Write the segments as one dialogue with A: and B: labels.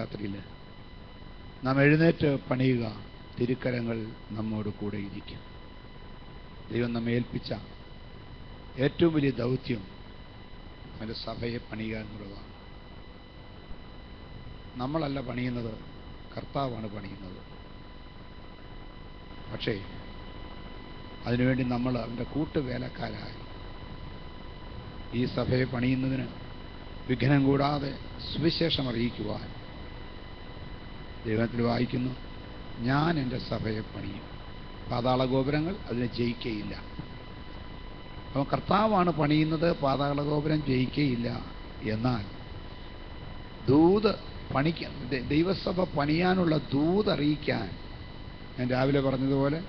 A: രാത്രിയിൽ നാം എഴുന്നേറ്റ് പണിയുക. തിരുക്കരങ്ങൾ നമ്മോട് കൂടെ ഇരിക്കും. ദൈവം നമ്മെ ഏൽപ്പിച്ച ഏറ്റവും വലിയ ദൗത്യം അവൻ്റെ സഭയെ പണിയുക എന്നുള്ളതാണ്. നമ്മളല്ല പണിയുന്നത്, കർത്താവാണ് പണിയുന്നത്. പക്ഷേ അതിനുവേണ്ടി നമ്മൾ അവൻ്റെ കൂട്ടുവേലക്കാരായി ഈ സഭയെ പണിയുന്നതിന് വിഘ്നം കൂടാതെ സുവിശേഷം അറിയിക്കുവാൻ ദൈവത്തിൽ വായിക്കുന്നു, ഞാൻ എൻ്റെ സഭയെ പണിയും, പാതാള ഗോപുരങ്ങൾ അതിനെ ജയിക്കയില്ല. അപ്പോൾ കർത്താവാണ് പണിയുന്നത്, പാതാള ഗോപുരം ജയിക്കയില്ല. എന്നാൽ ദൂത് പണിക്കാൻ, ദൈവസഭ പണിയാനുള്ള ദൂത് അറിയിക്കാൻ ഞാൻ രാവിലെ പറഞ്ഞതുപോലെ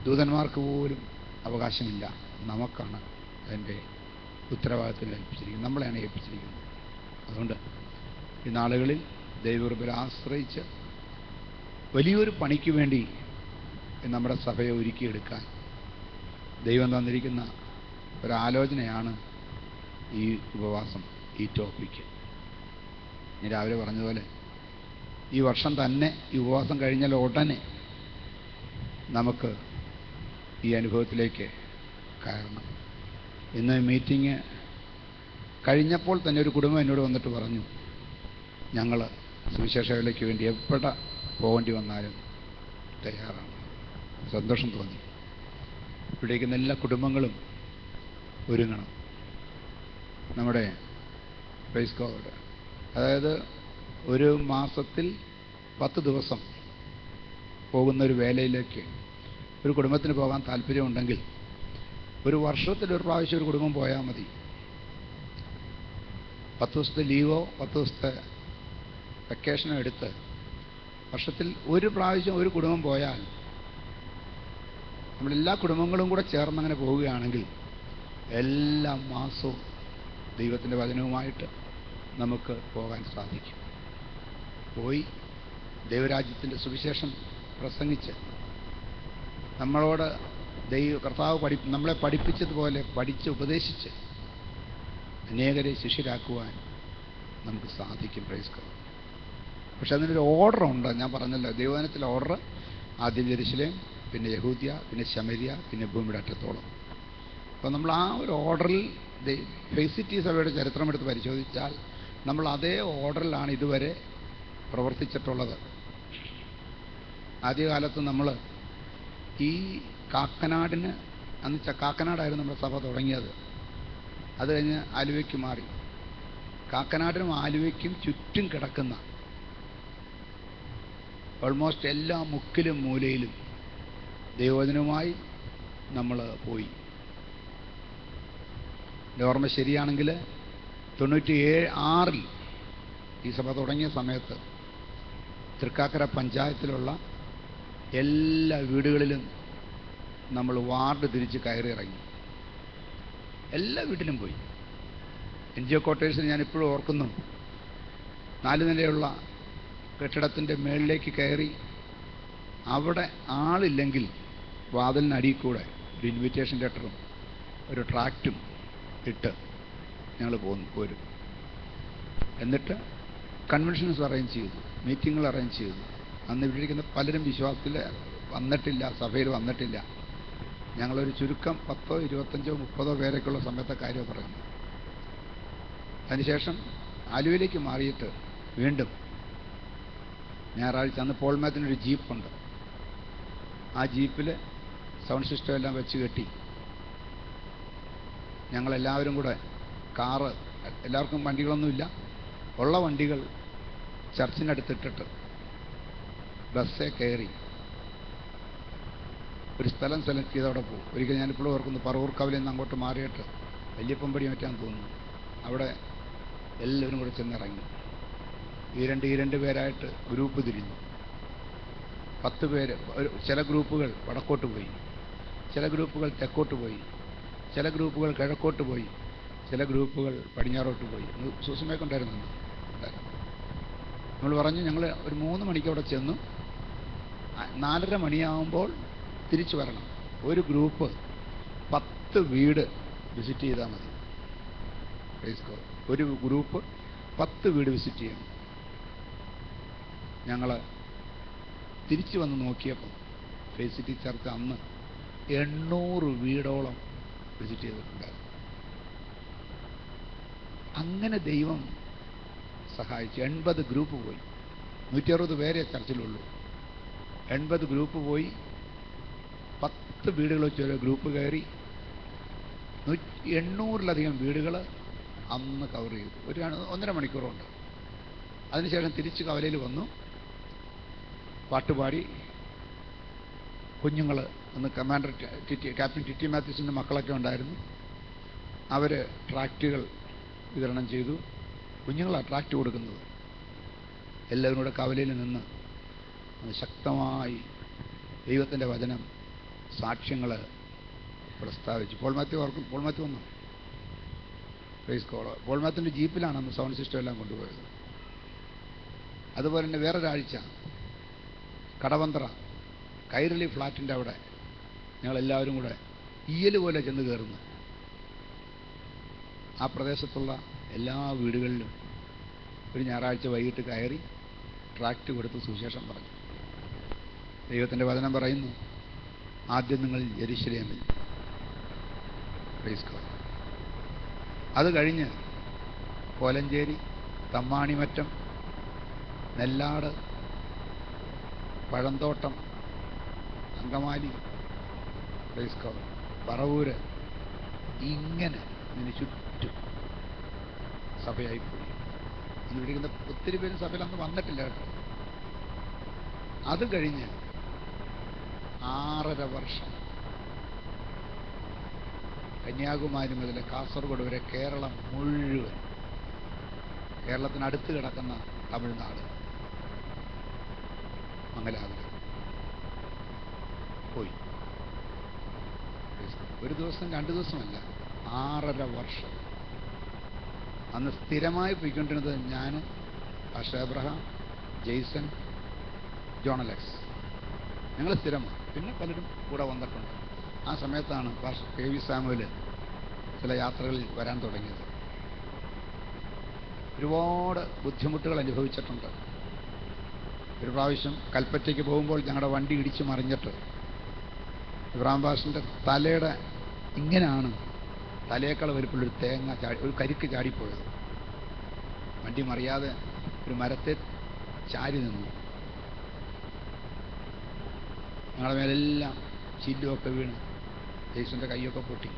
A: ദൂതന്മാർക്ക് പോലും അവകാശമില്ല. നമുക്കാണ് അതിൻ്റെ ഉത്തരവാദിത്തം ഏൽപ്പിച്ചിരിക്കുന്നത്, നമ്മളെയാണ് ഏൽപ്പിച്ചിരിക്കുന്നത്. അതുകൊണ്ട് ഈ നാളുകളിൽ ദൈവകൃപയെ ആശ്രയിച്ച് വലിയൊരു പണിക്ക് വേണ്ടി നമ്മുടെ സഭയെ ഒരുക്കിയെടുക്കാൻ ദൈവം തന്നിരിക്കുന്ന ഒരാലോചനയാണ് ഈ ഉപവാസം, ഈ ടോപ്പിക്ക്. ഞാൻ രാവിലെ പറഞ്ഞതുപോലെ ഈ വർഷം തന്നെ ഈ ഉപവാസം കഴിഞ്ഞാൽ ഉടനെ നമുക്ക് ഈ അനുഭവത്തിലേക്ക് കയറണം. ഇന്ന് മീറ്റിംഗ് കഴിഞ്ഞപ്പോൾ തന്നെ ഒരു കുടുംബം എന്നോട് വന്നിട്ട് പറഞ്ഞു, ഞങ്ങൾ സുവിശേഷയിലേക്ക് വേണ്ടി എവിടെ പോകേണ്ടി വന്നാലും തയ്യാറാണ്. സന്തോഷം തോന്നി. ഇവിടേക്കുന്ന എല്ലാ കുടുംബങ്ങളും ഒരുങ്ങണം. നമ്മുടെ പ്രൈസ് ഗോഡ്, അതായത് ഒരു മാസത്തിൽ 10 ദിവസം പോകുന്നൊരു വേലയിലേക്ക് ഒരു കുടുംബത്തിന് പോകാൻ താല്പര്യമുണ്ടെങ്കിൽ ഒരു വർഷത്തിലൊരു പ്രാവശ്യം ഒരു കുടുംബം പോയാൽ മതി. 10 ദിവസത്തെ ലീവോ 10 ദിവസത്തെ വെക്കേഷനോ എടുത്ത് വർഷത്തിൽ ഒരു പ്രാവശ്യം ഒരു കുടുംബം പോയാൽ, നമ്മളെല്ലാ കുടുംബങ്ങളും കൂടെ ചേർന്നങ്ങനെ പോവുകയാണെങ്കിൽ എല്ലാ മാസവും ദൈവത്തിൻ്റെ വചനവുമായിട്ട് നമുക്ക് പോകാൻ സാധിക്കും. പോയി ദൈവരാജ്യത്തിൻ്റെ സുവിശേഷം പ്രസംഗിച്ച് നമ്മളോട് കർത്താവ് നമ്മളെ പഠിപ്പിച്ചതുപോലെ പഠിച്ച് ഉപദേശിച്ച് അനേകരെ ശിഷ്യരാക്കുവാൻ നമുക്ക് സാധിക്കും. Praise God. പക്ഷെ അതിനൊരു ഓർഡറുണ്ട്. ഞാൻ പറഞ്ഞല്ലോ, ദൈവവചനത്തിലെ ഓർഡർ ആദ്യം ജെറുസലേം, പിന്നെ യഹൂദ്യ, പിന്നെ ശമരിയ, പിന്നെ ഭൂമിയുടെ അറ്റത്തോളം. അപ്പോൾ നമ്മൾ ആ ഒരു ഓർഡറിൽ ഫെയ്സിറ്റി സഭയുടെ ചരിത്രമെടുത്ത് പരിശോധിച്ചാൽ നമ്മൾ അതേ ഓർഡറിലാണ് ഇതുവരെ പ്രവർത്തിച്ചിട്ടുള്ളത്. ആദ്യകാലത്ത് നമ്മൾ ഈ കാക്കനാടിന്, അന്ന് കാക്കനാടായിരുന്നു നമ്മുടെ സഭ തുടങ്ങിയത്. അത് കഴിഞ്ഞ് ആലുവയ്ക്ക് മാറി. കാക്കനാടിനും ആലുവയ്ക്കും ചുറ്റും കിടക്കുന്ന ഓൾമോസ്റ്റ് എല്ലാ മുക്കിലും മൂലയിലും ദൈവവചനവുമായി നമ്മൾ പോയി. എൻ്റെ ഓർമ്മ ശരിയാണെങ്കിൽ 96 ഈ സഭ തുടങ്ങിയ സമയത്ത് തൃക്കാക്കര പഞ്ചായത്തിലുള്ള എല്ലാ വീടുകളിലും നമ്മൾ വാർഡ് തിരിച്ച് കയറി ഇറങ്ങി. എല്ലാ വീട്ടിലും പോയി. NGO ക്വാർട്ടേഴ്സിൽ ഞാനിപ്പോഴും ഓർക്കുന്നു, 4 നിലയുള്ള കെട്ടിടത്തിൻ്റെ മേളിലേക്ക് കയറി അവിടെ ആളില്ലെങ്കിൽ വാതിലിനടിയിൽ കൂടെ ഒരു ഇൻവിറ്റേഷൻ ലെറ്ററും ഒരു ട്രാക്റ്റും ഇട്ട് ഞങ്ങൾ പോരും. എന്നിട്ട് കൺവെൻഷൻസ് അറേഞ്ച് ചെയ്തു, മീറ്റിങ്ങുകൾ അറേഞ്ച് ചെയ്തു. അന്ന് ഇവിടെ ഇരിക്കുന്ന പലരും വിശ്വാസത്തിൽ വന്നിട്ടില്ല, സഭയിൽ വന്നിട്ടില്ല. ഞങ്ങളൊരു ചുരുക്കം 10, 25, 30 പേരൊക്കെയുള്ള സമയത്തെ കാര്യം പറയുന്നു. അതിനുശേഷം ആലുവയിലേക്ക് മാറിയിട്ട് വീണ്ടും ഞായറാഴ്ച, അന്ന് പോൾ മാത്യുവിനൊരു ജീപ്പുണ്ട്. ആ ജീപ്പിൽ സൗണ്ട് സിസ്റ്റം എല്ലാം വെച്ച് കെട്ടി ഞങ്ങളെല്ലാവരും കൂടെ കാറ്, എല്ലാവർക്കും വണ്ടികളൊന്നുമില്ല, ഉള്ള വണ്ടികൾ ചർച്ചിനടുത്തിട്ടിട്ട് ബസ്സേ കയറി ഒരു സ്ഥലം സെലക്ട് ചെയ്ത് അവിടെ പോകും. ഒരിക്കൽ ഞാനിപ്പോഴും ഓർക്കുന്നു, പറവൂർക്കാവിൽ നിന്ന് അങ്ങോട്ട് മാറിയിട്ട് വല്യപ്പമ്പടി മറ്റാൻ തോന്നുന്നു, അവിടെ എല്ലാവരും കൂടെ ചെന്നിറങ്ങി. ഈ രണ്ട് പേരായിട്ട് ഗ്രൂപ്പ് തിരിഞ്ഞു. 10 പേര്. ചില ഗ്രൂപ്പുകൾ വടക്കോട്ട് പോയി, ചില ഗ്രൂപ്പുകൾ തെക്കോട്ട് പോയി, ചില ഗ്രൂപ്പുകൾ കിഴക്കോട്ട് പോയി, ചില ഗ്രൂപ്പുകൾ പടിഞ്ഞാറോട്ട് പോയി. സൂസമയൊക്കെ ഉണ്ടായിരുന്നു. നമ്മൾ പറഞ്ഞു ഞങ്ങൾ ഒരു 3 മണിക്ക് അവിടെ ചെന്നു, 4:30 മണിയാകുമ്പോൾ തിരിച്ചു വരണം. ഒരു ഗ്രൂപ്പ് 10 വീട് വിസിറ്റ് ചെയ്താൽ മതി. ഒരു ഗ്രൂപ്പ് 10 വീട് വിസിറ്റ് ചെയ്യണം. ഞങ്ങൾ തിരിച്ചു വന്ന് നോക്കിയപ്പോൾ ഫെയ്ത്ത് സിറ്റി ചർച്ച് അന്ന് 800 വീടോളം വിസിറ്റ് ചെയ്തിട്ടുണ്ടായിരുന്നു. അങ്ങനെ ദൈവം സഹായിച്ചു. 80 ഗ്രൂപ്പ് പോയി. 160 പേരെ ചർച്ചിലുള്ളൂ. 80 ഗ്രൂപ്പ് പോയി. 10 വീടുകൾ വെച്ച് ഒരു ഗ്രൂപ്പ് കയറി 800-ലധികം വീടുകൾ അന്ന് കവർ ചെയ്തു. ഒരു 1.5 മണിക്കൂറുണ്ട്. അതിനുശേഷം തിരിച്ച് കവലയിൽ വന്നു, പാട്ടുപാടി. കുഞ്ഞുങ്ങൾ അന്ന് ക്യാപ്റ്റൻ ടിറ്റി മാത്യൂസിൻ്റെ മക്കളൊക്കെ ഉണ്ടായിരുന്നു. അവർ ട്രാക്റ്റുകൾ വിതരണം ചെയ്തു. കുഞ്ഞുങ്ങളാണ് ട്രാക്റ്റ് കൊടുക്കുന്നത്. എല്ലാവരും കൂടെ കവലയിൽ നിന്ന് ശക്തമായി ദൈവത്തിൻ്റെ വചനം, സാക്ഷ്യങ്ങൾ പ്രസ്താവിച്ചു. പോൾ മാത്യു വന്നു. Praise God. പോൾ മാത്യുവിൻ്റെ ജീപ്പിലാണ് അന്ന് സൗണ്ട് സിസ്റ്റം എല്ലാം കൊണ്ടുപോയത്. അതുപോലെ തന്നെ വേറൊരാഴ്ച കടവന്ത്ര കൈരളി ഫ്ലാറ്റിൻ്റെ അവിടെ ഞങ്ങളെല്ലാവരും കൂടെ ഈയൽ പോലെ ചെന്ന് കയറുന്നു. ആ പ്രദേശത്തുള്ള എല്ലാ വീടുകളിലും ഒരു ഞായറാഴ്ച വൈകിട്ട് കയറി ട്രാക്റ്റ് കൊടുത്ത് സുവിശേഷം പറഞ്ഞു. ദൈവത്തിൻ്റെ വചനം പറയുന്നു, ആദ്യം നിങ്ങൾ യെരൂശലേമിൽ. Praise God. അത് കഴിഞ്ഞ് കോലഞ്ചേരി, തമ്മാണിമറ്റം, നെല്ലാട്, പഴന്തോട്ടം, അങ്കമാലി, പ്രൈസ് ഗോഡ്, പറവൂര്, ഇങ്ങനെ ഇതിന് ചുറ്റും സഭയായിപ്പോയി. അന്ന് വിളിക്കുന്ന ഒത്തിരി പേരും സഭയിൽ അന്ന് വന്നിട്ടില്ല കേട്ടോ. അത് കഴിഞ്ഞ് 6.5 വർഷം കന്യാകുമാരി മുതൽ കാസർഗോഡ് വരെ കേരളം മുഴുവൻ, കേരളത്തിനടുത്ത് കിടക്കുന്ന തമിഴ്നാട്, മംഗലാപുരം പോയി. ഒരു ദിവസം 2 ദിവസമല്ല, 6.5 വർഷം. അന്ന് സ്ഥിരമായി പോയിക്കൊണ്ടിരുന്നത് ഞാൻ, pastor Abraham, Jason, John Alex, ഞങ്ങൾ സ്ഥിരമാണ്. പിന്നെ പലരും കൂടെ വന്നിട്ടുണ്ട്. ആ സമയത്താണ് പാസ്റ്റർ കെ.വി. സാമുവൽ ചില യാത്രകളിൽ വരാൻ തുടങ്ങിയത്. ഒരുപാട് ബുദ്ധിമുട്ടുകൾ അനുഭവിച്ചിട്ടുണ്ട്. ഒരു പ്രാവശ്യം കൽപ്പറ്റയ്ക്ക് പോകുമ്പോൾ ഞങ്ങളുടെ വണ്ടി ഇടിച്ച് മറിഞ്ഞിട്ട് ഇബ്രാഹിം പാസ്റ്ററിൻ്റെ തലയുടെ ഇങ്ങനെയാണ് തലയേക്കാൾ വലിപ്പമുള്ളൊരു തേങ്ങ ഒരു കരിക്ക് ചാടിപ്പോയത്. വണ്ടി മറിയാതെ ഒരു മരത്തെ ചാരി നിന്നു. ഞങ്ങളുടെ മേലെല്ലാം ചില്ലുമൊക്കെ വീണ് ജെയ്സന്റെ കൈയൊക്കെ പൊട്ടി.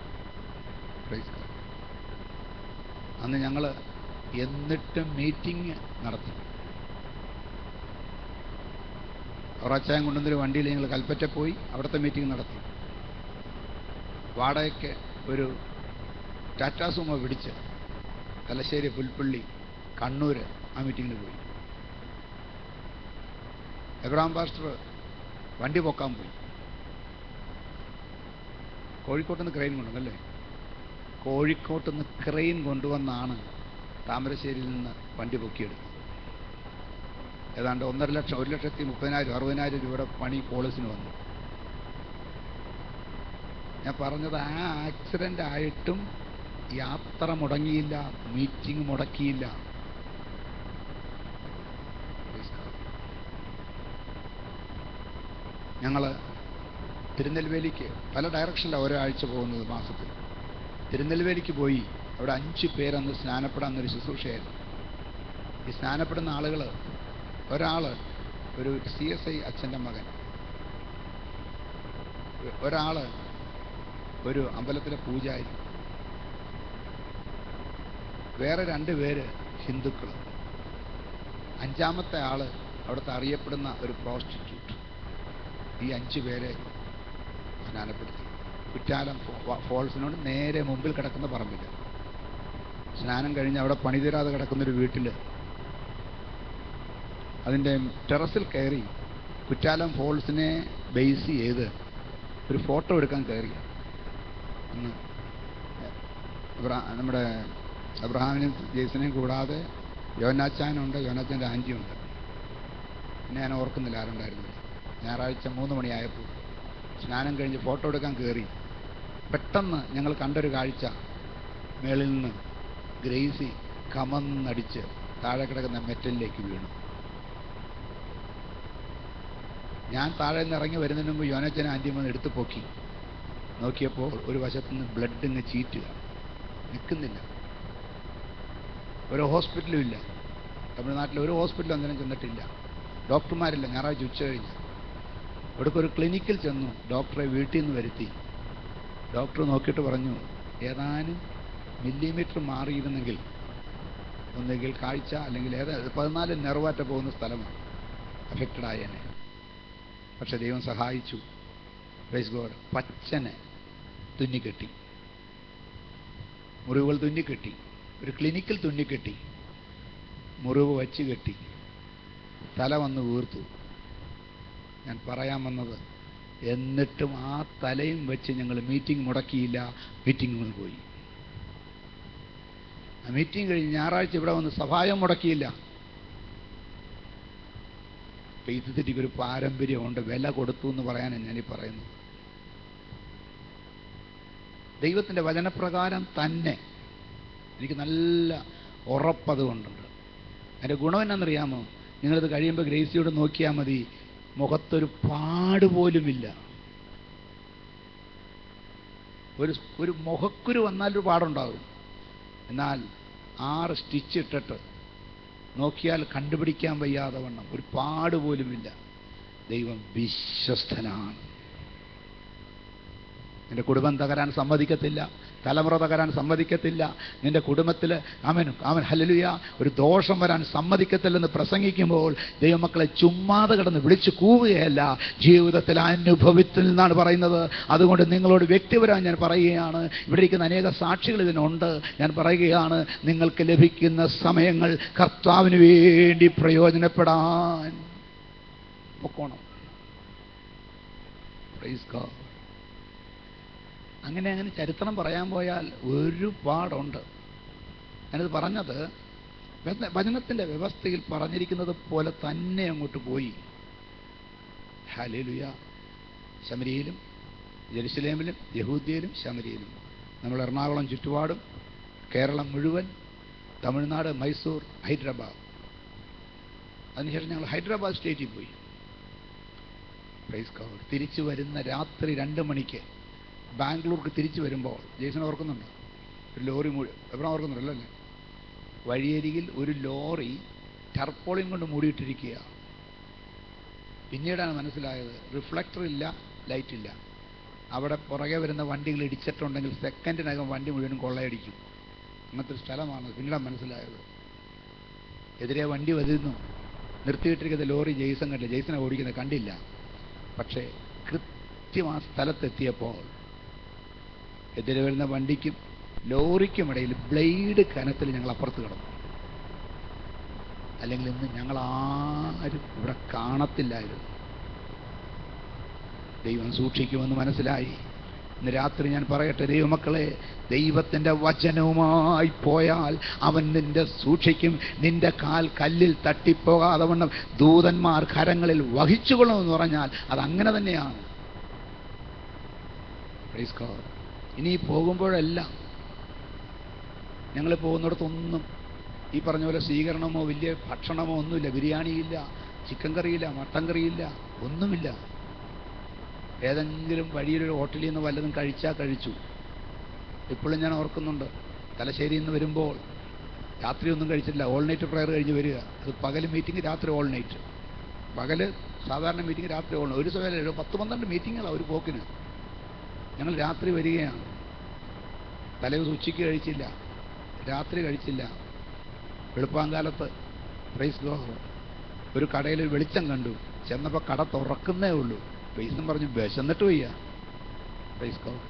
A: അന്ന് ഞങ്ങൾ എന്നിട്ടും മീറ്റിംഗ് നടത്തി. ഒറാച്ചായം കൊണ്ടുവന്നൊരു വണ്ടിയിൽ ഞങ്ങൾ കൽപ്പറ്റ പോയി അവിടുത്തെ മീറ്റിംഗ് നടത്തി. വാടകയ്ക്ക് ഒരു ടാറ്റാ സുമോ പിടിച്ച് തലശ്ശേരി, പുൽപ്പള്ളി, കണ്ണൂർ ആ മീറ്റിങ്ങിന് പോയി. എബ്രഹാം പാസ്റ്റർ വണ്ടി പൊക്കാൻ പോയി. കോഴിക്കോട്ടുനിന്ന് ക്രെയിൻ കൊണ്ടുവന്നല്ലേ, കോഴിക്കോട്ടുനിന്ന് ക്രെയിൻ കൊണ്ടുവന്നാണ് താമരശ്ശേരിയിൽ നിന്ന് വണ്ടി പൊക്കിയെടുത്തത്. ഏതാണ്ട് 1,50,000 1,30,000 60,000 രൂപയുടെ പണി പോളിസിന് വന്നു. ഞാൻ പറഞ്ഞത്, ആ ആക്സിഡൻ്റ് ആയിട്ടും യാത്ര മുടങ്ങിയില്ല, മീറ്റിംഗ് മുടക്കിയില്ല. ഞങ്ങൾ തിരുനെൽവേലിക്ക് പല ഡയറക്ഷനിലാണ് ഒരാഴ്ച പോകുന്നത് മാസത്തിൽ. തിരുനെൽവേലിക്ക് പോയി. അവിടെ 5 പേരന്ന് സ്നാനപ്പെടാന്നൊരു ശുശ്രൂഷയായിരുന്നു. ഈ സ്നാനപ്പെടുന്ന ആളുകൾ, ഒരാൾ ഒരു CSI അച്ഛൻ്റെ മകൻ, ഒരാൾ ഒരു അമ്പലത്തിലെ പൂജാരി, വേറെ 2 പേര് ഹിന്ദുക്കൾ, 5-മത്തെ ആൾ അവിടുത്തെ അറിയപ്പെടുന്ന ഒരു പ്രോസ്റ്റിറ്റ്യൂട്ട്. ഈ 5 പേരെ സ്നാനപ്പെടുത്തി. കുറ്റാലം ഫോൾസിനോട് നേരെ മുമ്പിൽ കിടക്കുന്ന പറമ്പിൽ സ്നാനം കഴിഞ്ഞ് അവിടെ പണിതീരാതെ കിടക്കുന്നൊരു വീട്ടിൽ അതിൻ്റെ ടെറസിൽ കയറി കുറ്റാലം ഫോൾസിനെ ബേസ് ചെയ്ത് ഒരു ഫോട്ടോ എടുക്കാൻ കയറി. അന്ന് നമ്മുടെ അബ്രഹാമിനെയും ജെയ്സനെയും കൂടാതെ യോനാച്ചാനുണ്ട്, യോനാച്ചാൻ്റെ ആൻറ്റിയുണ്ട്. പിന്നെ ഞാൻ ഓർക്കുന്നില്ല ആരുണ്ടായിരുന്നു. ഞായറാഴ്ച 3 മണിയായപ്പോൾ സ്നാനം കഴിഞ്ഞ് ഫോട്ടോ എടുക്കാൻ കയറി. പെട്ടെന്ന് ഞങ്ങൾ കണ്ടൊരു കാഴ്ച, മേളിൽ നിന്ന് ഗ്രേസി കമന്നടിച്ച് താഴെ കിടക്കുന്ന മെറ്റലിലേക്ക് വീണു. ഞാൻ താഴെ നിന്ന് ഇറങ്ങി വരുന്നതിന് മുമ്പ് യോനച്ചൻ ആൻറ്റിയും വന്ന് എടുത്ത് പൊക്കി നോക്കിയപ്പോൾ ഒരു വശത്തുനിന്ന് ബ്ലഡ് ഇങ്ങ് ചീറ്റുക, നിൽക്കുന്നില്ല. ഒരു ഹോസ്പിറ്റലും ഇല്ല. തമിഴ്നാട്ടിൽ ഒരു ഹോസ്പിറ്റലും അന്നേരം ചെന്നിട്ടില്ല. ഡോക്ടർമാരില്ല. ഞായറാഴ്ച ഉച്ച കഴിഞ്ഞ് ഇവിടേക്ക് ഒരു ക്ലിനിക്കിൽ ചെന്നു. ഡോക്ടറെ വീട്ടിൽ നിന്ന് വരുത്തി. ഡോക്ടർ നോക്കിയിട്ട് പറഞ്ഞു, ഏതാനും മില്ലിമീറ്റർ മാറിയിരുന്നെങ്കിൽ ഒന്നുകിൽ കാഴ്ച അല്ലെങ്കിൽ 14 നെർവാറ്റ പോകുന്ന സ്ഥലമാണ് അഫക്റ്റഡ് ആയേനെ. പക്ഷെ ദൈവം സഹായിച്ചു. Praise God. പച്ചനെ തുന്നിക്കെട്ടി, മുറിവുകൾ തുന്നിക്കെട്ടി, ഒരു ക്ലിനിക്കിൽ തുന്നിക്കെട്ടി, മുറിവ് വച്ച് കെട്ടി, തല വന്ന് വീർത്തു. ഞാൻ പറയാൻ വന്നത്, എന്നിട്ടും ആ തലയും വെച്ച് ഞങ്ങൾ മീറ്റിംഗ് മുടക്കിയില്ല. മീറ്റിംഗ് പോയി. ആ മീറ്റിംഗ് കഴിഞ്ഞ് ഞായറാഴ്ച ഇവിടെ വന്ന് സഭായം മുടക്കിയില്ല. പെയ്ത്തുതെറ്റിക്ക് ഒരു പാരമ്പര്യമുണ്ട്. വില കൊടുത്തു എന്ന് പറയാനാണ് ഞാനീ പറയുന്നത്. ദൈവത്തിൻ്റെ വചനപ്രകാരം തന്നെ എനിക്ക് നല്ല ഉറപ്പതുകൊണ്ടുണ്ട്. അതിൻ്റെ ഗുണം എന്നാണെന്നറിയാമോ? നിങ്ങളിത് കഴിയുമ്പോൾ ഗ്രേസിയോട് നോക്കിയാൽ മതി, മുഖത്തൊരു പാടുപോലുമില്ല. ഒരു മുഖക്കുരു വന്നാലൊരു പാടുണ്ടാകും. എന്നാൽ 6 സ്റ്റിച്ച് ഇട്ടിട്ട് നോക്കിയാൽ കണ്ടുപിടിക്കാൻ വയ്യാതെ വണ്ണം ഒരു പാടുപോലുമില്ല. ദൈവം വിശ്വസ്തനാണ്. നിന്റെ കുടുംബം തകരാൻ സമ്മതിക്കത്തില്ല, തലമുറ തകരാൻ സമ്മതിക്കത്തില്ല. നിന്റെ കുടുംബത്തിൽ അവൻ ഹല്ലേലൂയ ഒരു ദോഷം വരാൻ സമ്മതിക്കത്തില്ലെന്ന് പ്രസംഗിക്കുമ്പോൾ ദൈവമക്കളെ ചുമ്മാതെ കിടന്ന് വിളിച്ചു കൂവുകയല്ല, ജീവിതത്തിൽ അനുഭവത്തിൽ നിന്നാണ് പറയുന്നത്. അതുകൊണ്ട് നിങ്ങളോട് വ്യക്തിപരമായി ഞാൻ പറയുകയാണ്, ഇവിടെ ഇരിക്കുന്ന അനേക സാക്ഷികൾ ഇതിനുണ്ട്. ഞാൻ പറയുകയാണ്, നിങ്ങൾക്ക് ലഭിക്കുന്ന സമയങ്ങൾ കർത്താവിന് വേണ്ടി പ്രയോജനപ്പെടാൻ പൊക്കോണം. Praise God. അങ്ങനെ ചരിത്രം പറയാൻ പോയാൽ ഒരുപാടുണ്ട്. ഞാനത് പറഞ്ഞത് വചനത്തിൻ്റെ വ്യവസ്ഥയിൽ പറഞ്ഞിരിക്കുന്നത് പോലെ തന്നെ അങ്ങോട്ട് പോയി. ഹല്ലേലൂയ. ശമരിയിലും ജെറുസലേമിലും യഹൂദ്യയിലും ശമരിയിലും, നമ്മൾ എറണാകുളം ചുറ്റുപാടും, കേരളം മുഴുവൻ, തമിഴ്നാട്, മൈസൂർ, ഹൈദരാബാദ്. അതിനുശേഷം ഞങ്ങൾ ഹൈദരാബാദ് സ്റ്റേറ്റിൽ പോയി. Praise God. തിരിച്ചു വരുന്ന രാത്രി 2 മണിക്ക് ബാംഗ്ലൂർക്ക് തിരിച്ചു വരുമ്പോൾ, ജെയ്സൺ ഓർക്കുന്നുണ്ട്, ഒരു ലോറി എവിടെ ഓർക്കുന്നുണ്ടല്ലോ അല്ലേ? വഴിയരികിൽ ഒരു ലോറി ടർപ്പോളിൻ കൊണ്ട് മൂടിയിട്ടിരിക്കുക. പിന്നീടാണ് മനസ്സിലായത്, റിഫ്ലക്ടർ ഇല്ല, ലൈറ്റ് ഇല്ല. അവിടെ പുറകെ വരുന്ന വണ്ടികൾ ഇടിച്ചിട്ടുണ്ടെങ്കിൽ സെക്കൻഡിനകം വണ്ടി മുഴുവനും കൊള്ളയടിക്കും. അങ്ങനത്തെ ഒരു സ്ഥലമാണ്. പിന്നീടാണ് മനസ്സിലായത്. എതിരെ വണ്ടി വരുന്നു, നിർത്തിയിട്ടിരിക്കുന്ന ലോറി ജെയ്സൺ കണ്ടില്ല. ജെയ്സനെ ഓടിക്കുന്നത് കണ്ടില്ല. പക്ഷേ കൃത്യം ആ സ്ഥലത്തെത്തിയപ്പോൾ എതിരെ വരുന്ന വണ്ടിക്കും ലോറിക്കുമിടയിൽ ബ്ലേഡ് കനത്തിൽ ഞങ്ങൾ അപ്പുറത്ത് കിടന്നു. അല്ലെങ്കിൽ ഇന്ന് ഞങ്ങൾ ആരും ഇവിടെ കാണത്തില്ലായിരുന്നു. ദൈവം സൂക്ഷിക്കുമെന്ന് മനസ്സിലായി. ഇന്ന് രാത്രി ഞാൻ പറയട്ടെ, ദൈവമക്കളെ, ദൈവത്തിൻ്റെ വചനവുമായി പോയാൽ അവൻ നിന്റെ സൂക്ഷിക്കും. നിന്റെ കാൽ കല്ലിൽ തട്ടിപ്പോകാതെ വണ്ണം ദൂതന്മാർ കരങ്ങളിൽ വഹിച്ചുകൊള്ളുമെന്ന് പറഞ്ഞാൽ അതങ്ങനെ തന്നെയാണ്. Praise God. ഇനി പോകുമ്പോഴെല്ലാം ഞങ്ങൾ പോകുന്നിടത്തൊന്നും ഈ പറഞ്ഞ പോലെ സ്വീകരണമോ വലിയ ഭക്ഷണമോ ഒന്നുമില്ല. ബിരിയാണിയില്ല, ചിക്കൻ കറിയില്ല, മട്ടൻ കറിയില്ല, ഒന്നുമില്ല. ഏതെങ്കിലും വഴിയിലൊരു ഹോട്ടലിൽ നിന്ന് വല്ലതും കഴിച്ചാൽ കഴിച്ചു. ഇപ്പോഴും ഞാൻ ഓർക്കുന്നുണ്ട്, തലശ്ശേരിയിൽ നിന്ന് വരുമ്പോൾ രാത്രിയൊന്നും കഴിച്ചില്ല. ഓൾ നൈറ്റ് പ്രയർ കഴിഞ്ഞ് വരിക. അത് പകൽ മീറ്റിംഗ്, രാത്രി ഓൾ നൈറ്റ്. പകല് സാധാരണ മീറ്റിംഗ്, രാത്രി ഓൾ. ഒരു സമയം 10-12 മീറ്റിങ്ങുകളാണ് ഒരു പോക്കിന്. ഞങ്ങൾ രാത്രി വരികയാണ്. തലേദിവസം ഉച്ചയ്ക്ക് കഴിച്ചില്ല, രാത്രി കഴിച്ചില്ല. വെളുപ്പാങ്കാലത്ത് പ്രൈസ് ഗോഡ് ഒരു കടയിൽ വെളിച്ചം കണ്ടു. ചെന്നപ്പോൾ കട തുറക്കുന്നേ ഉള്ളൂ. പൈസയും പറഞ്ഞു വിശന്നിട്ട് വയ്യ. Praise God.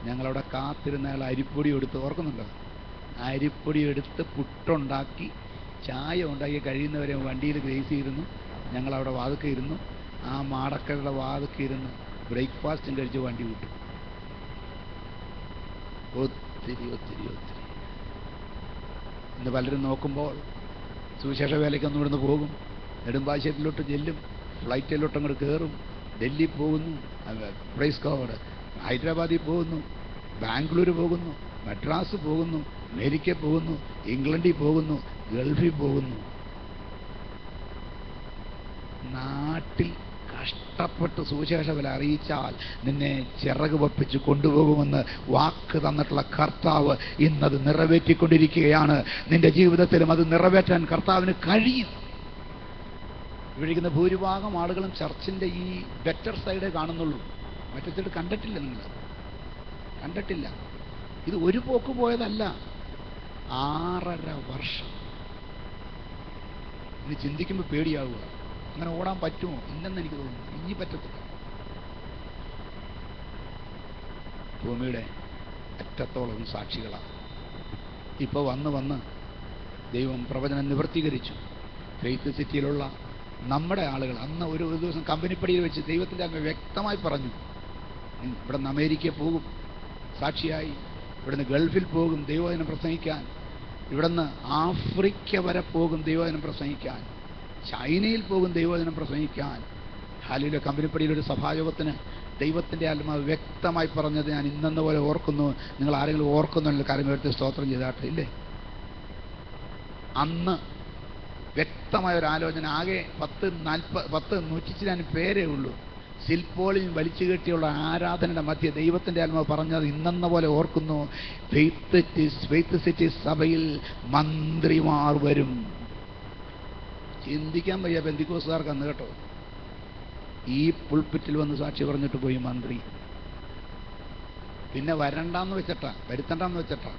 A: ഞങ്ങളവിടെ കാത്തിരുന്നയാൾ അരിപ്പൊടി എടുത്ത്, ഓർക്കുന്നുണ്ടോ? അരിപ്പൊടി എടുത്ത് പുട്ടുണ്ടാക്കി ചായ ഉണ്ടാക്കി കഴിയുന്നവരെ വണ്ടിയിൽ ഗ്രേസ് ഇരുന്നു. ഞങ്ങളവിടെ വാതുക്കെ ഇരുന്നു. ആ മാടക്കയുടെ വാതുക്കെ ഇരുന്ന് ബ്രേക്ക്ഫാസ്റ്റും കഴിച്ച് വണ്ടി വിട്ടു. ഒത്തിരി ഒത്തിരി ഒത്തിരി. ഇന്ന് പലരും നോക്കുമ്പോൾ സുവിശേഷ വേലയ്ക്കൊന്നും ഇവിടുന്ന് പോകും, നെടുമ്പാശ്ശേരിയിലോട്ട് ചെല്ലും, ഫ്ലൈറ്റിലോട്ട് അങ്ങോട്ട് കയറും, ഡൽഹി പോകുന്നു, പ്രൈസ് ഗോഡ്, ഹൈദരാബാദിൽ പോകുന്നു, ബാംഗ്ലൂർ പോകുന്നു, മദ്രാസ് പോകുന്നു, അമേരിക്ക പോകുന്നു, ഇംഗ്ലണ്ടിൽ പോകുന്നു. ഗൾഫിൽ പോകുന്നു. നാട്ടിൽ കഷ്ടപ്പെട്ട് സുവിശേഷവില അറിയിച്ചാൽ നിന്നെ ചിറക് വപ്പിച്ച് കൊണ്ടുപോകുമെന്ന് വാക്ക് തന്നിട്ടുള്ള കർത്താവ് ഇന്നത് നിറവേറ്റിക്കൊണ്ടിരിക്കുകയാണ്. നിന്റെ ജീവിതത്തിലും അത് നിറവേറ്റാൻ കർത്താവിന് കഴിയും. ഇവിടിരിക്കുന്ന ഭൂരിഭാഗം ആളുകളും ചർച്ചിൻ്റെ ഈ ബെറ്റർ സൈഡേ കാണുന്നുള്ളൂ. മറ്റേ സൈഡ് കണ്ടിട്ടില്ല. നിങ്ങൾ കണ്ടിട്ടില്ല. ഇത് ഒരു പോക്ക് പോയതല്ല, 6.5 വർഷം. ഇനി ചിന്തിക്കുമ്പോൾ പേടിയാവുക. അങ്ങനെ ഓടാൻ പറ്റുമോ? ഇല്ലെന്ന് എനിക്ക് തോന്നുന്നു. ഇനി പറ്റത്തില്ല. ഭൂമിയുടെ അറ്റത്തോളം സാക്ഷികളാണ്. ഇപ്പോൾ വന്ന് ദൈവം പ്രവചനം നിവർത്തീകരിച്ചു. ഫെയ്ത്ത് സിറ്റിയിലുള്ള നമ്മുടെ ആളുകൾ അന്ന് ഒരു ദിവസം കമ്പനിപ്പടിയിൽ വെച്ച് ദൈവത്തിൻ്റെ അങ്ങ് വ്യക്തമായി പറഞ്ഞു, ഇവിടെ നിന്ന് അമേരിക്ക പോകും സാക്ഷിയായി, ഇവിടുന്ന് ഗൾഫിൽ പോകും ദൈവവചനം പ്രസംഗിക്കാൻ, ഇവിടുന്ന് ആഫ്രിക്ക വരെ പോകും ദൈവവചനം പ്രസംഗിക്കാൻ, ചൈനയിൽ പോകും ദൈവവചനം പ്രസംഗിക്കാൻ. ഹാലിയിലെ കമ്പനിപ്പടിയിലൊരു സഭായോഗത്തിന് ദൈവത്തിൻ്റെ ആത്മാവ് വ്യക്തമായി പറഞ്ഞത് ഞാൻ ഇന്നെന്ന പോലെ ഓർക്കുന്നു. നിങ്ങൾ ആരെങ്കിലും ഓർക്കുന്നുണ്ടെങ്കിൽ കരമേർത്ത് സ്തോത്രം ചെയ്താട്ടെ. ഇല്ലേ? അന്ന് വ്യക്തമായ ഒരു ആലോചന. ആകെ 140 പേരേ ഉള്ളൂ. ശില്പോളിയും വലിച്ചു കെട്ടിയുള്ള ആരാധനയുടെ മധ്യ ദൈവത്തിൻ്റെ ആത്മാവ് പറഞ്ഞത് ഇന്നെന്ന പോലെ ഓർക്കുന്നു. ഫെയ്ത്ത് സിറ്റി സഭയിൽ മന്ത്രിമാർ വരും. ചിന്തിക്കാൻ വയ്യ പെന്തിക്കോസ്തുകാർക്ക് അന്ന് കേട്ടോ. ഈ പുൾപിറ്റിൽ വന്ന് സാക്ഷി പറഞ്ഞിട്ട് പോയി മന്ത്രി. പിന്നെ വരണ്ടെന്ന് വെച്ചിട്ടാ, വരുത്തണ്ടെന്ന് വെച്ചിട്ടാ.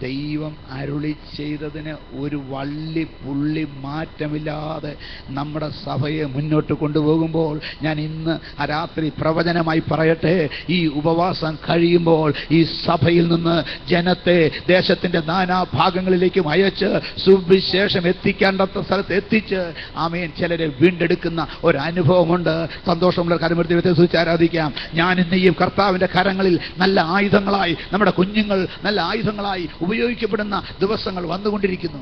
A: ദൈവം അരുളി ചെയ്തതിന് ഒരു വള്ളി പുള്ളി മാറ്റമില്ലാതെ നമ്മുടെ സഭയെ മുന്നോട്ട് കൊണ്ടുപോകുമ്പോൾ, ഞാൻ ഇന്ന് രാത്രി പ്രവചനമായി പറയട്ടെ, ഈ ഉപവാസം കഴിയുമ്പോൾ ഈ സഭയിൽ നിന്ന് ജനത്തെ ദേശത്തിൻ്റെ നാനാഭാഗങ്ങളിലേക്കും അയച്ച് സുവിശേഷം എത്തിക്കേണ്ടത്ത സ്ഥലത്ത് എത്തിച്ച് ആമേൻ ചിലരെ വീണ്ടെടുക്കുന്ന ഒരനുഭവമുണ്ട്. സന്തോഷമുള്ള കരമേർത്തി ദൈവത്തെ സ്തുതിച്ച് ആരാധിക്കാം. ഞാൻ ഇന്ന് ഈ കർത്താവിൻ്റെ കരങ്ങളിൽ നല്ല ആയുധങ്ങളായി, നമ്മുടെ കുഞ്ഞുങ്ങൾ നല്ല ആയുധങ്ങളായി ഉപയോഗിക്കപ്പെടുന്ന ദിവസങ്ങൾ വന്നുകൊണ്ടിരിക്കുന്നു.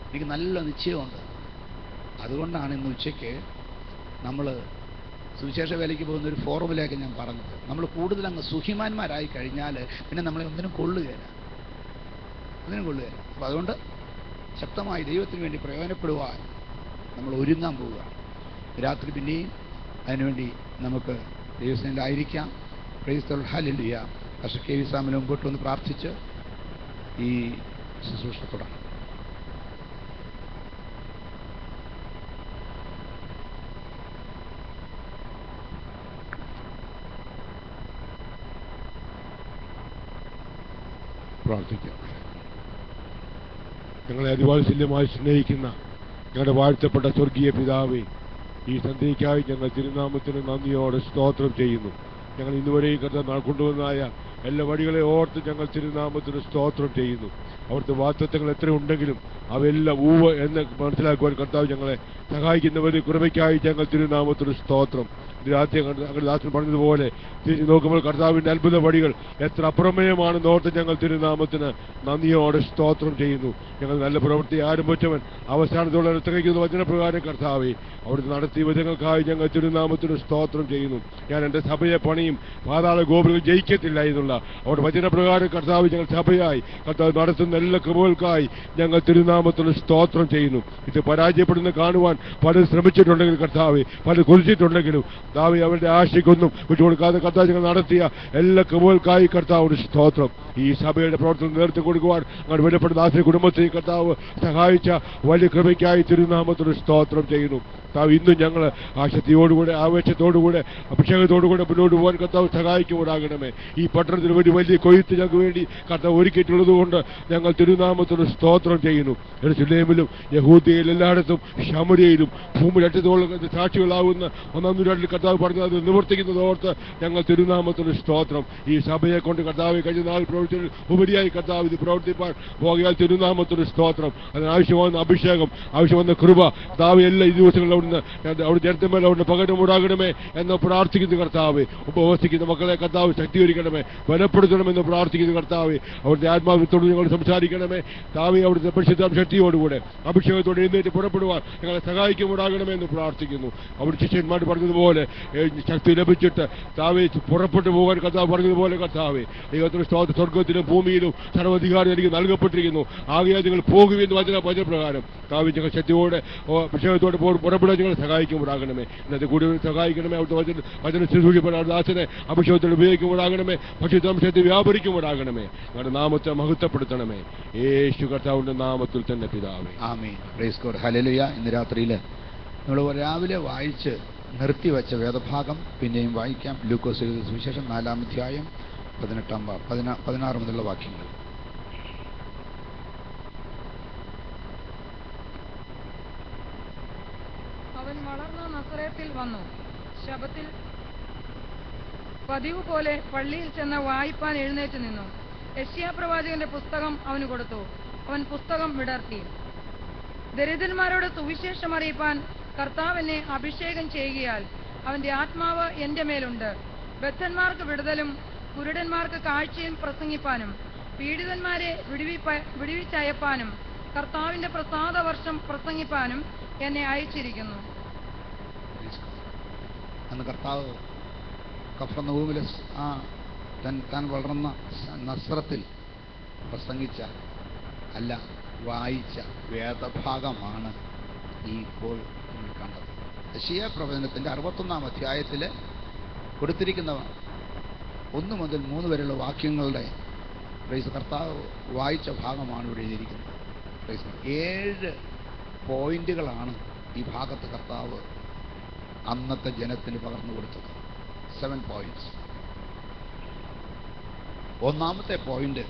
A: എനിക്ക് നല്ല നിശ്ചയമുണ്ട്. അതുകൊണ്ടാണ് ഇന്ന് ഉച്ചയ്ക്ക് നമ്മൾ സുവിശേഷ വേലയ്ക്ക് പോകുന്ന ഒരു ഫോറമിലേക്ക് ഞാൻ പറഞ്ഞത്. നമ്മൾ കൂടുതൽ അങ്ങ് സുഹിമാന്മാരായി കഴിഞ്ഞാൽ പിന്നെ നമ്മളെ ഒന്നിനും കൊള്ളുകയില്ല. അപ്പം അതുകൊണ്ട് ശക്തമായി ദൈവത്തിന് വേണ്ടി പ്രയോജനപ്പെടുവാൻ നമ്മൾ ഒരുങ്ങാൻ പോവുക. രാത്രി പിന്നെയും അതിനുവേണ്ടി നമുക്ക് ദൈവസേനയിലായിരിക്കാം. Praise the lord. ഹല്ലേലൂയ. പക്ഷേ കെ വി സാമിന് മുമ്പോട്ട് വന്ന് പ്രാർത്ഥിച്ച് ഈ ശുശ്രൂഷ തുടങ്ങാം.
B: പ്രാർത്ഥിക്കാം. ഞങ്ങളെ അതിവാത്സല്യമായി സ്നേഹിക്കുന്ന ഞങ്ങളുടെ വാഴ്ത്തപ്പെട്ട സ്വർഗീയ പിതാവേ, ഈ സന്ധ്യയ്ക്കായി ഞങ്ങൾ തിരുനാമത്തിന് നന്ദിയോടെ സ്തോത്രം ചെയ്യുന്നു. ഞങ്ങൾ ഇന്നുവരെയും കർത്താവ് കൊണ്ടുവന്നായ എല്ലാ വഴികളെ ഓർത്ത് ഞങ്ങൾ തിരുനാമത്തിന് സ്തോത്രം ചെയ്യുന്നു. അവിടുത്തെ വാഗ്ദത്തങ്ങൾ എത്ര ഉണ്ടെങ്കിലും അവയെല്ലാം ഊവ് എന്ന് മനസ്സിലാക്കുവാൻ കർത്താവ് ഞങ്ങളെ സഹായിക്കുന്നവരെ കൃപയ്ക്കായി ഞങ്ങൾ തിരുനാമത്തിന് സ്തോത്രം. രാത്രി ദാസൻ പറഞ്ഞതുപോലെ തിരിഞ്ഞു നോക്കുമ്പോൾ കർത്താവിൻ്റെ അത്ഭുത വഴികൾ എത്ര അപ്രമേയമാണെന്ന് ഓർത്ത് ഞങ്ങൾ തിരുനാമത്തിന് നന്ദിയോടെ സ്തോത്രം ചെയ്യുന്നു. ഞങ്ങൾ നല്ല പ്രവൃത്തി ആരംഭിച്ചവൻ അവസാനത്തോടെ തികയ്ക്കുന്ന വചനപ്രകാരം കർത്താവെ അവിടുത്തെ നടത്തിയ വിധങ്ങൾക്കായി ഞങ്ങൾ തിരുനാമത്തിന് സ്തോത്രം ചെയ്യുന്നു. ഞാൻ എൻ്റെ സഭയെ പണിയും പാതാള ഗോപുരങ്ങൾ ജയിക്കത്തില്ല എന്നുള്ള അവിടെ വചനപ്രകാരം കർത്താവ് ഞങ്ങൾ സഭയായി കർത്താവ് നടത്തുന്ന എല്ലാ കൃപകൾക്കായി ഞങ്ങൾ തിരുനാമത്തിന് സ്തോത്രം ചെയ്യുന്നു. ഇത് പരാജയപ്പെടുന്ന കാണുവാൻ പലരും ശ്രമിച്ചിട്ടുണ്ടെങ്കിൽ കർത്താവെ, പലരും കുറിച്ചിട്ടുണ്ടെങ്കിലും കർത്താവെ അവരുടെ ആശയ്ക്കൊന്നും വിട്ടുകൊടുക്കാതെ കർത്താവ് ഞങ്ങൾ നടത്തിയ എല്ലാ കൃപകൾക്കായി കർത്താവിന് സ്തോത്രം. ഈ സഭയുടെ പ്രവർത്തനം നേതൃത്വം കൊടുക്കുവാൻ അങ്ങനെ വിലപ്പെട്ട ദാസന്റെ കുടുംബത്തെയും കർത്താവ് സഹായിച്ച വലിയ കൃപയ്ക്കായി തിരുനാമത്തിന് സ്തോത്രം ചെയ്യുന്നു. കർത്താവ് ഇന്നും ഞങ്ങൾ ആശക്തിയോടുകൂടെ ആവേശത്തോടുകൂടെ അഭിഷേകത്തോടുകൂടെ മുന്നോട്ട് പോകാൻ കർത്താവ് സഹായിക്കുവാനാകണമേ. ഈ പട്ടണത്തിന് ഒരു വലിയ കൊയ്ത്ത് ഞങ്ങൾക്ക് വേണ്ടി കർത്താവ് ഒരുക്കിയിട്ടുള്ളത് കൊണ്ട് ഞങ്ങൾ തിരുനാമത്തിന് സ്തോത്രം ചെയ്യുന്നു. യെരൂശലേമിലും യഹൂദയിലും എല്ലായിടത്തും ശമര്യയിലും ഭൂമി അറ്റത്തോളം സാക്ഷികളാവുന്ന 1-2 കർത്താവ് പറഞ്ഞത് അത് നിവർത്തിക്കുന്നതോർത്ത് ഞങ്ങൾ തിരുനാമത്തിന് സ്തോത്രം. ഈ സഭയെ കൊണ്ട് കർത്താവ് കഴിഞ്ഞ നാൾ പ്രവർത്തികൾ ഉപരിയായി കർത്താവ് ഇത് പ്രവർത്തിപ്പാൻ പോകിയാൽ തിരുനാമത്തിന് സ്തോത്രം. അതിനാവശ്യമാകുന്ന അഭിഷേകം, ആവശ്യമാകുന്ന കൃപ കർത്താവ് എല്ലാ ഈ ദിവസങ്ങളിൽ അവിടെ ജനത്തിന്മേൽ അവിടെ പകരമുണ്ടാകണമേ എന്ന് പ്രാർത്ഥിക്കുന്ന കർത്താവ്. ഉപവസിക്കുന്ന മക്കളെ കർത്താവ് ശക്തീകരിക്കണമേ. ബലപ്പെടുത്തണമെന്ന് പ്രാർത്ഥിക്കുന്നു. കർത്താവെ, അവിടുത്തെ ആത്മാവിനോട് ഞങ്ങൾ സംസാരിക്കണമേ. താവെ, അവിടുത്തെ പരിശുദ്ധ ശക്തിയോടുകൂടെ അഭിഷേകത്തോടെ എഴുന്നേറ്റ് പുറപ്പെടുവാൻ ഞങ്ങളെ സഹായിക്കുമുണ്ടാകണമെന്ന് പ്രാർത്ഥിക്കുന്നു. അവിടുത്തെ ശിഷ്യന്മാർ പറഞ്ഞതുപോലെ ശക്തി ലഭിച്ചിട്ട് താവെ പുറപ്പെട്ടു പോകാൻ കർത്താവ് പറഞ്ഞതുപോലെ കർത്താവെ, ദൈവത്തിന് സ്വർഗത്തിലും ഭൂമിയിലും സർവ്വാധികാരം എനിക്ക് നൽകപ്പെട്ടിരിക്കുന്നു. ആകയാൽ നിങ്ങൾ പോകുമെന്ന് വചനപ്രകാരം താവെ ഞങ്ങൾ ശക്തിയോടെ അഭിഷേകത്തോടെ പുറപ്പെടാൻ ഞങ്ങളെ സഹായിക്കുമുണ്ടാകണമേ. ഇന്നത്തെ കൂടുതൽ സഹായിക്കണമേ. അവിടുത്തെ വചന ശുശ്രൂഷിക്കുന്ന ദാസനെ അഭിഷേകത്തോടെ ഉപയോഗിക്കുമുണ്ടാകണമേ. ഭക്ഷ്യതംശത്തെ വ്യാപരിക്കുമുണ്ടാകണമേ. ഞങ്ങളുടെ നാമത്തെ മഹത്വപ്പെടുത്തണമേ. യേശു കർത്താവിന്റെ നാമത്തിൽ തന്നെ പിതാവേ, ആമേൻ.
A: Praise God. ഹല്ലേലൂയ. ഇന്ന് രാത്രിയിൽ നമ്മൾ രാവിലെ വായിച്ച് നിർത്തിവെച്ച വേദഭാഗം പിന്നെയും വായിക്കാം. ലൂക്കോസ് എഴുതിയ സുവിശേഷം 4-ാം അധ്യായം 16 മുതലുള്ള വാക്യങ്ങൾ.
C: അവൻ വളർന്ന നസറേത്തിൽ വന്നു. ശബ്ബത്തിൽ പതിവ് പോലെ പള്ളിയിൽ ചെന്ന് വായിപ്പാൻ എഴുന്നേറ്റ് നിന്നു. യെശയ്യാ പ്രവാചകന്റെ പുസ്തകം അവന് കൊടുത്തു. അവൻ പുസ്തകം വിടർത്തി. ദരിദ്രന്മാരോട് സുവിശേഷം അറിയിപ്പാൻ കർത്താവ് എന്നെ അഭിഷേകം ചെയ്യുകയാൽ അവന്റെ ആത്മാവ് എന്റെ മേലുണ്ട്. ബദ്ധന്മാർക്ക് വിടുതലും കുരുടന്മാർക്ക് കാഴ്ചയും പ്രസംഗിപ്പാനും പീഡിതന്മാരെ വിടുവിച്ചയപ്പാനും കർത്താവിന്റെ പ്രസാദ വർഷം പ്രസംഗിപ്പാനും എന്നെ അയച്ചിരിക്കുന്നു.
A: അന്ന് കർത്താവ് കഫർനഹൂമിലെ താൻ വളർന്ന നസ്രത്തിൽ പ്രസംഗിച്ച വായിച്ച വേദഭാഗമാണ് ഈ ഇപ്പോൾ നമ്മൾ കണ്ടത്. യെശയ്യാ പ്രവചനത്തിന്റെ 61-ാം അധ്യായത്തിൽ കൊടുത്തിരിക്കുന്ന 1 മുതൽ 3 വരെയുള്ള വാക്യങ്ങളുടെ കർത്താവ് വായിച്ച ഭാഗമാണ് ഇവിടെ എഴുതിയിരിക്കുന്നത്. 7 പോയിന്റുകളാണ് ഈ ഭാഗത്ത് കർത്താവ് അന്നത്തെ ജനത്തിന് പകർന്നു കൊടുത്തത്. 7 പോയിന്റ്സ്. 1-ാമത്തെ പോയിന്റ്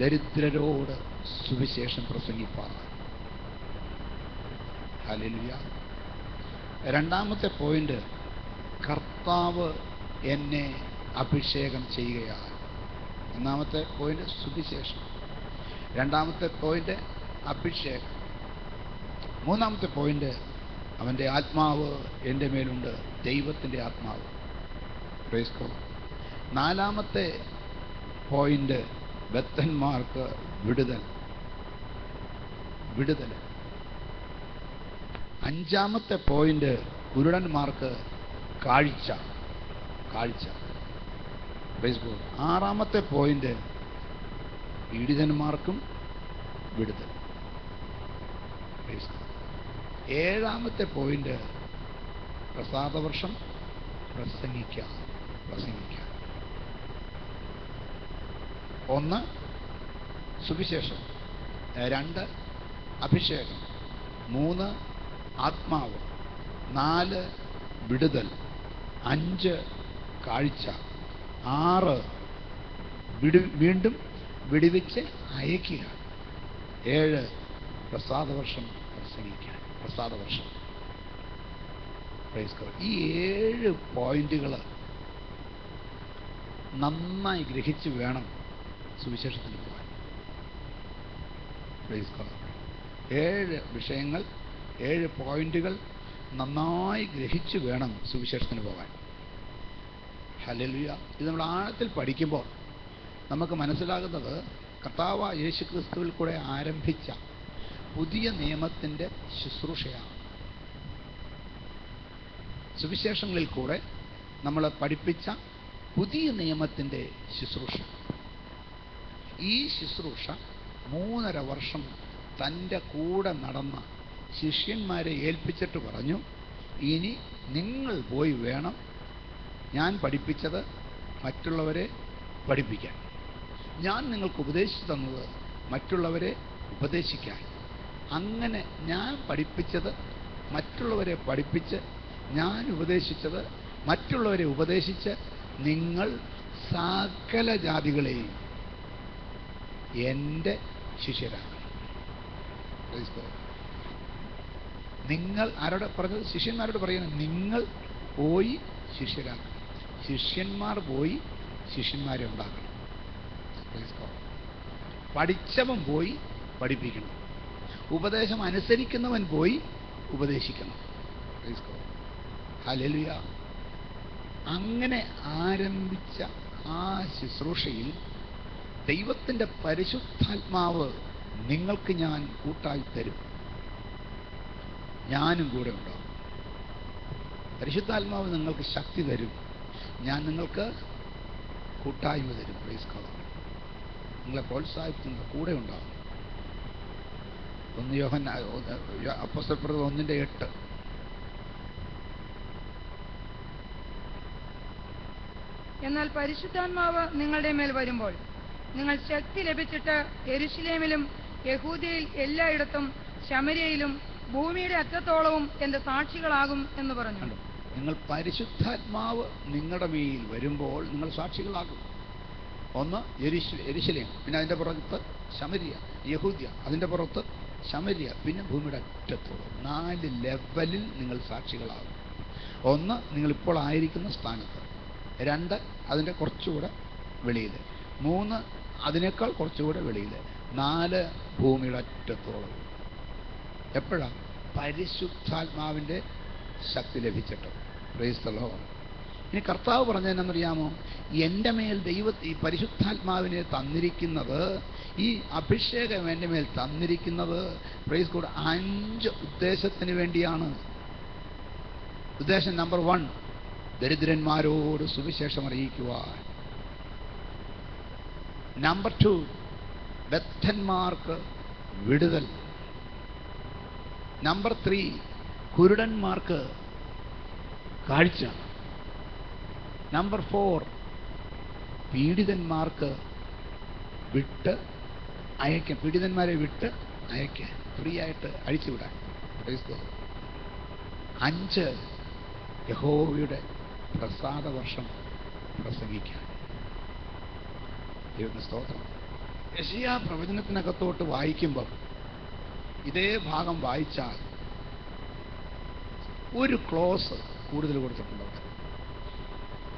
A: ദരിദ്രരോട് സുവിശേഷം പ്രസംഗിപ്പാൻ. ഹല്ലേലൂയ. 2-ാമത്തെ പോയിന്റ് കർത്താവ് എന്നെ അഭിഷേകം ചെയ്യുകയാണ്. 1-ാമത്തെ പോയിന്റ് സുവിശേഷം, 2-ാമത്തെ പോയിന്റ് അഭിഷേകം, 3-ാമത്തെ പോയിന്റ് അവൻ്റെ ആത്മാവ് എൻ്റെ മേലുണ്ട്, ദൈവത്തിൻ്റെ ആത്മാവ്. Praise God. 4-ാമത്തെ പോയിന്റ് ബദ്ധന്മാർക്ക് വിടുതൽ. 5-ാമത്തെ പോയിന്റ് കുരുടന്മാർക്ക് കാഴ്ച. Praise God. 6-ാമത്തെ പോയിന്റ് പീഡിതന്മാർക്കും വിടുതൽ. 7-ാമത്തെ പോയിന്റ് പ്രസാദവർഷം പ്രസംഗിക്കാം. 1 സുവിശേഷം, 2 അഭിഷേകം, 3 ആത്മാവ്, 4 വിടുതൽ, 5 കാഴ്ച, 6 വീണ്ടും വിടുവിച്ച് അയക്കുക, 7 പ്രസാദവർഷം പ്രസംഗിക്കാൻ. പ്രസാദവർഷം. ഈ 7 പോയിന്റുകൾ നന്നായി ഗ്രഹിച്ച് വേണം സുവിശേഷത്തിന് പോകാൻ. 7 വിഷയങ്ങൾ, 7 പോയിന്റുകൾ നന്നായി ഗ്രഹിച്ചു വേണം സുവിശേഷത്തിന് പോകാൻ. ഹല്ലേലൂയ. ഇത് നമ്മൾ ആഴത്തിൽ പഠിക്കുമ്പോൾ നമുക്ക് മനസ്സിലാകുന്നത് കർത്താവ് യേശുക്രിസ്തുവിൽ കൂടെ ആരംഭിച്ച പുതിയ നിയമത്തിൻ്റെ ശുശ്രൂഷയാണ്. സുവിശേഷങ്ങളിൽ കൂടെ നമ്മൾ പഠിപ്പിച്ച പുതിയ നിയമത്തിൻ്റെ ശുശ്രൂഷ. ഈ ശുശ്രൂഷ 3.5 വർഷം തൻ്റെ കൂടെ നടന്ന ശിഷ്യന്മാരെ ഏൽപ്പിച്ചിട്ട് പറഞ്ഞു, ഇനി നിങ്ങൾ പോയി വേണം ഞാൻ പഠിപ്പിച്ചത് മറ്റുള്ളവരെ പഠിപ്പിക്കാൻ. ഞാൻ നിങ്ങൾക്ക് ഉപദേശിച്ചു തന്നത് മറ്റുള്ളവരെ ഉപദേശിക്കാൻ. അങ്ങനെ ഞാൻ പഠിപ്പിച്ചത് മറ്റുള്ളവരെ പഠിപ്പിച്ച്, ഞാൻ ഉപദേശിച്ചത് മറ്റുള്ളവരെ ഉപദേശിച്ച് നിങ്ങൾ സകല ജാതികളെയും എൻ്റെ ശിഷ്യരാണ്. നിങ്ങൾ ആരോട് പറഞ്ഞത്? ശിഷ്യന്മാരോട് പറയുന്നത്, നിങ്ങൾ പോയി ശിഷ്യരാക്കണം. ശിഷ്യന്മാർ പോയി ശിഷ്യന്മാരെ ഉണ്ടാക്കണം. പഠിച്ചവൻ പോയി പഠിപ്പിക്കണം. ഉപദേശം അനുസരിക്കുന്നവൻ പോയി ഉപദേശിക്കണം. ഹല്ലേലൂയ. അങ്ങനെ ആരംഭിച്ച ആ ശുശ്രൂഷയിൽ ദൈവത്തിൻ്റെ പരിശുദ്ധാത്മാവ് നിങ്ങൾക്ക് ഞാൻ കൂട്ടായി തരും. ഞാനും കൂടെ ഉണ്ടാവും. പരിശുദ്ധാത്മാവ് നിങ്ങൾക്ക് ശക്തി തരും. ഞാൻ നിങ്ങൾക്ക് കൂട്ടായ്മ തരും. Praise God. നിങ്ങളെ പ്രോത്സാഹിപ്പിക്കുന്ന കൂടെ ഉണ്ടാവും. 1 യോഹന്നാൻ അപ്പോസ്തലപ്രവൃത്തി 1:8.
C: എന്നാൽ പരിശുദ്ധാത്മാവ് നിങ്ങളുടെ മേൽ വരുമ്പോൾ നിങ്ങൾ ശക്തി ലഭിച്ചിട്ട് യെരൂശലേമിലും യഹൂദയിൽ എല്ലായിടത്തും ശമര്യയിലും ഭൂമിയുടെ അറ്റത്തോളവും എന്റെ സാക്ഷികളാകും എന്ന് പറഞ്ഞു.
A: നിങ്ങൾ പരിശുദ്ധാത്മാവ് നിങ്ങളുടെ മേൽ വരുമ്പോൾ നിങ്ങൾ സാക്ഷികളാകും. ഒന്ന് യെരൂശലേം, പിന്നെ അതിൻ്റെ പുറത്ത് ശമര്യ, യഹൂദ്യ, അതിൻ്റെ പുറത്ത് ശമര്യ, പിന്നെ ഭൂമിയുടെ അറ്റത്തോളം. 4 ലെവലിൽ നിങ്ങൾ സാക്ഷികളാകും. 1 നിങ്ങളിപ്പോൾ ആയിരിക്കുന്ന സ്ഥാനത്ത്, 2 അതിൻ്റെ കുറച്ചുകൂടെ വെളിയിൽ, 3 അതിനേക്കാൾ കുറച്ചുകൂടെ വെളിയിൽ, 4 ഭൂമിയുടെ അറ്റത്തോളം. എപ്പോഴാണ്? പരിശുദ്ധാത്മാവിൻ്റെ ശക്തി ലഭിച്ചിട്ട്. Praise the lord. ഇനി കർത്താവ് പറഞ്ഞതെന്നറിയാമോ? എൻ്റെ മേൽ ഈ പരിശുദ്ധാത്മാവിനെ തന്നിരിക്കുന്നത്, ഈ അഭിഷേകം എൻ്റെ മേൽ തന്നിരിക്കുന്നത് പ്രൈസ് ഗോഡ് 5 ഉദ്ദേശത്തിന് വേണ്ടിയാണ്. ഉദ്ദേശം നമ്പർ 1, ദരിദ്രന്മാരോട് സുവിശേഷം അറിയിക്കുവാൻ. നമ്പർ 2, ബദ്ധന്മാർക്ക് വിടുതൽ. നമ്പർ 3, കുരുടന്മാർക്ക് കാഴ്ച. നമ്പർ 4, പീഡിതന്മാർക്ക് വിട്ട് അയക്കാൻ. പീഡിതന്മാരെ വിട്ട് അയക്കാൻ, ഫ്രീ ആയിട്ട് അഴിച്ചുവിടാൻ. 5, യഹോവയുടെ പ്രസാദ വർഷം പ്രസംഗിക്കാൻ. ദൈവത്തിന് സ്തോത്രം. യെശയ്യാ പ്രവചനത്തിനകത്തോട്ട് വായിക്കുമ്പോൾ ഇതേ ഭാഗം വായിച്ചാൽ ഒരു ക്ലോസ് കൂടുതൽ കൊടുത്തിട്ടുണ്ട്.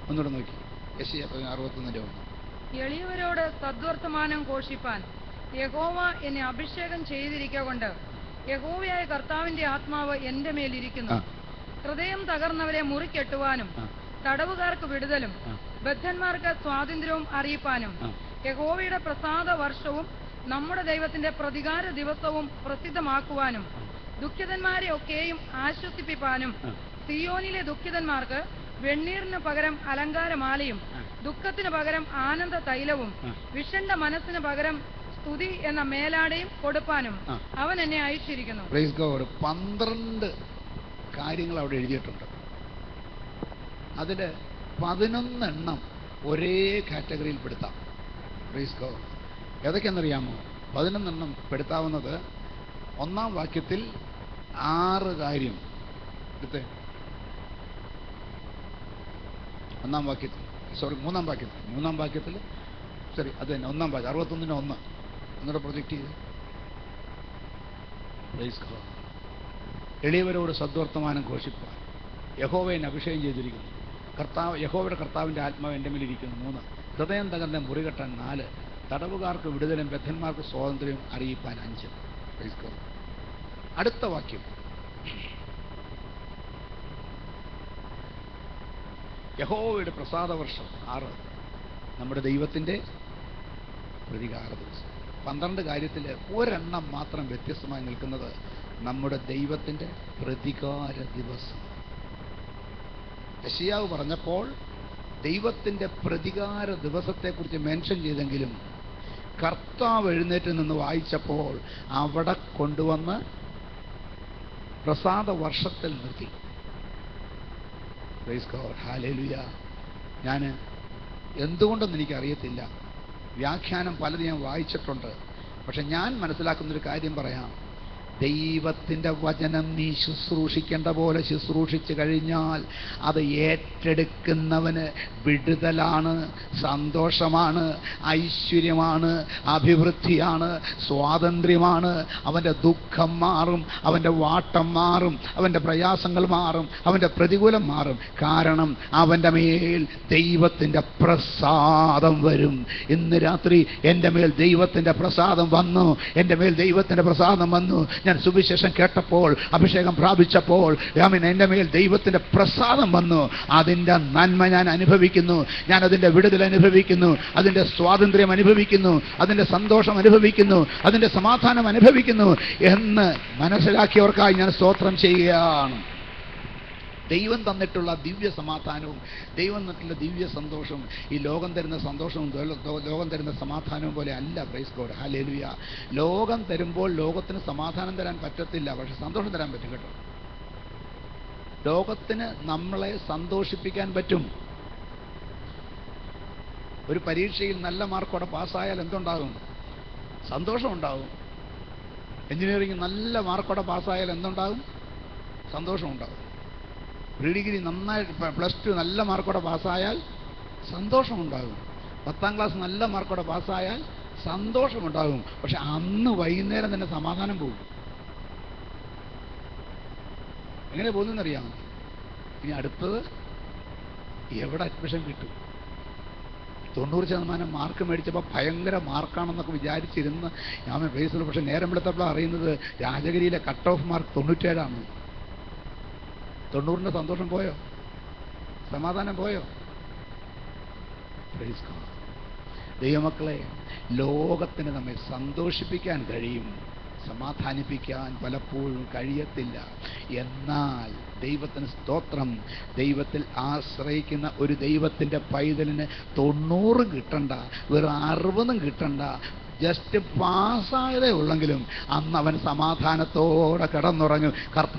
A: ഒന്നുകൂടെ നോക്കി. യെശയ്യാ 61:1.
C: എളിയവരോട് സദ്വർത്തമാനം ഘോഷിപ്പാൻ യഹോവ എന്നെ അഭിഷേകം ചെയ്തിരിക്കൊണ്ട് യഹോവയായ കർത്താവിന്റെ ആത്മാവ് എന്റെ മേലിരിക്കുന്നു. ഹൃദയം തകർന്നവരെ മുറിക്കെട്ടുവാനും തടവുകാർക്ക് വിടുതലും ബദ്ധന്മാർക്ക് സ്വാതന്ത്ര്യവും അറിയിപ്പാനും യഹോവയുടെ പ്രസാദ വർഷവും നമ്മുടെ ദൈവത്തിന്റെ പ്രതികാര ദിവസവും പ്രസിദ്ധമാക്കുവാനും ദുഃഖിതന്മാരെ ഒക്കെയും ആശ്വസിപ്പിപ്പാനും സിയോനിലെ ദുഃഖിതന്മാർക്ക് വെണ്ണീറിന് പകരം അലങ്കാരമാലയും ദുഃഖത്തിന് പകരം ആനന്ദ തൈലവും വിഷണ്ട മനസ്സിന് പകരം സ്തുതി എന്ന മേലാടയും കൊടുപ്പാനും അവൻ എന്നെ അയച്ചിരിക്കുന്നു.
A: 12 കാര്യങ്ങൾ അവിടെ എഴുതിയിട്ടുണ്ട്. അതിൽ 11 എണ്ണം ഒരേ കാറ്റഗറിയിൽ പെടുത്താം. Praise God. ഏതൊക്കെയാണെന്നറിയാമോ? 11 എണ്ണം പെടുത്താവുന്നത് 1-ാം വാക്യത്തിൽ 6 കാര്യം എടുത്തേ. 1-ാം വാക്യത്തിൽ, സോറി 3-ാം വാക്യത്തിൽ, 3-ാം വാക്യത്തിൽ, സോറി അത് തന്നെ 1-ാം വാക്യം 61-1 ഒന്നുകൂടെ പ്രൊജക്റ്റ് ചെയ്ത്. Praise God. എളിയവരോട് സദ്വർത്തമാനം ഘോഷിപ്പാൻ യഹോവയെ അഭിഷേകം ചെയ്തിരിക്കുന്നു. യഹോവയുടെ കർത്താവിൻ്റെ ആത്മാവ് എൻ്റെ മേലിരിക്കുന്നു. 3, ഹൃദയം തകർന്ന മുറികെട്ടാൻ. 4, തടവുകാർക്ക് വിടുതലും ബദ്ധന്മാർക്ക് സ്വാതന്ത്ര്യം അറിയിപ്പാൻ. 5. Praise God. അടുത്ത വാക്യം യഹോവയുടെ പ്രസാദ വർഷം. 6, നമ്മുടെ ദൈവത്തിൻ്റെ പ്രതികാര ദിവസം. 12 കാര്യത്തിൽ ഒരെണ്ണം മാത്രം വ്യത്യസ്തമായി നിൽക്കുന്നത് നമ്മുടെ ദൈവത്തിൻ്റെ പ്രതികാര ദിവസം. യെശയ്യാവ് പറഞ്ഞപ്പോൾ ദൈവത്തിൻ്റെ പ്രതികാര ദിവസത്തെക്കുറിച്ച് മെൻഷൻ ചെയ്തെങ്കിലും കർത്താവ് എഴുന്നേറ്റ് നിന്ന് വായിച്ചപ്പോൾ അവിടെ കൊണ്ടുവന്ന് പ്രസാദ വർഷത്തിൽ നിർത്തി. Price God. ഹല്ലേലൂയ. ഞാൻ എന്തുകൊണ്ടെന്ന് എനിക്കറിയത്തില്ല, വ്യാഖ്യാനം പലത് ഞാൻ വായിച്ചിട്ടുണ്ട്. പക്ഷെ ഞാൻ മനസ്സിലാക്കുന്നൊരു കാര്യം പറയാം. ദൈവത്തിൻ്റെ വചനം നീ ശുശ്രൂഷിക്കേണ്ട പോലെ ശുശ്രൂഷിച്ചു കഴിഞ്ഞാൽ അത് ഏറ്റെടുക്കുന്നവന് വിടുതലാണ്, സന്തോഷമാണ്, ഐശ്വര്യമാണ്, അഭിവൃദ്ധിയാണ്, സ്വാതന്ത്ര്യമാണ്. അവൻ്റെ ദുഃഖം മാറും, അവൻ്റെ വാട്ടം മാറും, അവൻ്റെ പ്രയാസങ്ങൾ മാറും, അവൻ്റെ പ്രതികൂലം മാറും. കാരണം അവൻ്റെ മേൽ ദൈവത്തിൻ്റെ പ്രസാദം വരും. ഇന്ന് രാത്രി എൻ്റെ മേൽ ദൈവത്തിൻ്റെ പ്രസാദം വന്നു. എൻ്റെ മേൽ ദൈവത്തിൻ്റെ പ്രസാദം വന്നു. ഞാൻ സുവിശേഷം കേട്ടപ്പോൾ, അഭിഷേകം പ്രാപിച്ചപ്പോൾ എൻ്റെ മേൽ ദൈവത്തിൻ്റെ പ്രസാദം വന്നു. അതിൻ്റെ നന്മ ഞാൻ അനുഭവിക്കുന്നു, ഞാൻ അതിൻ്റെ വിടുതൽ അനുഭവിക്കുന്നു, അതിൻ്റെ സ്വാതന്ത്ര്യം അനുഭവിക്കുന്നു, അതിൻ്റെ സന്തോഷം അനുഭവിക്കുന്നു, അതിൻ്റെ സമാധാനം അനുഭവിക്കുന്നു എന്ന് മനസ്സിലാക്കിയവർക്കായി ഞാൻ സ്തോത്രം ചെയ്യുകയാണ്. ദൈവം തന്നിട്ടുള്ള ദിവ്യ സമാധാനവും ദൈവം തന്നിട്ടുള്ള ദിവ്യ സന്തോഷവും ഈ ലോകം തരുന്ന സന്തോഷവും ലോകം തരുന്ന സമാധാനവും പോലെ അല്ല. Price God, hallelujah. ലോകം തരുമ്പോൾ ലോകത്തിന് സമാധാനം തരാൻ പറ്റത്തില്ല, പക്ഷെ സന്തോഷം തരാൻ പറ്റും കേട്ടോ. ലോകത്തിന് നമ്മളെ സന്തോഷിപ്പിക്കാൻ പറ്റും. ഒരു പരീക്ഷയിൽ നല്ല മാർക്കോടെ പാസ്സായാൽ എന്തുണ്ടാകും? സന്തോഷം ഉണ്ടാകും. എഞ്ചിനീയറിംഗ് നല്ല മാർക്കോടെ പാസ്സായാൽ എന്തുണ്ടാകും? സന്തോഷം ഉണ്ടാകും. പ്രീ ഡിഗ്രി നന്നായി +2 നല്ല മാർക്കോടെ പാസ്സായാൽ സന്തോഷമുണ്ടാകും. 10ാം ക്ലാസ് നല്ല മാർക്കോടെ പാസ്സായാൽ സന്തോഷമുണ്ടാകും. പക്ഷെ അന്ന് വൈകുന്നേരം തന്നെ സമാധാനം പോകും. എങ്ങനെ പോകുന്നറിയാമോ? ഇനി അടുത്തത് എവിടെ അഡ്മിഷൻ കിട്ടും? 90% മാർക്ക് മേടിച്ചപ്പോൾ ഭയങ്കര മാർക്കാണെന്നൊക്കെ വിചാരിച്ചിരുന്ന് ഞാൻ പ്രൈസ്. പക്ഷെ നേരം വെളുത്തപ്പോൾ അറിയുന്നത് രാജഗിരിയിലെ കട്ട് ഓഫ് മാർക്ക് 97 90ന്റെ സന്തോഷം പോയോ? സമാധാനം പോയോ? Price God. ദൈവമക്കളെ, ലോകത്തിന് നമ്മെ സന്തോഷിപ്പിക്കാൻ കഴിയും, സമാധാനിപ്പിക്കാൻ പലപ്പോഴും കഴിയത്തില്ല. എന്നാൽ ദൈവത്തിന് സ്തോത്രം, ദൈവത്തിൽ ആശ്രയിക്കുന്ന ഒരു ദൈവത്തിൻ്റെ പൈതലിന് 90 കിട്ടണ്ട, വെറും 60 കിട്ടണ്ട, ജസ്റ്റ് പാസ്സായതേ ഉള്ളെങ്കിലും അന്ന് അവൻ സമാധാനത്തോടെ കിടന്നുറങ്ങും.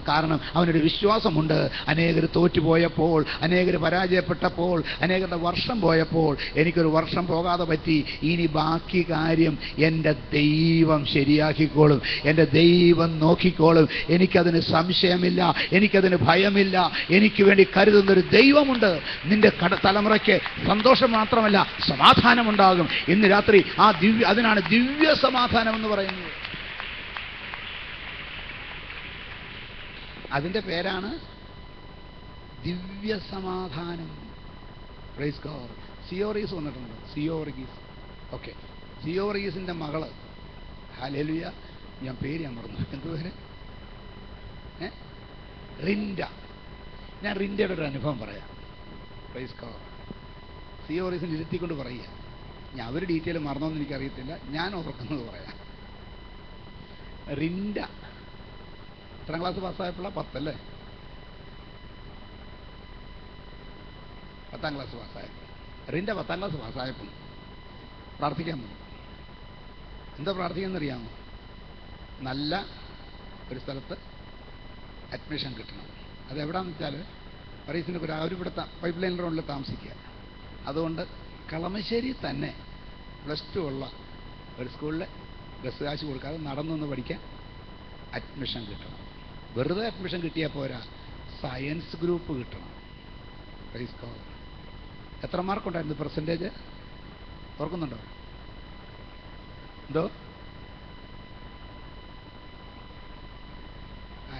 A: കാരണം അവനൊരു വിശ്വാസമുണ്ട്. അനേകർ തോറ്റുപോയപ്പോൾ, അനേകർ പരാജയപ്പെട്ടപ്പോൾ, അനേകരുടെ വർഷം പോയപ്പോൾ എനിക്കൊരു വർഷം പോകാതെ പറ്റി. ഇനി ബാക്കി കാര്യം എൻ്റെ ദൈവം ശരിയാക്കിക്കോളും, എൻ്റെ ദൈവം നോക്കിക്കോളും. എനിക്കതിന് സംശയമില്ല, എനിക്കതിന് ഭയമില്ല. എനിക്ക് വേണ്ടി കരുതുന്നൊരു ദൈവമുണ്ട്. നിന്റെ തലമുറയ്ക്ക് സന്തോഷം മാത്രമല്ല സമാധാനമുണ്ടാകും. ഇന്ന് രാത്രി അതിനാണ് ദിവ്യ സമാധാനം എന്ന് പറയുന്നത്. അതിൻ്റെ പേരാണ് ദിവ്യ സമാധാനം. Praise God. സിയോറീസ് വന്നിട്ടുണ്ട്. സിയോവർഗീസ്. ഓക്കെ, സിയോവർഗീസിൻ്റെ മകള്, ഹല്ലേലൂയ, ഞാൻ മറന്നു, എന്തുപേര്? റിൻഡ. ഞാൻ റിൻഡയുടെ ഒരു അനുഭവം പറയാം. Praise God. സിയോറീസിന് ഇരുത്തിക്കൊണ്ട് പറയുക. ഞാൻ അവർ ഡീറ്റെയിൽ മറന്നോന്ന് എനിക്കറിയത്തില്ല, ഞാൻ ഓർക്കുന്നത് പറയാം. റിൻഡ 10ാം ക്ലാസ് പാസ്സായപ്പോഴാണ്? 10 അല്ലേ? 10ാം ക്ലാസ് പാസ്സായപ്പോൾ റിൻഡ 10ാം ക്ലാസ് പാസ്സായപ്പോൾ പ്രാർത്ഥിക്കാൻ പോകും. എന്താ പ്രാർത്ഥിക്കാന്നറിയാമോ? നല്ല ഒരു സ്ഥലത്ത് അഡ്മിഷൻ കിട്ടണം. അതെവിടാന്ന് വെച്ചാൽ പറയസിൻ്റെ അവരിവിടെ പൈപ്പ് ലൈൻ റോഡിൽ താമസിക്കുക. അതുകൊണ്ട് കളമശ്ശേരി തന്നെ +2 ഉള്ള ഒരു സ്കൂളിൽ ബസ് കാശ് കൊടുക്കാതെ നടന്നൊന്ന് പഠിക്കാൻ അഡ്മിഷൻ കിട്ടണം. വെറുതെ അഡ്മിഷൻ കിട്ടിയാൽ പോരാ, സയൻസ് ഗ്രൂപ്പ് കിട്ടണം. Praise God. എത്ര മാർക്കുണ്ടായിരുന്നു പെർസെൻറ്റേജ്? ഓർക്കുന്നുണ്ടോ? എന്തോ?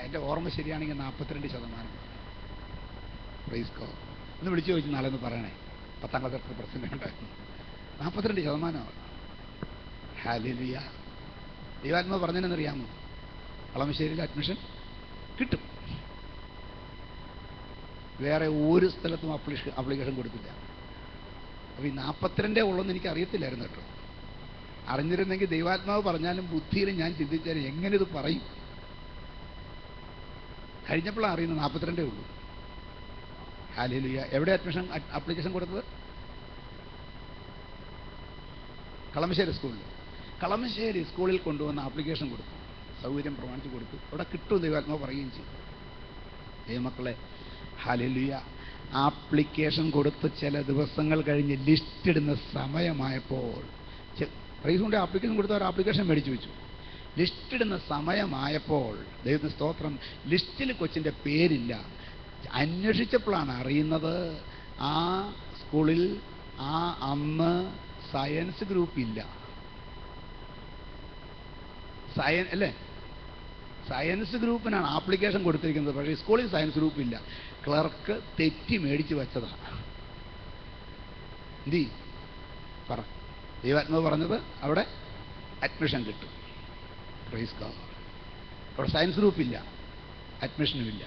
A: എൻ്റെ ഓർമ്മ ശരിയാണെങ്കിൽ 42%. Praise God. ഒന്ന് വിളിച്ചു ചോദിച്ചു, നാളെ ഒന്ന് പറയണേ. 10ാം ക്ലാസ് എത്ര പെർസെൻറ്റേജ് ഉണ്ടായിരുന്നു? 42%. ഹല്ലേലൂയ. ദൈവാത്മാവ് പറഞ്ഞതെന്നറിയാമോ? കളമശ്ശേരിയിൽ അഡ്മിഷൻ കിട്ടും. വേറെ ഒരു സ്ഥലത്തും അപ്ലിക്കേഷൻ കൊടുത്തില്ല. അപ്പോൾ ഈ 42 ഉള്ളെന്ന് എനിക്ക് അറിയത്തില്ലായിരുന്നു കേട്ടോ. അറിഞ്ഞിരുന്നെങ്കിൽ ദൈവാത്മാവ് പറഞ്ഞാലും ബുദ്ധിയിൽ ഞാൻ ചിന്തിച്ചാലും എങ്ങനെ ഇത് പറയും. കഴിഞ്ഞപ്പോഴാണ് അറിയുന്നത് 42 ഉള്ളൂ. ഹല്ലേലൂയ. എവിടെ അപ്ലിക്കേഷൻ കൊടുത്തത്? കളമശ്ശേരി സ്കൂളിൽ. കളമശ്ശേരി സ്കൂളിൽ കൊണ്ടുവന്ന് ആപ്ലിക്കേഷൻ കൊടുത്തു, സൗകര്യം പ്രമാണിച്ച് കൊടുത്തു. അവിടെ കിട്ടും ദൈവാത്മാവ് പറയുകയും ചെയ്തു. ദൈവമക്കളെ, ഹല്ലേലൂയ. ആപ്ലിക്കേഷൻ കൊടുത്ത് ചില ദിവസങ്ങൾ കഴിഞ്ഞ് ലിസ്റ്റ് ഇടുന്ന സമയമായപ്പോൾ, പ്രൈസ് കൊണ്ട് ആപ്ലിക്കേഷൻ കൊടുത്തവർ ആപ്ലിക്കേഷൻ മേടിച്ചു വെച്ചു. ലിസ്റ്റ് ഇടുന്ന സമയമായപ്പോൾ ദൈവത്തിന് സ്തോത്രം, ലിസ്റ്റിൽ കൊച്ചിൻ്റെ പേരില്ല. അന്വേഷിച്ചപ്പോഴാണ് അറിയുന്നത് ആ സ്കൂളിൽ അന്ന് സയൻസ് ഗ്രൂപ്പ് ഇല്ല. അല്ലേ? സയൻസ് ഗ്രൂപ്പിനാണ് ആപ്ലിക്കേഷൻ കൊടുത്തിരിക്കുന്നത്, പക്ഷേ സ്കൂളിൽ സയൻസ് ഗ്രൂപ്പ് ഇല്ല. ക്ലർക്ക് തെറ്റി മേടിച്ച് വെച്ചതാണ്. എന്തി പറ, ദൈവാത്മാവ് പറഞ്ഞത് അവിടെ അഡ്മിഷൻ കിട്ടും. Praise God. അവിടെ സയൻസ് ഗ്രൂപ്പില്ല, അഡ്മിഷനുമില്ല.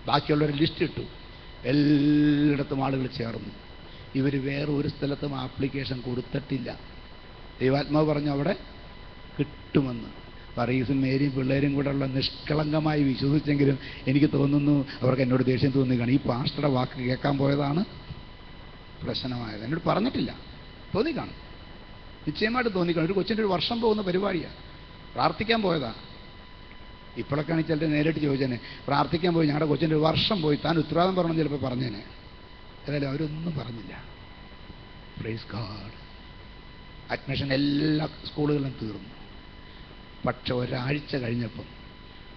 A: ബാക്കിയുള്ളവർ ലിസ്റ്റ് ഇട്ടു. എല്ലായിടത്തും ആളുകൾ ചേർന്നു. ഇവർ വേറെ ഒരു സ്ഥലത്തും ആപ്ലിക്കേഷൻ കൊടുത്തിട്ടില്ല. ദൈവാത്മാവ് പറഞ്ഞു അവിടെ കിട്ടുമെന്ന്. പറീസും മേരിയും പിള്ളേരും കൂടെ ഉള്ള നിഷ്കളങ്കമായി വിശ്വസിച്ചെങ്കിലും എനിക്ക് തോന്നുന്നു അവർക്ക് എന്നോട് ദേഷ്യം തോന്നുകയാണ്. ഈ പാസ്റ്ററുടെ വാക്ക് കേൾക്കാൻ പോയതാണ് പ്രശ്നമായത്. എന്നോട് പറഞ്ഞിട്ടില്ല, തോന്നിക്കാണും, നിശ്ചയമായിട്ട് തോന്നിക്കാണും. ഒരു കൊച്ചിൻ്റെ ഒരു വർഷം പോകുന്ന പരിപാടിയാണ്, പ്രാർത്ഥിക്കാൻ പോയതാ. ഇപ്പോഴൊക്കെയാണ് ചിലർ നേരിട്ട് ചോദിച്ചേനെ, പ്രാർത്ഥിക്കാൻ പോയി ഞങ്ങളുടെ കൊച്ചിൻ്റെ ഒരു വർഷം പോയി, താൻ ഉത്തരവാദിത്തം പറഞ്ഞു ചിലപ്പോൾ പറഞ്ഞേനെ. ഏതായാലും അവരൊന്നും പറഞ്ഞില്ല. Praise God. അഡ്മിഷൻ എല്ലാ സ്കൂളുകളിലും തീർന്നു. പക്ഷെ ഒരാഴ്ച കഴിഞ്ഞപ്പം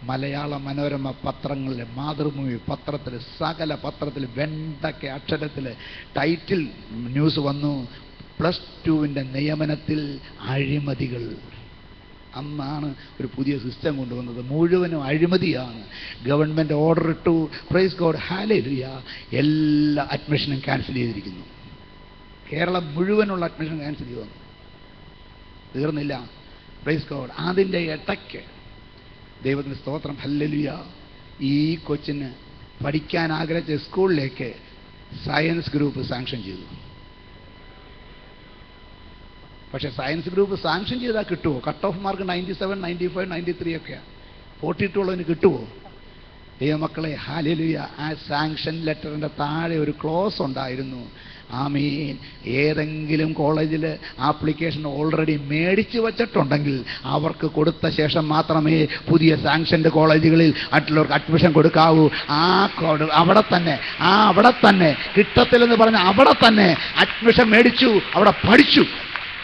A: മലയാള മനോരമ പത്രങ്ങളിൽ, മാതൃഭൂമി പത്രത്തിൽ, സകല പത്രത്തിൽ വെണ്ടയ്ക്ക അക്ഷരത്തിൽ ടൈറ്റിൽ ന്യൂസ് വന്നു, +2 നിയമനത്തിൽ അഴിമതികൾ. അന്നാണ് ഒരു പുതിയ സിസ്റ്റം കൊണ്ടുവന്നത്. മുഴുവനും അഴിമതിയാണ്. ഗവൺമെൻറ് ഓർഡർ ഇട്ടു. Price God, hallelujah. എല്ലാ അഡ്മിഷനും ക്യാൻസൽ ചെയ്തിരിക്കുന്നു. കേരളം മുഴുവനുള്ള അഡ്മിഷൻ ക്യാൻസൽ ചെയ്തു വന്നു. തീർന്നില്ല. Praise God. അതിൻ്റെ ഇടയ്ക്ക് ദൈവത്തിന് സ്തോത്രം, ഹല്ലേലൂയ, ഈ കൊച്ചിന് പഠിക്കാൻ ആഗ്രഹിച്ച സ്കൂളിലേക്ക് സയൻസ് ഗ്രൂപ്പ് സാങ്ഷൻ ചെയ്തു. പക്ഷേ സയൻസ് ഗ്രൂപ്പ് സാങ്ഷൻ ചെയ്താൽ കിട്ടുമോ? കട്ട് ഓഫ് മാർക്ക് 97, 95, 93 ഒക്കെയാണ്. 42 ഉള്ളതിന് കിട്ടുമോ? ദൈവമക്കളെ, ഹല്ലേലൂയ. ആ സാങ്ഷൻ ലെറ്ററിൻ്റെ താഴെ ഒരു ക്ലോസ് ഉണ്ടായിരുന്നു. ആമീൻ. ഏതെങ്കിലും കോളേജിൽ ആപ്ലിക്കേഷൻ ഓൾറെഡി മേടിച്ചു വച്ചിട്ടുണ്ടെങ്കിൽ അവർക്ക് കൊടുത്ത ശേഷം മാത്രമേ പുതിയ സാങ്ഷൻഡ് കോളേജുകളിൽ മറ്റുള്ളവർക്ക് അഡ്മിഷൻ കൊടുക്കാവൂ. അവിടെ തന്നെ കിട്ടത്തില്ലെന്ന് പറഞ്ഞ അവിടെ തന്നെ അഡ്മിഷൻ മേടിച്ചു, അവിടെ പഠിച്ചു.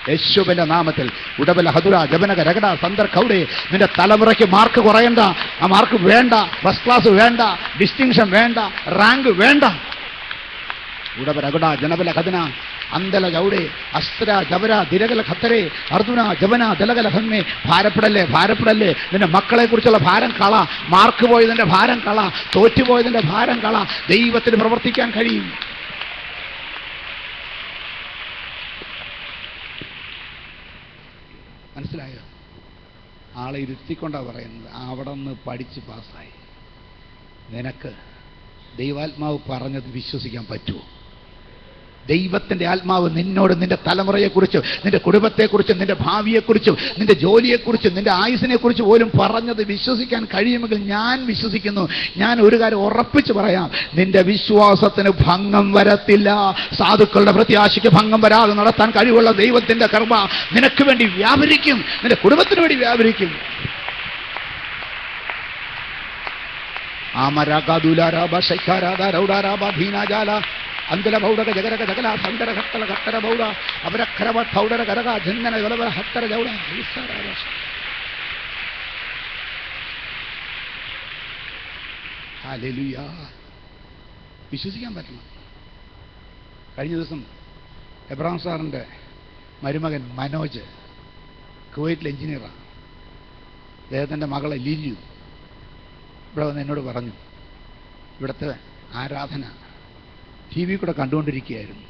A: യേശുവിന്റെ നാമത്തിൽ. ഉടബല ഹദുര ജബനക രഗട സന്ദർ കൗഡേ. നിന്റെ തലമുറയ്ക്ക് മാർക്ക് കുറയണ്ട. ആ മാർക്ക് വേണ്ട, ഫസ്റ്റ് ക്ലാസ് വേണ്ട, ഡിസ്റ്റിങ്ഷൻ വേണ്ട, റാങ്ക് വേണ്ട. ഉടബ രഗട ജനബല കഥന അന്തല ചൗടേ അസ്ത്ര ജബര ദിരകല ഖത്തരേ അർജുന ജബന ദലകല ഹന്മേ. ഭാരപ്പെടല്ലേ. നിന്റെ മക്കളെ കുറിച്ചുള്ള ഭാരം കള. മാർക്ക് പോയതിന്റെ ഭാരം കള. തോറ്റുപോയതിന്റെ ഭാരം കള. ദൈവത്തിന് പ്രവർത്തിക്കാൻ കഴിയും. മനസ്സിലായോ? ആളെ ഇരുത്തിക്കൊണ്ടാണ് പറയുന്നത്. അവിടെ നിന്ന് പഠിച്ച് പാസ്സായി. നിനക്ക് ദൈവാത്മാവ് പറഞ്ഞത് വിശ്വസിക്കാൻ പറ്റുമോ? ദൈവത്തിൻ്റെ ആത്മാവ് നിന്നോട് നിന്റെ തലമുറയെക്കുറിച്ചും നിന്റെ കുടുംബത്തെക്കുറിച്ചും നിന്റെ ഭാവിയെക്കുറിച്ചും നിന്റെ ജോലിയെക്കുറിച്ചും നിന്റെ ആയുസിനെക്കുറിച്ച് പോലും പറഞ്ഞത് വിശ്വസിക്കാൻ കഴിയുമെങ്കിൽ ഞാൻ വിശ്വസിക്കുന്നു. ഞാൻ ഒരു കാര്യം ഉറപ്പിച്ച് പറയാം, നിന്റെ വിശ്വാസത്തിന് ഭംഗം വരത്തില്ല. സാധുക്കളുടെ പ്രത്യാശയ്ക്ക് ഭംഗം വരാതെ നടത്താൻ കഴിവുള്ള ദൈവത്തിൻ്റെ കൃപ നിനക്ക് വേണ്ടി വ്യാപരിക്കും, നിന്റെ കുടുംബത്തിന് വേണ്ടി വ്യാപരിക്കും. അന്തല ബൗഡക ജഗരക ജഗല സന്തര ഹത്തല ഹത്തര ബൗഡ അവരഖരവ ഠൗഡര കരക ജന്ദന ഗലവ ഹത്തര ജൗഡ. ഹല്ലേലൂയ. വിശ്വസിക്കാൻ പറ്റണം. കഴിഞ്ഞ ദിവസം എബ്രഹാം സാറിൻ്റെ മരുമകൻ മനോജ് കുവൈറ്റിലെ എഞ്ചിനീയറാണ്. അദ്ദേഹത്തിൻ്റെ മകളെ ലില്ലു ഇവിടെ വന്ന് എന്നോട് പറഞ്ഞു, ഇവിടുത്തെ ആരാധന TV കൂടെ കണ്ടുകൊണ്ടിരിക്കുകയായിരുന്നു.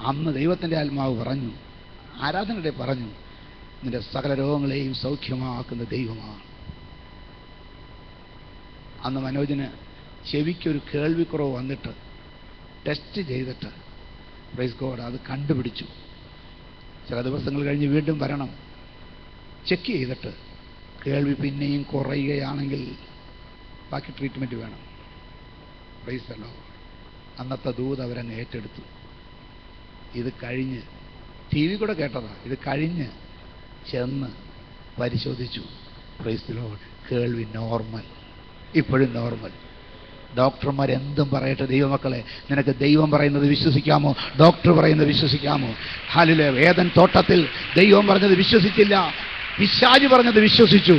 A: അന്ന് ദൈവത്തിൻ്റെ ആത്മാവ് പറഞ്ഞു, ആരാധനയുടെ പറഞ്ഞു, നിന്റെ സകല രോഗങ്ങളെയും സൗഖ്യമാക്കുന്ന ദൈവമാണ്. അന്ന് മനോജിന് ചെവിക്കൊരു കേൾവിക്കുറവ് വന്നിട്ട് ടെസ്റ്റ് ചെയ്തിട്ട് പ്രൈസ് ഗോഡ് അത് കണ്ടുപിടിച്ചു. ചില ദിവസങ്ങൾ കഴിഞ്ഞ് വീണ്ടും വരണം, ചെക്ക് ചെയ്തിട്ട് കേൾവി പിന്നെയും കുറയുകയാണെങ്കിൽ ബാക്കി ട്രീറ്റ്മെൻറ്റ് വേണം. Price the Lord. അന്നത്തെ ദൂത് അവരങ്ങ് ഏറ്റെടുത്തു. ഇത് കഴിഞ്ഞ് TV കൂടെ കേട്ടതാ. ഇത് കഴിഞ്ഞ് ചെന്ന് പരിശോധിച്ചു. Price the Lord. കേൾവി നോർമൽ, ഇപ്പോഴും നോർമൽ. ഡോക്ടർമാരെന്തും പറയട്ടെ, ദൈവമക്കളെ, നിനക്ക് ദൈവം പറയുന്നത് വിശ്വസിക്കാമോ? ഡോക്ടർ പറയുന്നത് വിശ്വസിക്കാമോ? ഹല്ലേലൂയ. ഏദൻ തോട്ടത്തിൽ ദൈവം പറഞ്ഞത് വിശ്വസിച്ചില്ല, പിശാച് പറഞ്ഞത് വിശ്വസിച്ചു.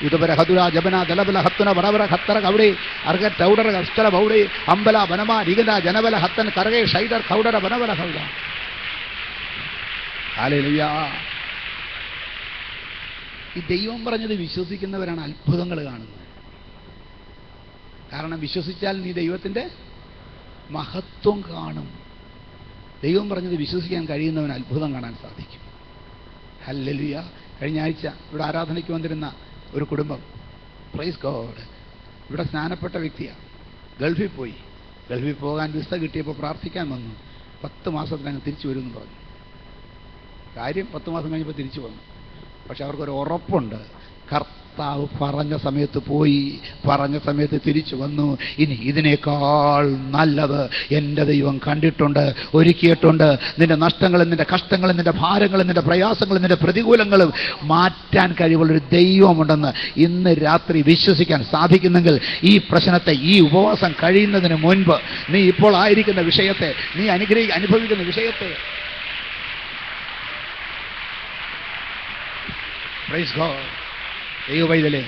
A: ഇതുവരെ ഹദുര ജബന ദലബല ഹത്തുന വടവര ഹത്തര കൗഡേ അർഗ ടൗഡര അസ്തര ബൗഡേ അമ്പല വനമ നിഗന ജനബല ഹത്തൻ കരകേ ഷൈഡർ കൗഡര വനവര ഹൗഡ. ഹല്ലേലൂയ. ഈ ദൈവം പറഞ്ഞത് വിശ്വസിക്കുന്നവരാണ് അത്ഭുതങ്ങൾ കാണുന്നത്. കാരണം വിശ്വസിച്ചാൽ നീ ദൈവത്തിൻ്റെ മഹത്വം കാണും. ദൈവം പറഞ്ഞത് വിശ്വസിക്കാൻ കഴിയുന്നവന് അത്ഭുതം കാണാൻ സാധിക്കും. ഹല്ലേലൂയ. കഴിഞ്ഞ ആഴ്ച ഇവിടെ ആരാധനയ്ക്ക് വന്നിരുന്ന ഒരു കുടുംബം, പ്രൈസ് ഗോഡ്, ഇവിടെ സ്നാനപ്പെട്ട വ്യക്തിയാണ്, ഗൾഫിൽ പോയി. ഗൾഫിൽ പോകാൻ വിസ കിട്ടിയപ്പോൾ പ്രാർത്ഥിക്കാൻ വന്നു. 10 മാസത്തിനങ്ങ് തിരിച്ചു വരുമെന്ന് പറഞ്ഞു. കാര്യം 10 മാസം കഴിഞ്ഞപ്പോൾ തിരിച്ചു വന്നു. പക്ഷെ അവർക്കൊരു ഉറപ്പുണ്ട്, കർത്താവ് പറഞ്ഞ സമയത്ത് പോയി, പറഞ്ഞ സമയത്ത് തിരിച്ചു വന്നു. ഇനി ഇതിനേക്കാൾ നല്ലത് എൻ്റെ ദൈവം കണ്ടിട്ടുണ്ട്, ഒരുക്കിയിട്ടുണ്ട്. നിന്റെ നഷ്ടങ്ങളും നിന്റെ കഷ്ടങ്ങളും നിന്റെ ഭാരങ്ങളും നിന്റെ പ്രയാസങ്ങളും നിന്റെ പ്രതികൂലങ്ങളും മാറ്റാൻ കഴിവുള്ളൊരു ദൈവമുണ്ടെന്ന് ഇന്ന് രാത്രി വിശ്വസിക്കാൻ സാധിക്കുന്നെങ്കിൽ ഈ പ്രശ്നത്തെ, ഈ ഉപവാസം കഴിയുന്നതിന് മുൻപ് നീ ഇപ്പോൾ ആയിരിക്കുന്ന വിഷയത്തെ, നീ അനുഭവിക്കുന്ന വിഷയത്തെ, പ്രൈസ് ഗോഡ്, ദൈവവൈതലേ,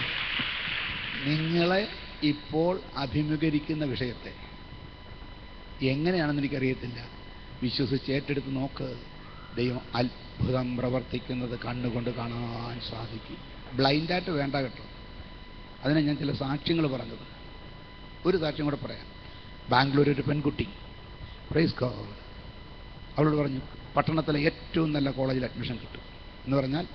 A: നിങ്ങളെ ഇപ്പോൾ അഭിമുഖീകരിക്കുന്ന വിഷയത്തെ എങ്ങനെയാണെന്ന് എനിക്കറിയത്തില്ല, വിശ്വസിച്ച് ഏറ്റെടുത്ത് നോക്ക്. ദൈവം അത്ഭുതം പ്രവർത്തിക്കുന്നത് കണ്ണുകൊണ്ട് കാണാൻ സാധിക്കും. ബ്ലൈൻഡായിട്ട് വേണ്ട കേട്ടോ. അതിനെ ഞാൻ ചില സാക്ഷ്യങ്ങൾ പറഞ്ഞത്. ഒരു സാക്ഷ്യം കൂടെ പറയാം. ബാംഗ്ലൂർ ഒരു പെൺകുട്ടി, പ്രൈസ് ഗോഡ്, അവളോട് പറഞ്ഞു പട്ടണത്തിലെ ഏറ്റവും നല്ല കോളേജിൽ അഡ്മിഷൻ കിട്ടും എന്ന് പറഞ്ഞാൽ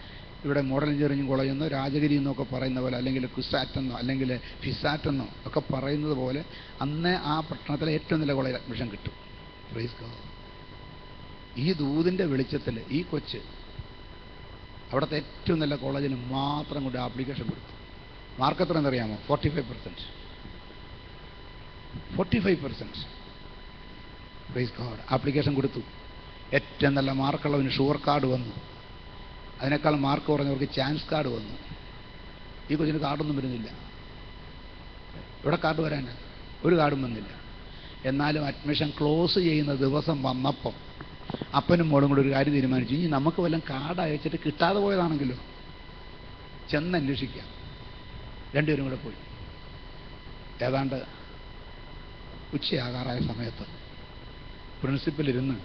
A: ഇവിടെ മോഡൽ എഞ്ചിനീയറിംഗ് കോളേജ് എന്നോ രാജഗിരി എന്നൊക്കെ പറയുന്ന പോലെ, അല്ലെങ്കിൽ കുസാറ്റെന്നോ അല്ലെങ്കിൽ ഫിസാറ്റെന്നോ ഒക്കെ പറയുന്നത് പോലെ അന്ന് ആ പട്ടണത്തിലെ ഏറ്റവും നല്ല കോളേജിൽ അഡ്മിഷൻ കിട്ടും. Praise God. ഈ ദൂതിൻ്റെ വെളിച്ചത്തിൽ ഈ കൊച്ച് അവിടുത്തെ ഏറ്റവും നല്ല കോളേജിന് മാത്രം കൊണ്ട് ആപ്ലിക്കേഷൻ കൊടുത്തു. മാർക്ക് എത്ര എന്നറിയാമോ? 45%. 45%. Praise God. ആപ്ലിക്കേഷൻ കൊടുത്തു. ഏറ്റവും നല്ല മാർക്കുള്ളവന് ഷുവർ കാർഡ് വന്നു. അതിനേക്കാൾ മാർക്ക് കുറഞ്ഞവർക്ക് ചാൻസ് കാർഡ് വന്നു. ഈ കൊച്ചിന് കാർഡൊന്നും വരുന്നില്ല. ഇവിടെ കാർഡ് വരാനാ? ഒരു കാർഡും വന്നില്ല. എന്നാലും അഡ്മിഷൻ ക്ലോസ് ചെയ്യുന്ന ദിവസം വന്നപ്പം അപ്പനും മോളും കൂടെ ഒരു കാര്യം തീരുമാനിച്ചു, ഇനി നമുക്ക് വല്ലതും കാർഡ് അയച്ചിട്ട് കിട്ടാതെ പോയതാണെങ്കിലോ, ചെന്ന് അന്വേഷിക്കാം. രണ്ടുപേരും കൂടെ പോയി. ഏതാണ്ട് ഉച്ചയാകാറായ സമയത്ത് പ്രിൻസിപ്പലിരുന്ന്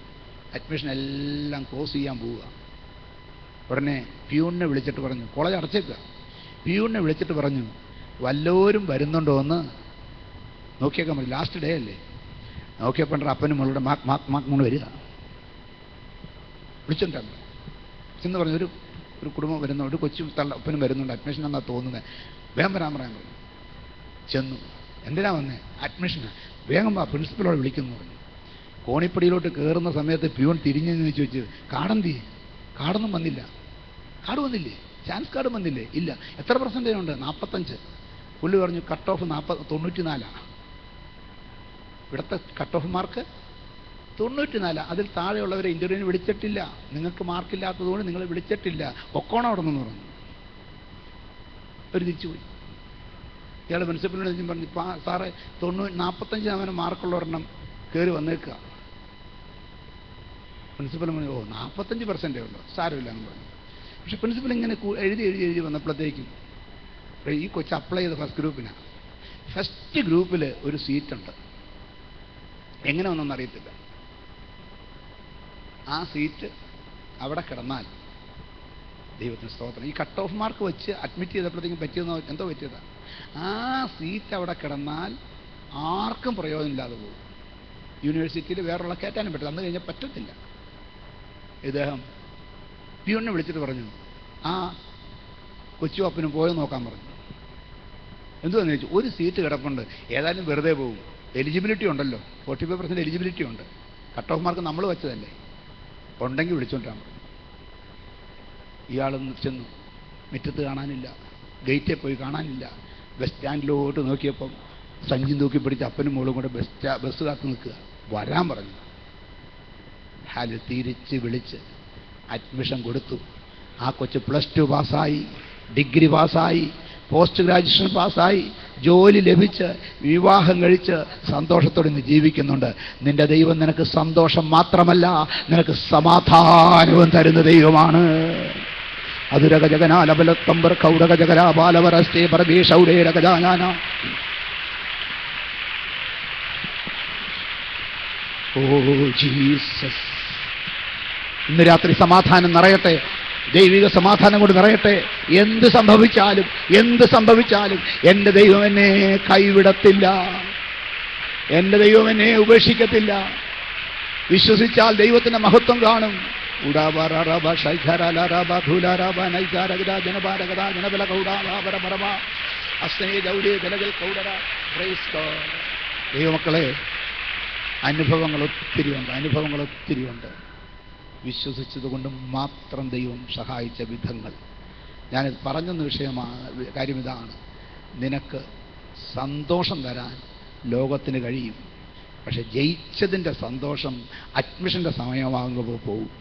A: അഡ്മിഷൻ എല്ലാം ക്ലോസ് ചെയ്യാൻ പോവുക. ഉടനെ പ്യൂണിനെ വിളിച്ചിട്ട് പറഞ്ഞു, കോളേജ് അടച്ചേക്കുക. പ്യൂണിനെ വിളിച്ചിട്ട് പറഞ്ഞു, വല്ലവരും വരുന്നുണ്ടോ എന്ന് നോക്കിയേക്കാൻ പറഞ്ഞു. ലാസ്റ്റ് ഡേ അല്ലേ. നോക്കിയപ്പോൾ അപ്പനും മോളുടെ മാർക്ക് വരിക. വിളിച്ചിട്ടുണ്ടല്ലോ. ചെന്ന് പറഞ്ഞു, ഒരു കുടുംബം വരുന്നു, ഒരു കൊച്ചും അപ്പനും വരുന്നുണ്ട്, അഡ്മിഷൻ എന്നാ തോന്നുന്നത്, വേഗം വരാൻ പറയാൻ പറഞ്ഞു. ചെന്നു. എന്തിനാ വന്നേ? അഡ്മിഷന്. വേഗം വാ, പ്രിൻസിപ്പലോട് വിളിക്കുന്നു പറഞ്ഞു. കോണിപ്പടിയിലോട്ട് കയറുന്ന സമയത്ത് പ്യൂൺ തിരിഞ്ഞു ചോദിച്ചു, കാർഡെന്തി? കാർഡൊന്നും വന്നില്ല. കാർഡ് വന്നില്ലേ? ചാൻസ് കാർഡ് വന്നില്ലേ? ഇല്ല. എത്ര പെർസെൻറ്റേജ് ഉണ്ട്? 45. പുള്ളി പറഞ്ഞു കട്ട് ഓഫ് 94. ഇവിടുത്തെ കട്ട് ഓഫ് മാർക്ക് 94. അതിൽ താഴെയുള്ളവരെ ഇൻ്റർവ്യൂവിന് വിളിച്ചിട്ടില്ല. നിങ്ങൾക്ക് മാർക്കില്ലാത്തതുകൊണ്ട് നിങ്ങൾ വിളിച്ചിട്ടില്ല. ഒക്കോണം അവിടെ നിന്ന് പറഞ്ഞു. ഒരു തിരിച്ചുപോയി. ഇയാൾ പ്രിൻസിപ്പലിനോട് പറഞ്ഞു, സാറേ 45% മാർക്കുള്ളവരെണ്ണം കയറി വന്നേക്കുക. പ്രിൻസിപ്പൽ പറഞ്ഞു, ഓ 45% ഉള്ളൂ, സാരമില്ല എന്ന് പറഞ്ഞു. പക്ഷെ പ്രിൻസിപ്പൽ ഇങ്ങനെ എഴുതി വന്നപ്പോഴത്തേക്കും ഈ കൊച്ച് അപ്ലൈ ചെയ്ത ഫസ്റ്റ് ഗ്രൂപ്പിനാണ്. ഫസ്റ്റ് ഗ്രൂപ്പിൽ ഒരു സീറ്റുണ്ട്. എങ്ങനെ വന്നൊന്നും അറിയത്തില്ല. ആ സീറ്റ് അവിടെ കിടന്നാൽ ദൈവത്തിന് സ്തോത്രം. ഈ കട്ട് ഓഫ് മാർക്ക് വെച്ച് അഡ്മിറ്റ് ചെയ്തപ്പോഴത്തേക്കും പറ്റിയെന്നോ എന്തോ പറ്റിയതാണ്. ആ സീറ്റ് അവിടെ കിടന്നാൽ ആർക്കും പ്രയോജനമില്ലാതെ പോകും. യൂണിവേഴ്സിറ്റിയിൽ വേറെയുള്ള കയറ്റാനും പറ്റില്ല. അന്ന് കഴിഞ്ഞാൽ പറ്റത്തില്ല. ഇദ്ദേഹം പ്യൂണിനെ വിളിച്ചിട്ട് പറഞ്ഞു, ആ കൊച്ചു അപ്പനും പോയോ നോക്കാൻ പറഞ്ഞു. എന്തുവാന്ന് ചോദിച്ചു. ഒരു സീറ്റ് കിടപ്പുണ്ട്, ഏതായാലും വെറുതെ പോകും, എലിജിബിലിറ്റി ഉണ്ടല്ലോ, 45% എലിജിബിലിറ്റി ഉണ്ട്, കട്ട് ഓഫ് മാർക്ക് നമ്മൾ വെച്ചതല്ലേ, ഉണ്ടെങ്കിൽ വിളിച്ചോണ്ടാൻ പറഞ്ഞു. ഇയാളൊന്ന് ചെന്നു. മുറ്റത്ത് കാണാനില്ല, ഗേറ്റിൽ പോയി കാണാനില്ല. ബസ് സ്റ്റാൻഡിലോട്ട് നോക്കിയപ്പം സഞ്ചി തൂക്കി പിടിച്ച് അപ്പനും മോളും കൂടെ ബസ് കാത്ത് നിൽക്കുക. വരാൻ പറഞ്ഞു. ഹാല് തിരിച്ച് വിളിച്ച് അഡ്മിഷൻ കൊടുത്തു. ആ കൊച്ച് +2 പാസ്സായി, ഡിഗ്രി പാസ്സായി, പോസ്റ്റ് ഗ്രാജുവേഷൻ പാസ്സായി, ജോലി ലഭിച്ച് വിവാഹം കഴിച്ച് സന്തോഷത്തോടെ ഇന്ന് ജീവിക്കുന്നുണ്ട്. നിന്റെ ദൈവം നിനക്ക് സന്തോഷം മാത്രമല്ല, നിനക്ക് സമാധാനവും തരുന്ന ദൈവമാണ്. അതുരക ജഗനാലബലത്തമ്പർ കൗരക ജഗരാബാലവരസ്തേ പരമേശൗരേരകജാനാന. ഓ ജീസസ്, ഇന്ന് രാത്രി സമാധാനം നിറയട്ടെ, ദൈവിക സമാധാനം കൊണ്ട് നിറയട്ടെ. എന്ത് സംഭവിച്ചാലും എൻ്റെ ദൈവം എന്നെ കൈവിടത്തില്ല, എൻ്റെ ദൈവം എന്നെ ഉപേക്ഷിക്കത്തില്ല. വിശ്വസിച്ചാൽ ദൈവത്തിൻ്റെ മഹത്വം കാണും. ഉടാബറബ ശൈഖരലറബ ധുലറബ നൈകാരഗദ ജനബാരഗദ ജനബല കൗടാബരബരബ അസ്നേ ജൗലേ ദലഗൽ കൗഡര. Praise God. ദൈവമക്കളെ, അനുഭവങ്ങൾ ഒത്തിരിയുണ്ട്. വിശ്വസിച്ചതുകൊണ്ട് മാത്രം ദൈവം സഹായിച്ച വിധങ്ങൾ. ഞാനിത് പറഞ്ഞെന്ന കാര്യം ഇതാണ്. നിനക്ക് സന്തോഷം തരാൻ ലോകത്തിന് കഴിയും, പക്ഷെ ജയിച്ചതിൻ്റെ സന്തോഷം അഡ്മിഷൻ്റെ സമയമാകുമ്പോൾ പോകും.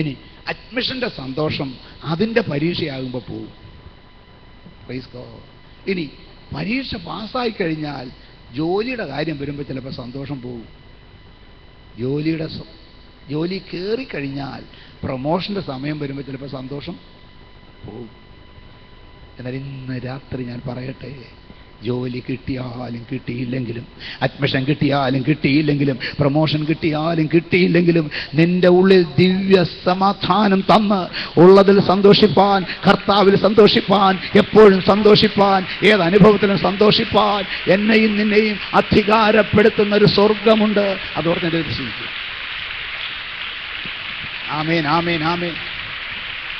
A: ഇനി അഡ്മിഷൻ്റെ സന്തോഷം അതിൻ്റെ പരീക്ഷയാകുമ്പോൾ പോകും. Praise God. ഇനി പരീക്ഷ പാസ്സായി കഴിഞ്ഞാൽ ജോലിയുടെ കാര്യം വരുമ്പോൾ ചിലപ്പോൾ സന്തോഷം പോകും. ജോലി കയറിക്കഴിഞ്ഞാൽ പ്രൊമോഷൻ്റെ സമയം വരുമ്പോൾ ചിലപ്പോൾ സന്തോഷം പോകും. എന്നാൽ ഇന്ന് രാത്രി ഞാൻ പറയട്ടെ, ജോലി കിട്ടിയാലും കിട്ടിയില്ലെങ്കിലും, അഡ്മിഷൻ കിട്ടിയാലും കിട്ടിയില്ലെങ്കിലും, പ്രൊമോഷൻ കിട്ടിയാലും കിട്ടിയില്ലെങ്കിലും, നിന്റെ ഉള്ളിൽ ദിവ്യ സമാധാനം തന്ന് ഉള്ളതിൽ സന്തോഷിപ്പാൻ, കർത്താവിൽ സന്തോഷിപ്പാൻ, എപ്പോഴും സന്തോഷിപ്പാൻ, ഏത് അനുഭവത്തിലും സന്തോഷിപ്പാൻ എന്നെയും നിന്നെയും അധികാരപ്പെടുത്തുന്ന ഒരു സ്വർഗമുണ്ട്. അതോർത്ത് എൻ്റെ വിശ്വസിക്കും. Amen, amen, amen.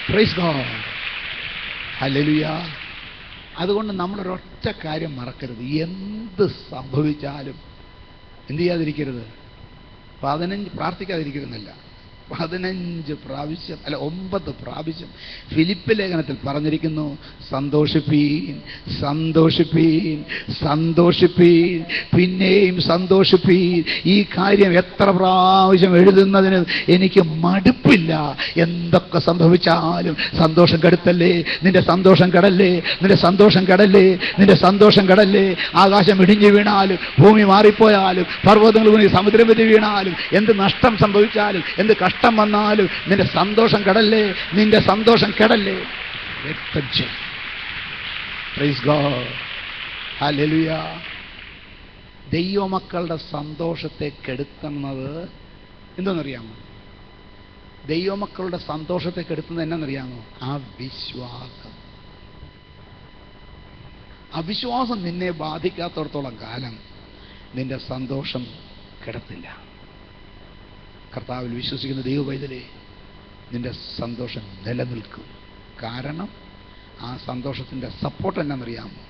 A: Praise God. Hallelujah. അതുകൊണ്ട് നമ്മളൊരൊറ്റ കാര്യം മറക്കരുത്. എന്ത് സംഭവിച്ചാലും എന്ത് ചെയ്യാതിരിക്കരുത്? 15 പ്രാർത്ഥിക്കാതിരിക്കരുതെന്നല്ല, 15 പ്രാവശ്യം അല്ല 9 പ്രാവശ്യം ഫിലിപ്പ് ലേഖനത്തിൽ പറഞ്ഞിരിക്കുന്നു, സന്തോഷിപ്പീൻ, സന്തോഷിപ്പീൻ, സന്തോഷിപ്പീൻ, പിന്നെയും സന്തോഷിപ്പീൻ. ഈ കാര്യം എത്ര പ്രാവശ്യം എഴുതുന്നതിന് എനിക്ക് മടുപ്പില്ല. എന്തൊക്കെ സംഭവിച്ചാലും സന്തോഷം കെടുത്തല്ലേ, നിന്റെ സന്തോഷം കെടല്ലേ, നിന്റെ സന്തോഷം കെടല്ലേ, നിന്റെ സന്തോഷം കെടല്ലേ. ആകാശം ഇടിഞ്ഞു വീണാലും, ഭൂമി മാറിപ്പോയാലും, പർവ്വതങ്ങൾ വീണ് സമുദ്രം വെതി വീണാലും, എന്ത് നഷ്ടം സംഭവിച്ചാലും, എന്ത് കഷ്ടം വന്നാലും, നിന്റെ സന്തോഷം കെടല്ലേ, നിന്റെ സന്തോഷം കെടല്ലേ. Price God. ഹല്ലേലൂയ. ദൈവമക്കളുടെ സന്തോഷത്തെ കെടുത്തുന്നത് എന്തെന്നറിയാമോ? ദൈവമക്കളുടെ സന്തോഷത്തെ കെടുത്തുന്നത് എന്നാന്നറിയാമോ? അവിശ്വാസം. അവിശ്വാസം നിന്നെ ബാധിക്കാത്തടത്തോളം കാലം നിന്റെ സന്തോഷം കെടത്തില്ല. കർത്താവിൽ വിശ്വസിക്കുന്ന ദൈവവൈതലേ, നിന്റെ സന്തോഷം നിലനിൽക്കും. കാരണം ആ സന്തോഷത്തിൻ്റെ സപ്പോർട്ട് എന്നാണെന്നറിയാമോ?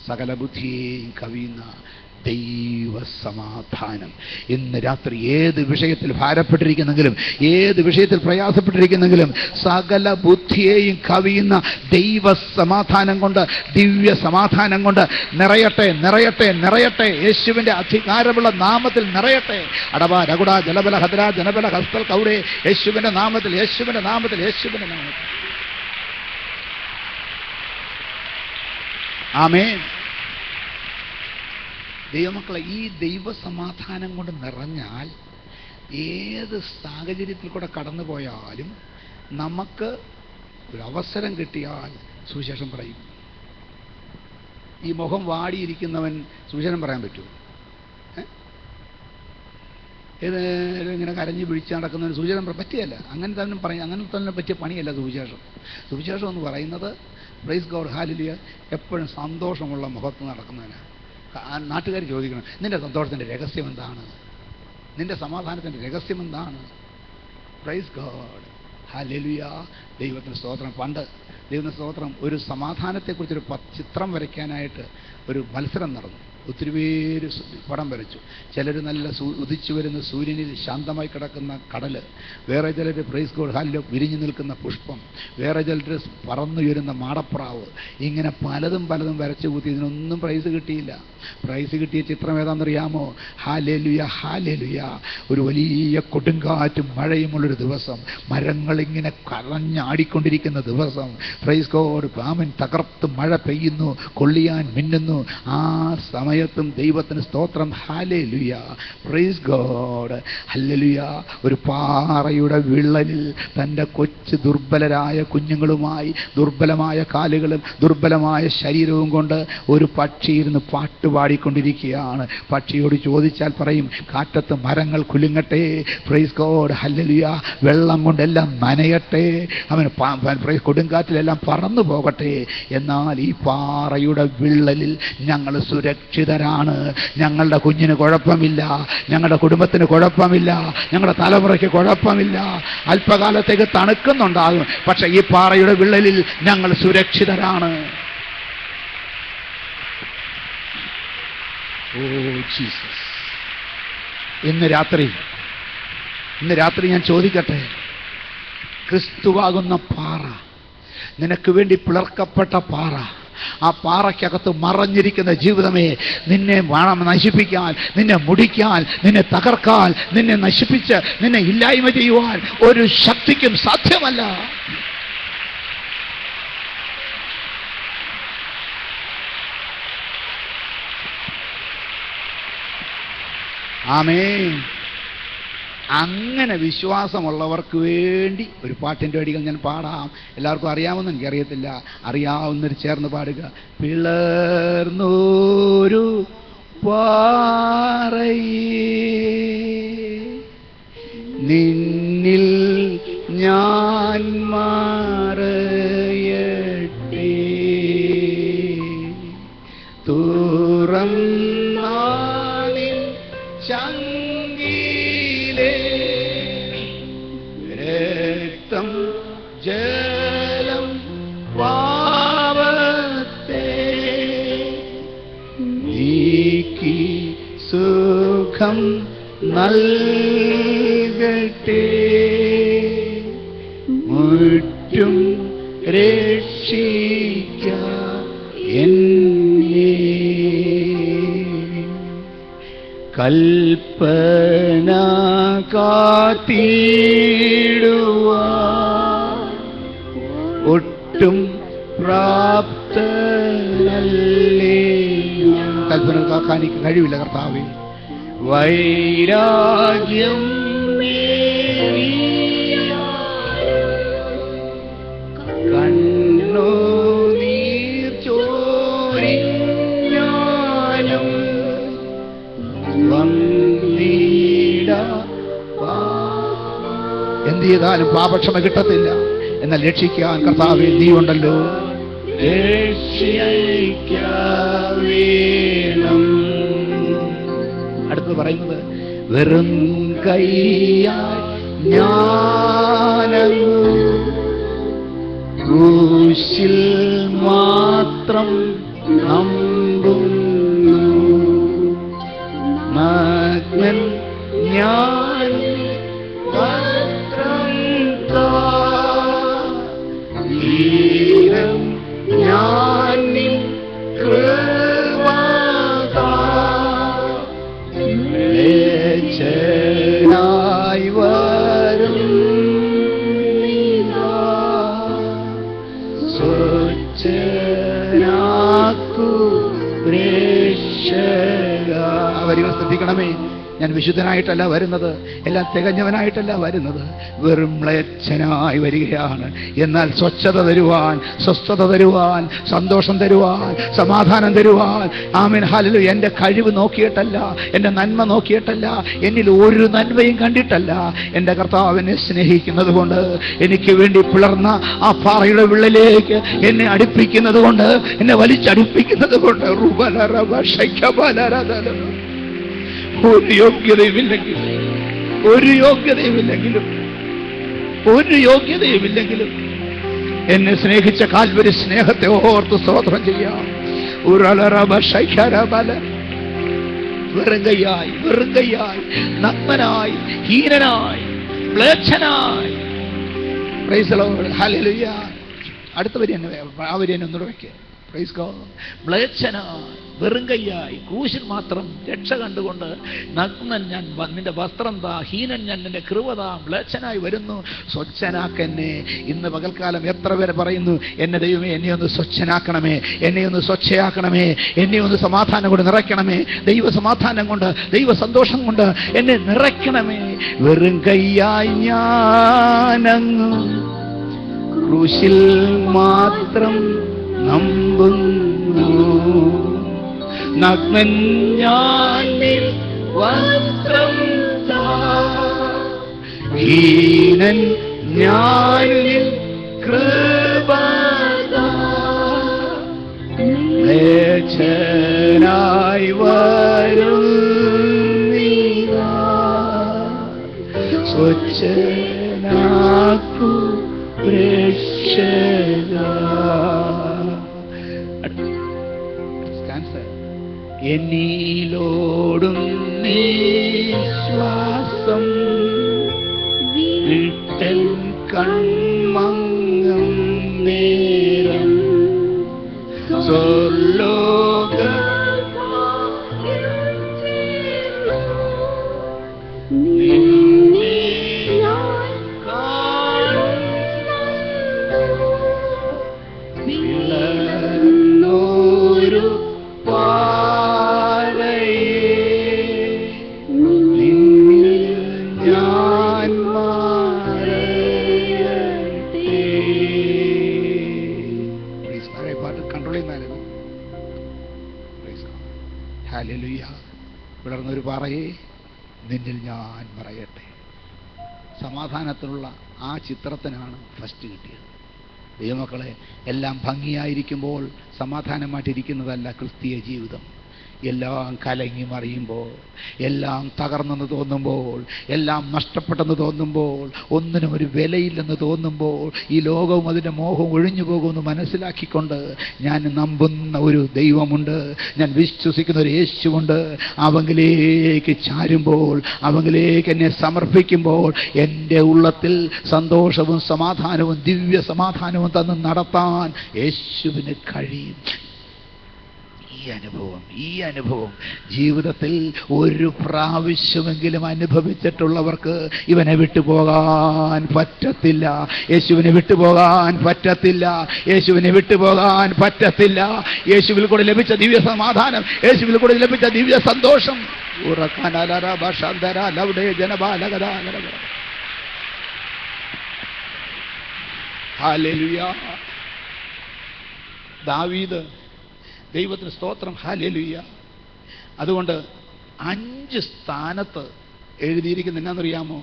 A: സകല ബുദ്ധിയെയും കവിയുന്ന ദൈവസമാധാനം. ഇന്ന് രാത്രി ഏത് വിഷയത്തിൽ ഭാരപ്പെട്ടിരിക്കുന്നെങ്കിലും, ഏത് വിഷയത്തിൽ പ്രയാസപ്പെട്ടിരിക്കുന്നെങ്കിലും, സകല ബുദ്ധിയെയും കവിയുന്ന ദൈവസമാധാനം കൊണ്ട്, ദിവ്യ സമാധാനം കൊണ്ട് നിറയട്ടെ, നിറയട്ടെ, നിറയട്ടെ. യേശുവിൻ്റെ അധികാരമുള്ള നാമത്തിൽ നിറയട്ടെ. അടവ രകുട ജലബല ഹദ്ര ജനബല ഹസ്തൽ കൗടെ. യേശുവിൻ്റെ നാമത്തിൽ, യേശുവിൻ്റെ നാമത്തിൽ, യേശുവിൻ്റെ നാമത്തിൽ. ആമേൻ. ദൈവമക്കളെ, ഈ ദൈവസമാധാനം കൊണ്ട് നിറഞ്ഞാൽ ഏത് സാഹചര്യത്തിൽ കൂടെ കടന്നു പോയാലും നമുക്ക് ഒരു അവസരം കിട്ടിയാൽ സുവിശേഷം പറയും. ഈ മുഖം വാടിയിരിക്കുന്നവൻ സുവിശേഷം പറയാൻ പറ്റുമോ? ഏതായാലും ഇങ്ങനെ കരഞ്ഞു പിടിച്ച് നടക്കുന്നവന് സുവിശേഷം പറ്റിയല്ല. അങ്ങനെ തന്നെ പറ്റിയ പണിയല്ല സുവിശേഷം. സുവിശേഷം എന്ന് പറയുന്നത്, പ്രൈസ് ഗോഡ്, ഹല്ലേലൂയ, എപ്പോഴും സന്തോഷമുള്ള മുഖത്ത് നടക്കുന്നവനാണ്. നാട്ടുകാർ ചോദിക്കണം, നിന്റെ സന്തോഷത്തിൻ്റെ രഹസ്യം എന്താണ്? നിന്റെ സമാധാനത്തിൻ്റെ രഹസ്യം എന്താണ്? Price God, hallelujah. ദൈവത്തിന് സ്തോത്രം. പണ്ട് ദൈവത്തിന് സ്തോത്രം, ഒരു സമാധാനത്തെക്കുറിച്ചൊരു ചിത്രം വരയ്ക്കാനായിട്ട് ഒരു മത്സരം നടന്നു. ഒത്തിരി പേര് പടം വരച്ചു. ചിലർ നല്ല ഉദിച്ചു വരുന്ന സൂര്യനിൽ ശാന്തമായി കിടക്കുന്ന കടല്, വേറെ ചിലർ പ്രൈസ് ഗോഡ് ഹാലിൽ വിരിഞ്ഞു നിൽക്കുന്ന പുഷ്പം, വേറെ ചിലർ പറന്നുയരുന്ന മാടപ്രാവ്. ഇങ്ങനെ പലതും വരച്ചു കൂട്ടി. ഇതിനൊന്നും പ്രൈസ് കിട്ടിയില്ല. പ്രൈസ് കിട്ടിയ ചിത്രം ഏതാണെന്നറിയാമോ? Hallelujah, hallelujah. ഒരു വലിയ കൊടുങ്കാറ്റും മഴയുമുള്ളൊരു ദിവസം, മരങ്ങളിങ്ങനെ കറഞ്ഞാടിക്കൊണ്ടിരിക്കുന്ന ദിവസം. Praise God. പാമൻ തകർത്ത് മഴ പെയ്യുന്നു, കൊള്ളിയാൻ മിന്നുന്നു. ആ സമയത്തും ദൈവത്തിന് സ്തോത്രം. Hallelujah, price God, hallelujah. ഒരു പാറയുടെ വിള്ളലിൽ തൻ്റെ കൊച്ചു ദുർബലരായ കുഞ്ഞുങ്ങളുമായി, ദുർബലമായ കാലുകളും ദുർബലമായ ശരീരവും കൊണ്ട് ഒരു പക്ഷി ഇരുന്ന് പാട്ടുപാടിക്കൊണ്ടിരിക്കുകയാണ്. പക്ഷിയോട് ചോദിച്ചാൽ പറയും, കാറ്റത്ത് മരങ്ങൾ കുലുങ്ങട്ടെ, പ്രൈസ് ഗോഡ്, ഹല്ലേലൂയ, വെള്ളം കൊണ്ടെല്ലാം നനയട്ടെ, അവന് പ്രൈസ് കൊടുങ്കാറ്റിലെല്ലാം പറന്നു പോകട്ടെ. എന്നാൽ ഈ പാറയുടെ വിള്ളലിൽ ഞങ്ങൾ സുരക്ഷിതരായി സുരക്ഷിതരാണ്. ഞങ്ങളുടെ കുഞ്ഞിന് കുഴപ്പമില്ല, ഞങ്ങളുടെ കുടുംബത്തിന് കുഴപ്പമില്ല, ഞങ്ങളുടെ തലമുറയ്ക്ക് കുഴപ്പമില്ല. അല്പകാലത്തേക്ക് തണുക്കുന്നുണ്ടാകും, പക്ഷെ ഈ പാറയുടെ വിള്ളലിൽ ഞങ്ങൾ സുരക്ഷിതരാണ്. Oh Jesus. ഇന്ന് രാത്രി ഞാൻ ചോദിക്കട്ടെ, ക്രിസ്തുവാകുന്ന പാറ, നിനക്ക് വേണ്ടി പിളർക്കപ്പെട്ട പാറ, ആ പാറയ്ക്കകത്ത് മറഞ്ഞിരിക്കുന്ന ജീവിതമേ, നിന്നെ നശിപ്പിക്കാൻ, നിന്നെ മുടിക്കാൻ, നിന്നെ തകർക്കാൻ, നിന്നെ നശിപ്പിച്ച് നിന്നെ ഇല്ലായ്മ ചെയ്യുവാൻ ഒരു ശക്തിക്കും സാധ്യമല്ല. ആമേൻ. അങ്ങനെ വിശ്വാസമുള്ളവർക്ക് വേണ്ടി ഒരു പാട്ടിൻ്റെ വരികൾ ഞാൻ പാടാം. എല്ലാവർക്കും അറിയാമെന്ന് എനിക്കറിയത്തില്ല, അറിയാവുന്നവർ ചേർന്ന് പാടുക. പിളർന്നോരു പാറയേ നിന്നിൽ ഞാൻ മാറയട്ടെ, തുറന്നാലിൻ ചങ്കിലേ രക്തം ജലം പാപത്തെ നീക്കി സുഖം നൽകട്ടെ, മുറ്റും രക്ഷിക്ക എന്നെ. കൽപ്പന കാത്തിടുവാൻ ഒട്ടും പ്രാപ്തനല്ലേ. കൽപ്പന കാക്കാൻ എനിക്ക് കഴിവില്ല കർത്താവേ. വൈരാഗ്യം കണ്ണുനീർ ചോരിഞ്ഞാലും എന്ത് ചെയ്താലും പാപക്ഷമ കിട്ടത്തില്ല. എന്നാൽ രക്ഷിക്കാൻ കർത്താവേ നീ ഉണ്ടല്ലോ. രക്ഷിക്കണം. അടുത്തത് പറയുന്നത്, വെറും കൈയാൽ ഞാനങ്ങു ക്രൂശിൽ മാത്രം നമ്പുന്നു, നഗ്നൻ ഞാൻ വസ്ത്രം താരം ഞാൻ നിൻ കൃപ ായി വരും സ്വച്ഛനാക്കു പ്രേക്ഷക. വരികൾ ശ്രദ്ധിക്കണമേ. ഞാൻ വിശുദ്ധനായിട്ടല്ല വരുന്നത്, എല്ലാം തികഞ്ഞവനായിട്ടല്ല വരുന്നത്, വെറും മ്ലേച്ഛനായി വരികയാണ്. എന്നാൽ സ്വച്ഛത തരുവാൻ, സ്വസ്ഥത തരുവാൻ, സന്തോഷം തരുവാൻ, സമാധാനം തരുവാൻ. ആമേൻ, ഹല്ലേലൂയ. എൻ്റെ കഴിവ് നോക്കിയിട്ടല്ല, എൻ്റെ നന്മ നോക്കിയിട്ടല്ല, എന്നിൽ ഒരു നന്മയും കണ്ടിട്ടല്ല, എൻ്റെ കർത്താവ് എന്നെ സ്നേഹിക്കുന്നത് കൊണ്ട്, എനിക്ക് വേണ്ടി പിളർന്ന ആ പാറയുടെ വിള്ളലേക്ക് എന്നെ അടുപ്പിക്കുന്നത് കൊണ്ട്, എന്നെ വലിച്ചടുപ്പിക്കുന്നത് കൊണ്ട്, ഒരു യോഗ്യതയുമില്ലെങ്കിലും എന്നെ സ്നേഹിച്ച കാൽവരി സ്നേഹത്തെ ഓർത്ത് സ്തോത്രം ചെയ്യാം. വെറും കൈയായി നഗ്നനായി ഹീനനായി മ്ലേച്ഛനായി. Praise the lord. ഹല്ലേലൂയ. അടുത്ത വരി എന്നെ ആ വരി എന്നെ ഒന്നുകൂടെ വയ്ക്കുക. Praise God. മ്ലേച്ഛനായി വെറും കൈയായി ക്രൂശിൽ മാത്രം രക്ഷ കണ്ടുകൊണ്ട്, നഗ്നൻ ഞാൻ നിന്റെ വസ്ത്രം താ, ഹീനൻ ഞാൻ നിന്റെ കൃപത, മ്ലേച്ഛനായി വരുന്നു, സ്വച്ഛനാക്കെന്നെ. ഇന്ന് പകൽക്കാലം എത്ര പേര് പറയുന്നു, എന്നെ ദൈവമേ എന്നെ ഒന്ന് സ്വച്ഛനാക്കണമേ, എന്നെ ഒന്ന് സ്വച്ഛയാക്കണമേ, എന്നെ ഒന്ന് സമാധാനം കൊണ്ട് നിറയ്ക്കണമേ, ദൈവ സമാധാനം കൊണ്ട്, ദൈവ സന്തോഷം കൊണ്ട് എന്നെ നിറയ്ക്കണമേ. വെറും കൈയായി ഞാനങ്ങ് ക്രൂശിൽ മാത്രം നമ്പുന്നു, നഗ്നൻ ഞാൻ നിൻ വസ്ത്രം താ, ഹീനൻ ഞാൻ നിൻ കൃപ താ, മ്ലേച്ഛനായി വരുന്നീതാ സ്വച്ഛനാക്കു രക്ഷകാ. എന്നിലോടും നിശ്വാസം വിട്ടൻ കൺമങ്ങും നേരം സ്വർലോക വിളർന്നൊരു പറയേ നിന്നിൽ ഞാൻ പറയട്ടെ. സമാധാനത്തിനുള്ള ആ ചിത്രത്തിനാണ് ഫസ്റ്റ് കിട്ടിയത്. ദൈവമക്കളെ, എല്ലാം ഭംഗിയായിരിക്കുമ്പോൾ സമാധാനമായിട്ടിരിക്കുന്നതല്ല ക്രിസ്തീയ ജീവിതം. എല്ലാം കലങ്ങി മറിയുമ്പോൾ, എല്ലാം തകർന്നെന്ന് തോന്നുമ്പോൾ, എല്ലാം നഷ്ടപ്പെട്ടെന്ന് തോന്നുമ്പോൾ, ഒന്നിനും ഒരു വിലയില്ലെന്ന് തോന്നുമ്പോൾ, ഈ ലോകവും അതിൻ്റെ മോഹവും ഒഴിഞ്ഞു പോകുമെന്ന് മനസ്സിലാക്കിക്കൊണ്ട് ഞാൻ നമ്പുന്ന ഒരു ദൈവമുണ്ട്, ഞാൻ വിശ്വസിക്കുന്ന ഒരു യേശുവുണ്ട്. അവങ്കിലേക്ക് ചാരുമ്പോൾ, അവങ്കിലേക്ക് എന്നെ സമർപ്പിക്കുമ്പോൾ എൻ്റെ ഉള്ളത്തിൽ സന്തോഷവും സമാധാനവും ദിവ്യ സമാധാനവും തന്ന് നടത്താൻ യേശുവിന് കഴിയും. ഈ അനുഭവം ജീവിതത്തിൽ ഒരു പ്രാവശ്യമെങ്കിലും അനുഭവിച്ചിട്ടുള്ളവർക്ക് ഇവനെ വിട്ടുപോകാൻ പറ്റത്തില്ല. യേശുവിനെ വിട്ടുപോകാൻ പറ്റത്തില്ല. യേശുവിനെ വിട്ടുപോകാൻ പറ്റത്തില്ല. യേശുവിൽ കൂടെ ലഭിച്ച ദിവ്യ സമാധാനം, യേശുവിൽ കൂടെ ലഭിച്ച ദിവ്യ സന്തോഷം ഹല്ലേലൂയ. ദാവീദ് ദൈവത്തിന് സ്തോത്രം, ഹല്ലേലൂയ. അതുകൊണ്ട് 5 സ്ഥാനത്ത് എഴുതിയിരിക്കുന്ന എന്നാന്നറിയാമോ?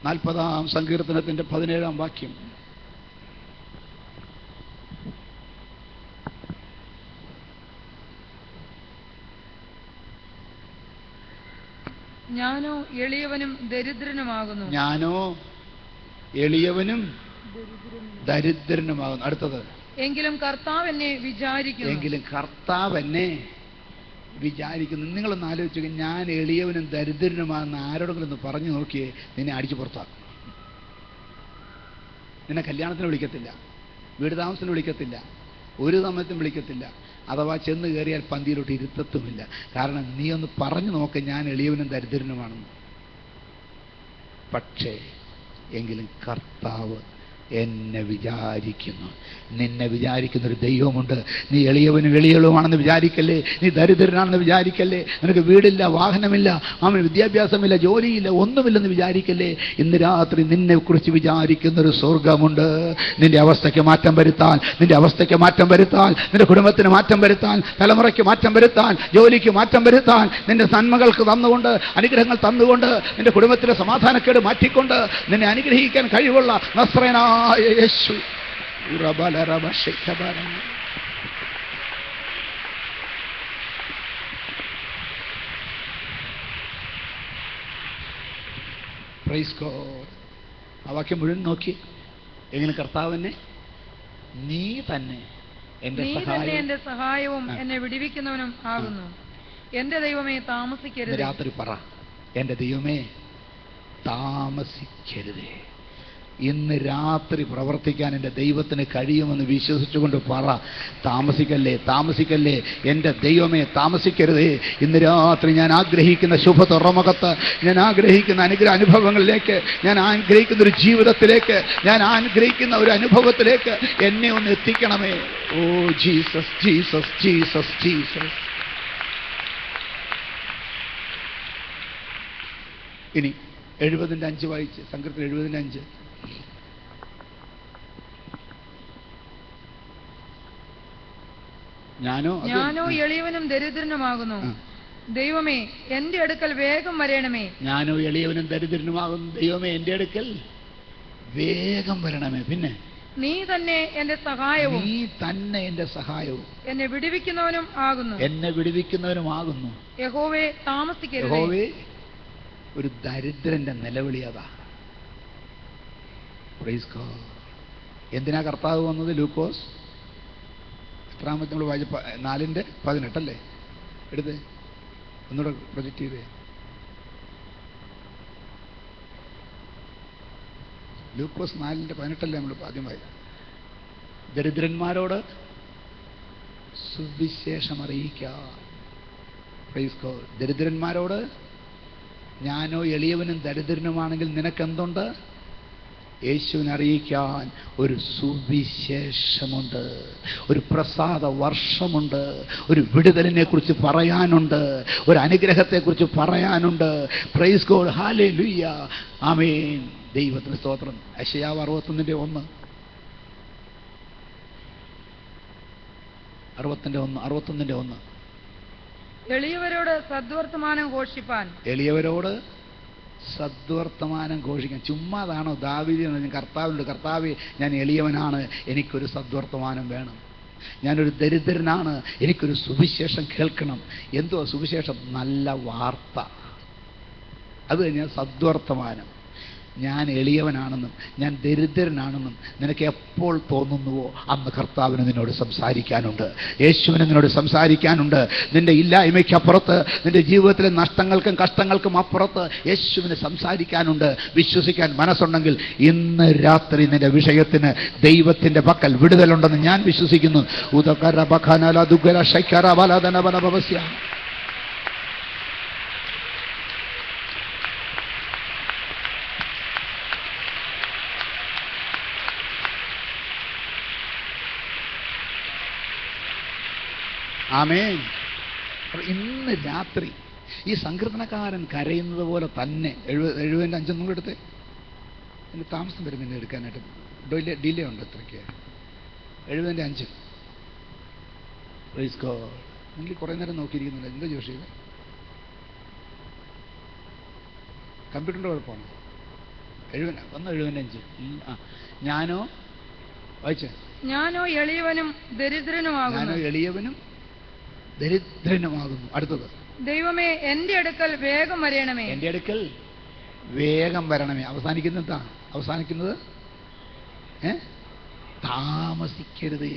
A: 40-ാം സങ്കീർത്തനത്തിന്റെ 17-ാം വാക്യം.
C: ഞാനോ എളിയവനും ദരിദ്രനുമാകുന്നു.
A: ഞാനോ എളിയവനും ദരിദ്രനുമാകുന്നു. അടുത്തത്,
C: എങ്കിലും കർത്താവ് എന്നെ വിചാരിക്കുന്നു.
A: എങ്കിലും കർത്താവ് എന്നെ വിചാരിക്കുന്നു. നിങ്ങളൊന്ന് ആലോചിച്ചു, ഞാൻ എളിയവനും ദരിദ്രനുമാണെന്ന് ആരോടെങ്കിലും ഒന്ന് പറഞ്ഞു നോക്കിയേ, നിന്നെ അടിച്ചു പുറത്താക്കും. നിന്നെ കല്യാണത്തിന് വിളിക്കത്തില്ല, വീട് താമസത്തിന് വിളിക്കത്തില്ല, ഒരു സമയത്തും വിളിക്കത്തില്ല. അഥവാ ചെന്ന് കയറിയാൽ പന്തിയിലോട്ട് ഇരുത്തത്തുമില്ല. കാരണം നീ ഒന്ന് പറഞ്ഞു നോക്ക്, ഞാൻ എളിയവനും ദരിദ്രനുമാണെന്ന്. പക്ഷേ എങ്കിലും കർത്താവ് എന്നെ വിചാരിക്കുന്നു. നിന്നെ വിചാരിക്കുന്നൊരു ദൈവമുണ്ട്. നീ എളിയവനും എളിയവളുമാണെന്ന് വിചാരിക്കല്ലേ, നീ ദരിദ്രനാണെന്ന് വിചാരിക്കല്ലേ, നിനക്ക് വീടില്ല, വാഹനമില്ല, അവന് വിദ്യാഭ്യാസമില്ല, ജോലിയില്ല, ഒന്നുമില്ലെന്ന് വിചാരിക്കല്ലേ. ഇന്ന് രാത്രി നിന്നെക്കുറിച്ച് വിചാരിക്കുന്നൊരു സ്വർഗമുണ്ട്. നിന്റെ അവസ്ഥയ്ക്ക് മാറ്റം വരുത്താൻ, നിന്റെ അവസ്ഥയ്ക്ക് മാറ്റം വരുത്താൻ, നിന്റെ കുടുംബത്തിന് മാറ്റം വരുത്താൻ, തലമുറയ്ക്ക് മാറ്റം വരുത്താൻ, ജോലിക്ക് മാറ്റം വരുത്താൻ, നിന്റെ നന്മകൾക്ക് തന്നുകൊണ്ട്, അനുഗ്രഹങ്ങൾ തന്നുകൊണ്ട്, നിന്റെ കുടുംബത്തിലെ സമാധാനക്കേട് മാറ്റിക്കൊണ്ട് നിന്നെ അനുഗ്രഹിക്കാൻ കഴിവുള്ള നസ്രയനായ യേശു. Praise God. ആ വാക്യം മുഴുവൻ നോക്കി. എങ്ങനെ കർത്താവിനെ നീ തന്നെ എന്റെ
C: സഹായവും എന്നെ വിടുവിക്കുന്നവനും ആകുന്നു. എന്റെ ദൈവമേ താമസിക്കരുത്.
A: രാത്രി പറ, എന്റെ ദൈവമേ താമസിക്കരുതേ. ഇന്ന് രാത്രി പ്രവർത്തിക്കാൻ എൻ്റെ ദൈവത്തിന് കഴിയുമെന്ന് വിശ്വസിച്ചുകൊണ്ട് പറ, താമസിക്കല്ലേ, താമസിക്കല്ലേ, എൻ്റെ ദൈവമേ താമസിക്കരുതേ. ഇന്ന് രാത്രി ഞാൻ ആഗ്രഹിക്കുന്ന ശുഭ തുറമുഖത്ത്, ഞാൻ ആഗ്രഹിക്കുന്ന അനുഗ്രഹ അനുഭവങ്ങളിലേക്ക്, ഞാൻ ആഗ്രഹിക്കുന്ന ഒരു ജീവിതത്തിലേക്ക്, ഞാൻ ആഗ്രഹിക്കുന്ന ഒരു അനുഭവത്തിലേക്ക് എന്നെ ഒന്ന് എത്തിക്കണമേ. Oh Jesus, Jesus, Jesus, Jesus. ഇനി 70-5 വായിച്ച്, സങ്കീർത്തനം 70-5. ഞാനോ
C: എളിയവനും ദരിദ്രനുമാകുന്നു. ദൈവമേ എന്റെ അടുക്കൽ വേഗം വരണമേ.
A: ഞാനോ എളിയവനും ദരിദ്രനുമാകുന്നു. ദൈവമേ എന്റെ അടുക്കൽ വേഗം വരണമേ. പിന്നെ
C: നീ തന്നെ എന്റെ സഹായവും
A: നീ തന്നെ എന്റെ സഹായവും
C: എന്നെ വിടുവിക്കുന്നവനും ആകുന്നു.
A: എന്നെ വിടുവിക്കുന്നവനുമാകുന്നു.
C: യഹോവേ താമസിക്കരുതേ.
A: യഹോവേ, ഒരു ദരിദ്രന്റെ നിലവിളി അതാ. Praise God. എന്തിനാ കർത്താവ് വന്നത്? ലൂക്കോസ് എത്രാമത്തെ നമ്മൾ വായിച്ച 4:18 അല്ലേ? എടുത്ത് ഒന്നുകൂടെ പ്രൊജക്റ്റ് ചെയ്തേ. ലൂക്കോസ് 4:18 നമ്മൾ ആദ്യം വായിക്കാം. ദരിദ്രന്മാരോട് സുവിശേഷം അറിയിക്കാം. Praise God. ദരിദ്രന്മാരോട്, ഞാനോ എളിയവനും ദരിദ്രനുമാണെങ്കിൽ നിനക്കെന്തുണ്ട്? യേശുവിനെ അറിയിക്കാൻ ഒരു സുവിശേഷമുണ്ട്, ഒരു പ്രസാദ വർഷമുണ്ട്, ഒരു വിടുതലിനെ കുറിച്ച് പറയാനുണ്ട്, ഒരു അനുഗ്രഹത്തെക്കുറിച്ച് പറയാനുണ്ട്. പ്രൈസ് ഗോഡ്, ഹല്ലേലൂയ, ആമേൻ. ദൈവത്തിന് സ്തോത്രം. യെശയ്യാവ് 61:1 61:1
C: എളിയവരോട് സദ്വർത്തമാനം ഘോഷിപ്പാൻ.
A: എളിയവരോട് സദ്വർത്തമാനം ഘോഷിക്കാൻ. ചുമ്മാതാണോ ദാവീദ് കർത്താവിനോട്, കർത്താവേ, ഞാൻ എളിയവനാണ്, എനിക്കൊരു സദ്വർത്തമാനം വേണം. ഞാനൊരു ദരിദ്രനാണ്, എനിക്കൊരു സുവിശേഷം കേൾക്കണം. എന്തോ സുവിശേഷം? നല്ല വാർത്ത. അത് കഴിഞ്ഞാൽ സദ്വർത്തമാനം. ഞാൻ എളിയവനാണെന്നും ഞാൻ ദരിദ്രനാണെന്നും നിനക്ക് എപ്പോൾ തോന്നുന്നുവോ അന്ന് കർത്താവിന് നിന്നോട് സംസാരിക്കാനുണ്ട്. യേശുവിന് നിന്നോട് സംസാരിക്കാനുണ്ട്. നിന്റെ ഇല്ലായ്മയ്ക്കപ്പുറത്ത്, നിന്റെ ജീവിതത്തിലെ നഷ്ടങ്ങൾക്കും കഷ്ടങ്ങൾക്കും അപ്പുറത്ത് യേശുവിന് സംസാരിക്കാനുണ്ട്. വിശ്വസിക്കാൻ മനസ്സുണ്ടെങ്കിൽ ഇന്ന് രാത്രി നിന്റെ വിഷയത്തിന് ദൈവത്തിന്റെ പക്കൽ വിടുതലുണ്ടെന്ന് ഞാൻ വിശ്വസിക്കുന്നു. ആമേൻ. ഇന്ന് രാത്രി ഈ സങ്കീർത്തനക്കാരൻ കരയുന്നത് പോലെ തന്നെ 75 നിങ്ങൾ എടുത്തേ. എനിക്ക് താമസം വരും പിന്നെ എടുക്കാനായിട്ട്, ഡിലേ ഉണ്ട്. അത്രയ്ക്ക് 75. Praise God. നിങ്ങൾ കുറേ നേരം നോക്കിയിരിക്കുന്നില്ല. എന്താ ജോഷി? കമ്പ്യൂട്ടറിൻ്റെ കുഴപ്പമാണ്. 75. ഞാനോ വായിച്ചേ.
C: ഞാനോ എളിയവനും ദരിദ്രനുമാകുന്നു.
A: ഞാനോ എളിയവനും ദരിദ്രനുമാകുന്നു. അടുത്തത്, ദൈവമേ
C: എന്റെ അടുക്കൽ വേഗം വരണമേ.
A: എന്റെ അടുക്കൽ വേഗം വരണമേ. അവസാനിക്കുന്നത് താമസിക്കരുതേ.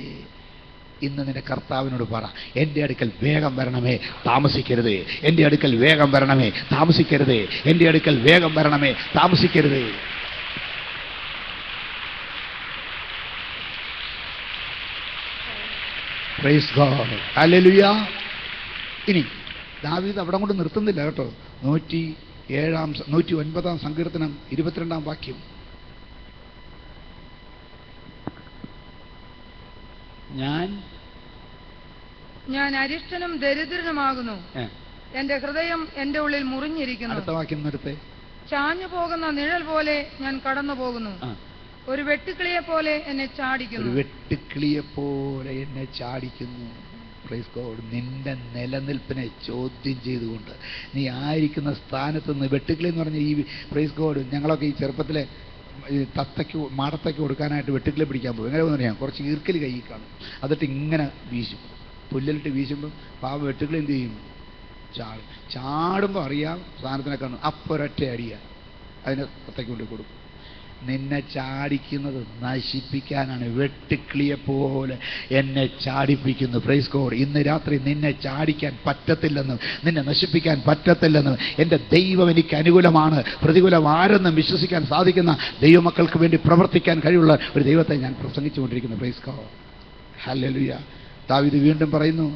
A: ഇന്ന് നിന്റെ കർത്താവിനോട് പറ, എന്റെ അടുക്കൽ വേഗം വരണമേ, താമസിക്കരുതേ. എന്റെ അടുക്കൽ വേഗം വരണമേ, താമസിക്കരുതേ. എന്റെ അടുക്കൽ വേഗം വരണമേ, താമസിക്കരുതേ. Price God, hallelujah. ഇനി ദാവീദ് അവിടെ കൊണ്ട് നിർത്തുന്നില്ല കേട്ടോ. 109 സങ്കീർത്തനം 22 വാക്യം.
C: ഞാൻ അരിഷ്ടനും ദരിദ്രനുമാകുന്നു, എന്റെ ഹൃദയം എന്റെ ഉള്ളിൽ മുറിഞ്ഞിരിക്കുന്നു.
A: അടുത്ത വാക്യം നിർത്തേ.
C: ചാഞ്ഞു പോകുന്ന നിഴൽ പോലെ ഞാൻ കടന്നു പോകുന്നു, ഒരു വെട്ടുക്കിളിയെ പോലെ എന്നെ ചാടിക്കുന്നു.
A: ഒരു വെട്ടുക്കിളിയെ പോലെ എന്നെ ചാടിക്കുന്നു. Praise God. നിന്റെ നിലനിൽപ്പിനെ ചോദ്യം ചെയ്തുകൊണ്ട് നീ ആയിരിക്കുന്ന സ്ഥാനത്ത് നിന്ന് വെട്ടുക്കിളി എന്ന് പറഞ്ഞ ഈ പ്രൈസ് ഗോഡ്, ഞങ്ങളൊക്കെ ഈ ചെറുപ്പത്തിലെ മാടത്തയ്ക്ക് കൊടുക്കാനായിട്ട് വെട്ടുക്കിളി പിടിക്കാൻ പോകും. എങ്ങനെ പറയാം, കുറച്ച് ഈർക്കൽ കൈ കാണും, എന്നിട്ട് ഇങ്ങനെ വീശും. പുല്ലിലിട്ട് വീശുമ്പം പാവ വെട്ടുക്കിളി എന്ത് ചെയ്യും? ചാടുമ്പോൾ അറിയാം സാധനത്തിനെ കാണും, അപ്പോൾ ഒരൊറ്റ അടിയ അതിനെ തത്തയ്ക്ക് കൊണ്ട് കൊടുക്കും. നിന്നെ ചാടിക്കുന്നത് നശിപ്പിക്കാനാണ്. വെട്ടുക്കിളിയെ പോലെ എന്നെ ചാടിപ്പിക്കുന്നു. Praise God. ഇന്ന് രാത്രി നിന്നെ ചാടിക്കാൻ പറ്റത്തില്ലെന്നും നിന്നെ നശിപ്പിക്കാൻ പറ്റത്തില്ലെന്നും എൻ്റെ ദൈവം എനിക്ക് അനുകൂലമാണ്, പ്രതികൂലം ആരെന്നും വിശ്വസിക്കാൻ സാധിക്കുന്ന ദൈവമക്കൾക്ക് വേണ്ടി പ്രവർത്തിക്കാൻ കഴിവുള്ള ഒരു ദൈവത്തെ ഞാൻ പ്രസംഗിച്ചുകൊണ്ടിരിക്കുന്നു. Price God, hallelujah. ദാവീദ് വീണ്ടും പറയുന്നു,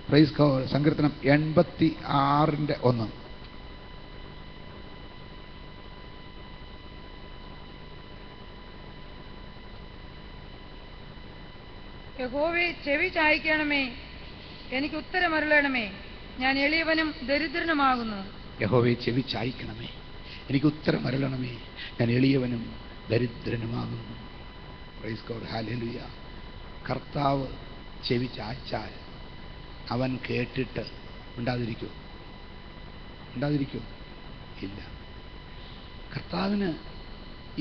A: പ്രൈസ് ഗോഡ്, സങ്കീർത്തനം 86:1.
C: യഹോവേ ചെവി ചായ്ക്കണമേ, എനിക്ക് ഉത്തരമരുളണമേ, ഞാൻ എളിയവനും ദരിദ്രനുമാകുന്നു.
A: യഹോവേ ചെവി ചായ്ക്കണമേ, എനിക്ക് ഉത്തരമരുളണമേ, ഞാൻ എളിയവനും ദരിദ്രനുമാകുന്നു. Praise God, hallelujah. കർത്താവ് ചെവി ചായ്ച്ചാൽ അവൻ കേട്ടിട്ട് ഉണ്ടാതിരിക്കൂ? ഇല്ല. കർത്താവിന്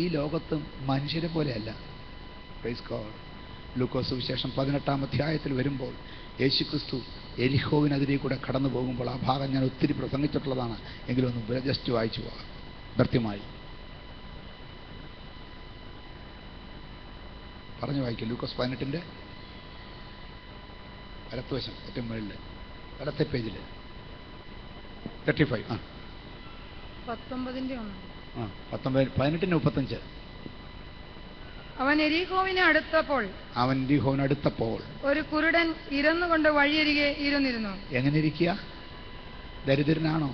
A: ഈ ലോകത്തും മനുഷ്യരെ പോലെയല്ല. Praise God. ലൂക്കോസ് സുവിശേഷം 18-ാം അധ്യായത്തിൽ വരുമ്പോൾ യേശുക്രിസ്തു എരിഹോവിനെതിരെ കൂടെ കടന്നു പോകുമ്പോൾ, ആ ഭാഗം ഞാൻ ഒത്തിരി പ്രസംഗിച്ചിട്ടുള്ളതാണ്, എങ്കിലും ഒന്ന് ജസ്റ്റ് വായിച്ചു പോകാം. ഭർത്യമായി പറഞ്ഞു വായിക്കും. ലൂക്കോസ് 18-ന്റെ വലത്തുവശം ഏറ്റവും മുകളിൽ വലത്തെ പേജിൽ 35. 18-35.
C: അവൻ എരിഹോവിനെ അടുത്തപ്പോൾ ഒരു കുരുടൻ ഇരന്നുകൊണ്ട് വഴിയരികെ ഇരുന്നിരുന്നു.
A: എങ്ങനെ ഇരിക്കുക? ദരിദ്രനാണോ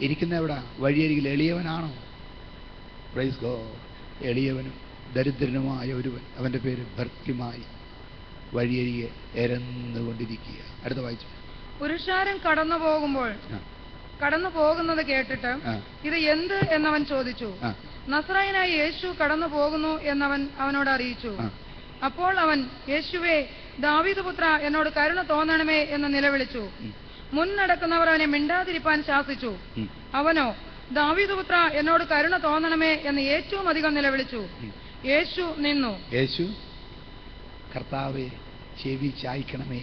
A: ഇരിക്കുന്ന? എവിടെ? വഴിയരികിൽ. എളിയവനാണോ? Praise God. എളിയവനും ദരിദ്രനുമായ ഒരുവൻ, അവന്റെ പേര് ഭർത്യമായി, വഴിയരികെ എരന്നുകൊണ്ടിരിക്കുക. അടുത്ത വായിച്ചു.
C: പുരുഷാരൻ കടന്നു പോകുന്നത് കേട്ടിട്ട് ഇത് എന്ത് എന്നവൻ ചോദിച്ചു. നസ്രായനായ യേശു കടന്നു പോകുന്നു എന്നവൻ അവനോട് അറിയിച്ചു. അപ്പോൾ അവൻ, യേശുവേ, ദാവീദ് പുത്ര, എന്നോട് കരുണ തോന്നണമേ എന്ന് നിലവിളിച്ചു. മുൻ നടക്കുന്നവർ അവനെ മിണ്ടാതിരിപ്പാൻ ശാസിച്ചു. അവനോ, ദാവീദ് പുത്ര, എന്നോട് കരുണ തോന്നണമേ എന്ന് ഏറ്റവും അധികം നിലവിളിച്ചു. യേശു നിന്നു.
A: യേശു, കർത്താവേ, ചെവി ചായ്ക്കണമേ,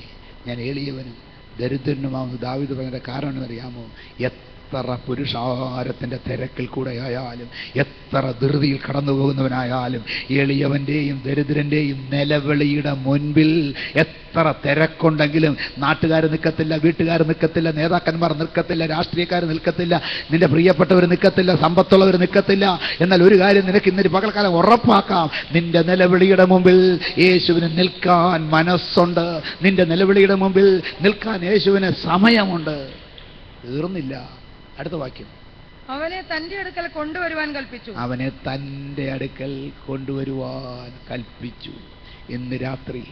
A: ഞാൻ എളിയവനും ദരിദ്രനുമാവുന്നു. ദാവീദ് പറഞ്ഞതിന്റെ കാരണം എന്നറിയാമോ? എത്ര പുരുഷാരത്തിന്റെ തിരക്കിൽ കൂടെ ആയാലും, എത്ര ധൃതിയിൽ കടന്നു പോകുന്നവനായാലും, എളിയവന്റെയും ദരിദ്രന്റെയും നിലവിളിയുടെ മുൻപിൽ എത്ര തിരക്കുണ്ടെങ്കിലും നാട്ടുകാർ നിൽക്കത്തില്ല, വീട്ടുകാർ നിൽക്കത്തില്ല, നേതാക്കന്മാർ നിൽക്കത്തില്ല, രാഷ്ട്രീയക്കാർ നിൽക്കത്തില്ല, നിന്റെ പ്രിയപ്പെട്ടവർ നിൽക്കത്തില്ല, സമ്പത്തുള്ളവർ നിൽക്കത്തില്ല. എന്നാൽ ഒരു കാര്യം നിനക്ക് ഇന്നൊരു പകൽക്കാലം ഉറപ്പാക്കാം, നിന്റെ നിലവിളിയുടെ മുമ്പിൽ യേശുവിന് നിൽക്കാൻ മനസ്സുണ്ട്. നിന്റെ നിലവിളിയുടെ മുമ്പിൽ നിൽക്കാൻ യേശുവിന് സമയമുണ്ട്. തീർന്നില്ല. അടുത്ത വാക്യം.
C: അവനെ തന്റെ അടുക്കൽ കൊണ്ടുവരുവാൻ കൽപ്പിച്ചു.
A: അവനെ തന്റെ അടുക്കൽ കൊണ്ടുവരുവാൻ കൽപ്പിച്ചു. ഇന്ന് രാത്രി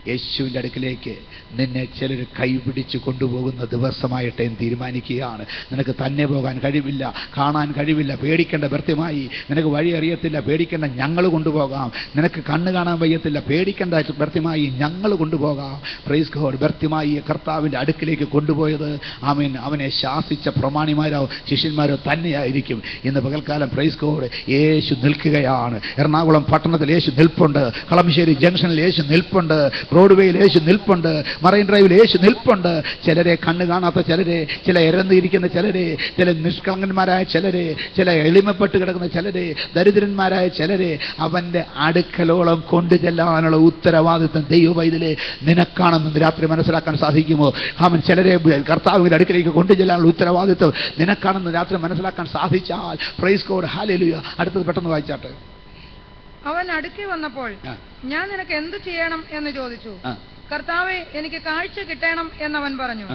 A: യേശുവിൻ്റെ അടുക്കിലേക്ക് നിന്നെ ചിലർ കൈപിടിച്ച് കൊണ്ടുപോകുന്ന ദിവസമായിട്ട് തീരുമാനിക്കുകയാണ്. നിനക്ക് തന്നെ പോകാൻ കഴിവില്ല, കാണാൻ കഴിവില്ല, പേടിക്കേണ്ട. ഭർത്യമായി, നിനക്ക് വഴി അറിയത്തില്ല, പേടിക്കേണ്ട, ഞങ്ങൾ കൊണ്ടുപോകാം. നിനക്ക് കണ്ണ് കാണാൻ വയ്യത്തില്ല, പേടിക്കേണ്ട. ഭർത്യമായി, ഞങ്ങൾ കൊണ്ടുപോകാം. Praise God. ഭർത്യമായി കർത്താവിൻ്റെ അടുക്കിലേക്ക് കൊണ്ടുപോയത് ആമേൻ അവനെ ശാസിച്ച പ്രമാണിമാരോ ശിഷ്യന്മാരോ തന്നെയായിരിക്കും. ഇന്ന് പകൽക്കാലം പ്രൈസ് ഗോഡ് യേശു നിൽക്കുകയാണ്. എറണാകുളം പട്ടണത്തിൽ യേശു നിൽപ്പുണ്ട്. കളമശ്ശേരി ജംഗ്ഷനിൽ യേശു നിൽപ്പുണ്ട്. ബ്രോഡ്വേയിൽ യേശു നിൽപ്പുണ്ട്. മറൈൻ ഡ്രൈവിൽ യേശു നിൽപ്പുണ്ട്. ചിലരെ കണ്ണ് കാണാത്ത ചിലരെ, ചില ഇരന്നിരിക്കുന്ന ചിലരെ, ചില നിഷ്കളങ്കന്മാരായ ചിലരെ, ചില എളിമപ്പെട്ട് കിടക്കുന്ന ചിലരെ, ദരിദ്രന്മാരായ ചിലരെ അവന്റെ അടുക്കലോളം കൊണ്ടുചെല്ലാനുള്ള ഉത്തരവാദിത്വം ദൈവവൈദ്യലെ നിനക്കാണെന്ന് രാത്രി മനസ്സിലാക്കാൻ സാധിക്കുമോ? അവൻ ചിലരെ കർത്താവിന്റെ അടുക്കിലേക്ക് കൊണ്ടുചെല്ലാനുള്ള ഉത്തരവാദിത്വം നിനക്കാണെന്ന് രാത്രി മനസ്സിലാക്കാൻ സാധിച്ചാൽ പ്രൈസ് ഗോഡ്, ഹല്ലേലൂയ. അടുത്തത് പെട്ടെന്ന് വായിച്ചാട്ടെ.
C: അവൻ അടുക്കി വന്നപ്പോൾ, ഞാൻ നിനക്ക് എന്ത് ചെയ്യണം എന്ന് ചോദിച്ചു. കർത്താവേ, എനിക്ക് കാഴ്ച കിട്ടണം എന്നവൻ പറഞ്ഞു.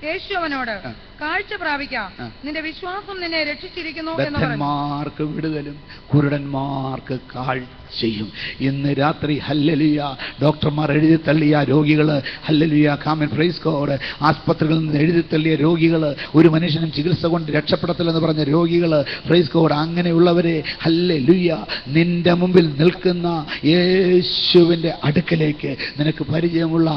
C: യേശു അവനോട്, കാഴ്ച പ്രാപിക്കാം, നിന്റെ വിശ്വാസം നിന്നെ രക്ഷിച്ചിരിക്കുന്നു എന്ന് പറഞ്ഞു. ബദ്ധന്മാർക്ക് വിടുതലും കുരുടന്മാർക്ക് കാഴ്ചയും. ഇന്ന് രാത്രി ഹല്ലേലൂയ. ഡോക്ടർമാർ എഴുതി തള്ളിയ രോഗികൾ, ഹല്ലേലൂയ, കാമൻ പ്രൈസ് ഗോഡ്. ആസ്പത്രികളിൽ നിന്ന് എഴുതി തള്ളിയ രോഗികൾ, ഒരു മനുഷ്യനും ചികിത്സ കൊണ്ട് രക്ഷപ്പെടത്തില്ലെന്ന് പറഞ്ഞ രോഗികൾ, പ്രൈസ് ഗോഡ്, അങ്ങനെയുള്ളവരെ ഹല്ലേലൂയ നിന്റെ മുമ്പിൽ നിൽക്കുന്ന യേശുവിന്റെ അടുക്കലേക്ക് നിനക്ക് പരിചയമുള്ള,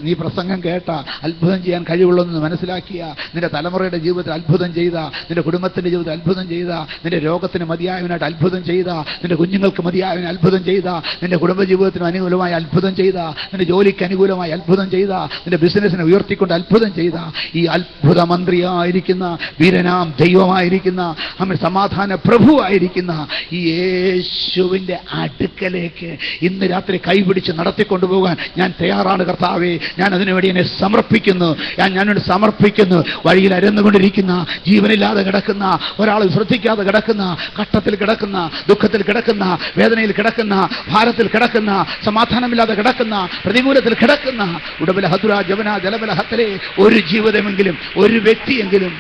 C: നീ പ്രസംഗം കേട്ട, അത്ഭുതം ചെയ്യാൻ കഴിവുള്ളതെന്ന് മനസ്സിലാക്കിയ, നിന്റെ തലമുറയുടെ ജീവിതത്തിൽ അത്ഭുതം ചെയ്ത, നിന്റെ കുടുംബത്തിന്റെ ജീവിതത്തിൽ അത്ഭുതം ചെയ്ത, നിന്റെ രോഗത്തിന് മതിയായവനായിട്ട് അത്ഭുതം ചെയ്ത, നിന്റെ കുഞ്ഞുങ്ങൾക്ക് മതിയായവന് അത്ഭുതം ചെയ്ത, നിന്റെ കുടുംബജീവിതത്തിന് അനുകൂലമായി അത്ഭുതം ചെയ്ത, നിന്റെ ജോലിക്ക് അനുകൂലമായി അത്ഭുതം ചെയ്ത, നിന്റെ ബിസിനസ്സിനെ ഉയർത്തിക്കൊണ്ട് അത്ഭുതം ചെയ്ത, ഈ അത്ഭുത മന്ത്രിയായിരിക്കുന്ന, വീരനാം ദൈവമായിരിക്കുന്ന, അവൻ സമാധാന പ്രഭുവായിരിക്കുന്ന ഈ യേശുവിന്റെ അടുക്കലേക്ക് ഇന്ന് രാത്രി കൈപിടിച്ച് നടത്തിക്കൊണ്ടുപോകാൻ ഞാൻ തയ്യാറാണ് കർത്താവേ. ഞാൻ അതിനുവേണ്ടി എന്നെ സമർപ്പിക്കുന്നു. ഞാനോട് സമർപ്പിക്കുന്നു. വഴിയിൽ അരന്നുകൊണ്ടിരിക്കുന്ന, ജീവനില്ലാതെ കിടക്കുന്ന, ഒരാൾ ശ്രദ്ധിക്കാതെ കിടക്കുന്ന, കഷ്ടത്തിൽ കിടക്കുന്ന, ദുഃഖത്തിൽ കിടക്കുന്ന, വേദനയിൽ കിടക്കുന്ന, ഭാരത്തിൽ കിടക്കുന്ന, സമാധാനമില്ലാതെ കിടക്കുന്ന, പ്രതികൂലത്തിൽ കിടക്കുന്ന, ഉടബല ഹതുര ജവന ജലബല ഹത്തലെ, ഒരു ജീവിതമെങ്കിലും, ഒരു വ്യക്തിയെങ്കിലും